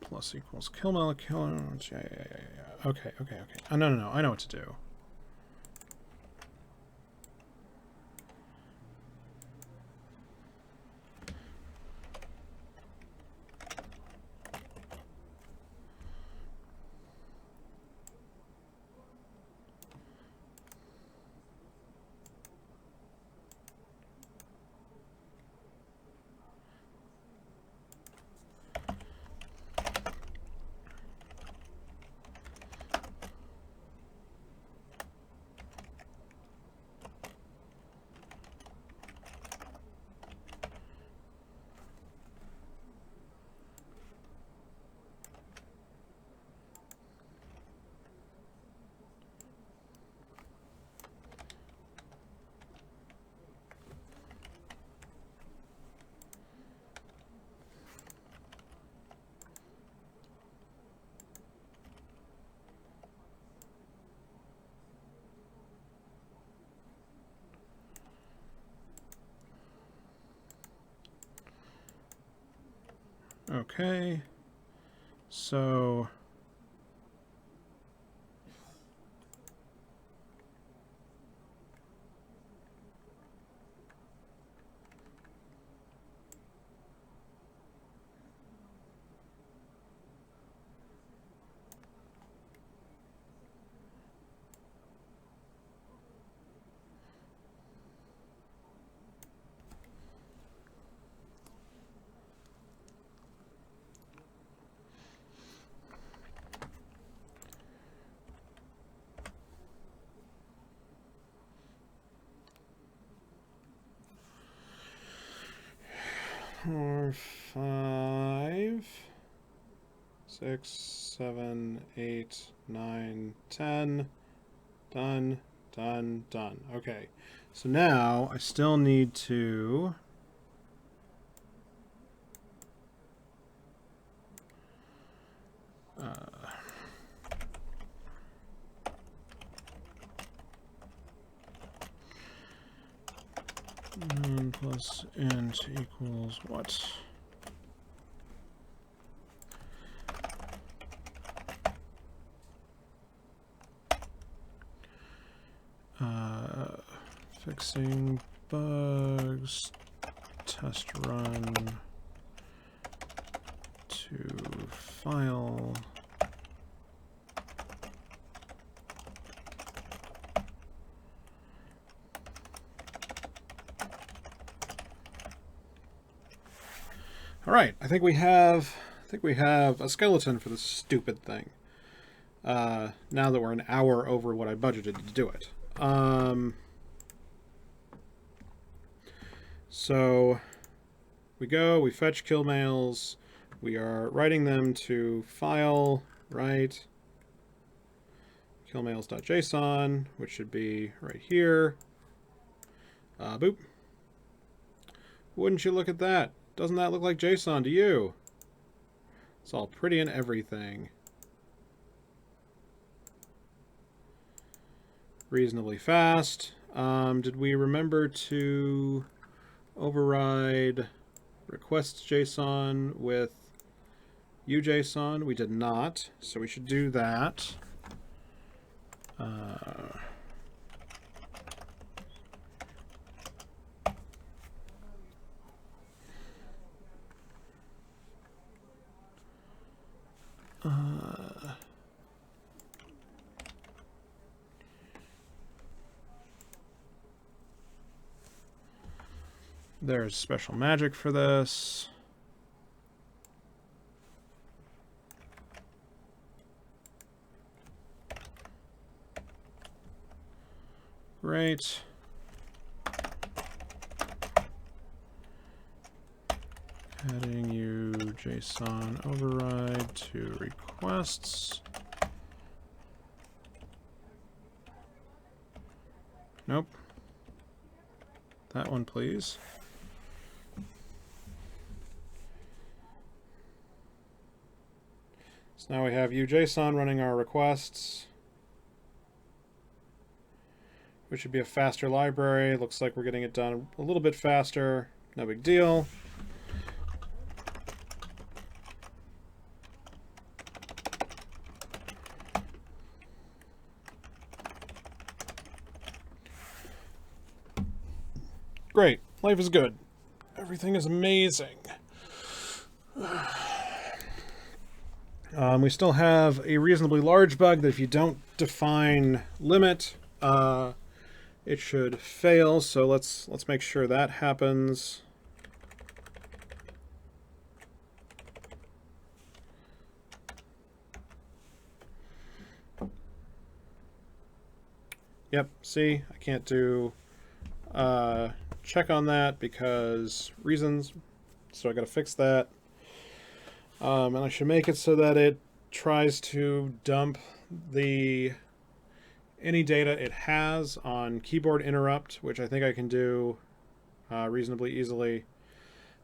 Plus equals kill mail killer. Yeah. Okay. Oh, no. I know what to do. Okay. So 4, 5, 6, 7, 8, 9, 10. Done, done, done. Okay. So now I still need to plus int equals what? Fixing bugs, test run to file. All right, I think we have a skeleton for this stupid thing. Now that we're an hour over what I budgeted to do it. So we fetch kill mails, we are writing them to file, right? Killmails.json, which should be right here. Boop. Wouldn't you look at that? Doesn't that look like JSON to you? It's all pretty and everything. Reasonably fast. Did we remember to override requests JSON with UJSON? We did not, so we should do that. There's special magic for this. Great. Adding you JSON override to requests. Nope. That one, please. So now we have UJSON running our requests, which should be a faster library. Looks like we're getting it done a little bit faster. No big deal. Great. Life is good. Everything is amazing. We still have a reasonably large bug that if you don't define limit, it should fail. So let's make sure that happens. Yep. See, I can't do check on that because reasons. So I got to fix that. And I should make it so that it tries to dump any data it has on keyboard interrupt, which I think I can do reasonably easily.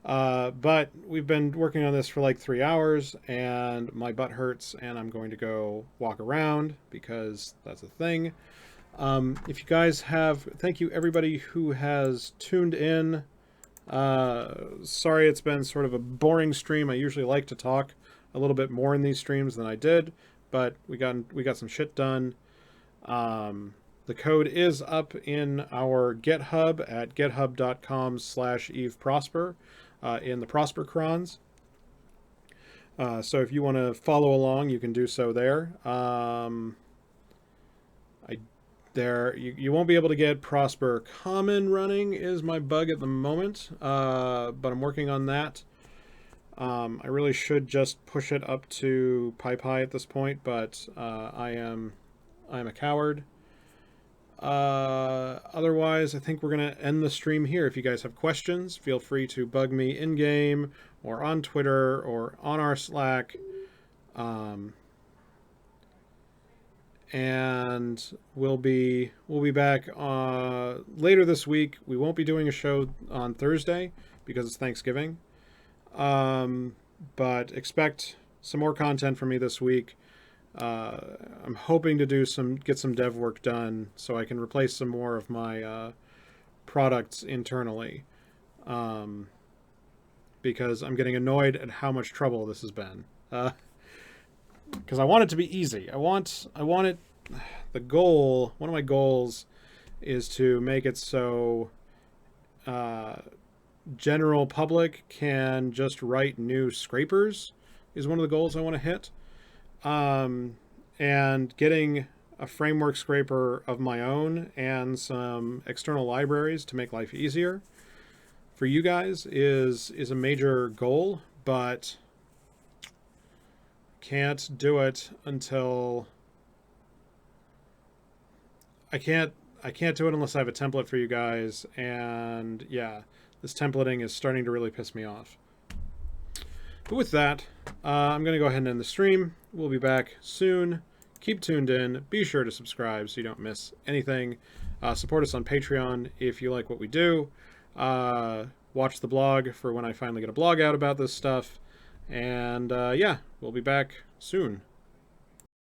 But we've been working on this for like 3 hours, and my butt hurts, and I'm going to go walk around because that's a thing. If you guys have, thank you everybody who has tuned in. Sorry it's been sort of a boring stream. I usually like to talk a little bit more in these streams than I did, but we got some shit done. The code is up in our GitHub at github.com/EveProsper in the Prosper crons. So if you want to follow along, you can do so there. You won't be able to get Prosper Common running is my bug at the moment, but I'm working on that. I really should just push it up to PyPy at this point, but I am a coward. Otherwise, I think we're going to end the stream here. If you guys have questions, feel free to bug me in-game or on Twitter or on our Slack. And we'll be back later this week. We won't be doing a show on Thursday because it's Thanksgiving. But expect some more content from me this week. I'm hoping to get some dev work done so I can replace some more of my products internally, because I'm getting annoyed at how much trouble this has been. Because I want it to be easy. I want it. The goal, one of my goals, is to make it so general public can just write new scrapers. Is one of the goals I want to hit. And getting a framework scraper of my own and some external libraries to make life easier for you guys is a major goal, but can't do it until I can't do it unless I have a template for you guys, and yeah, this templating is starting to really piss me off. But with that, I'm going to go ahead and end the stream. We'll be back soon. Keep tuned in. Be sure to subscribe so you don't miss anything. Support us on Patreon if you like what we do. Watch the blog for when I finally get a blog out about this stuff. And yeah, we'll be back soon.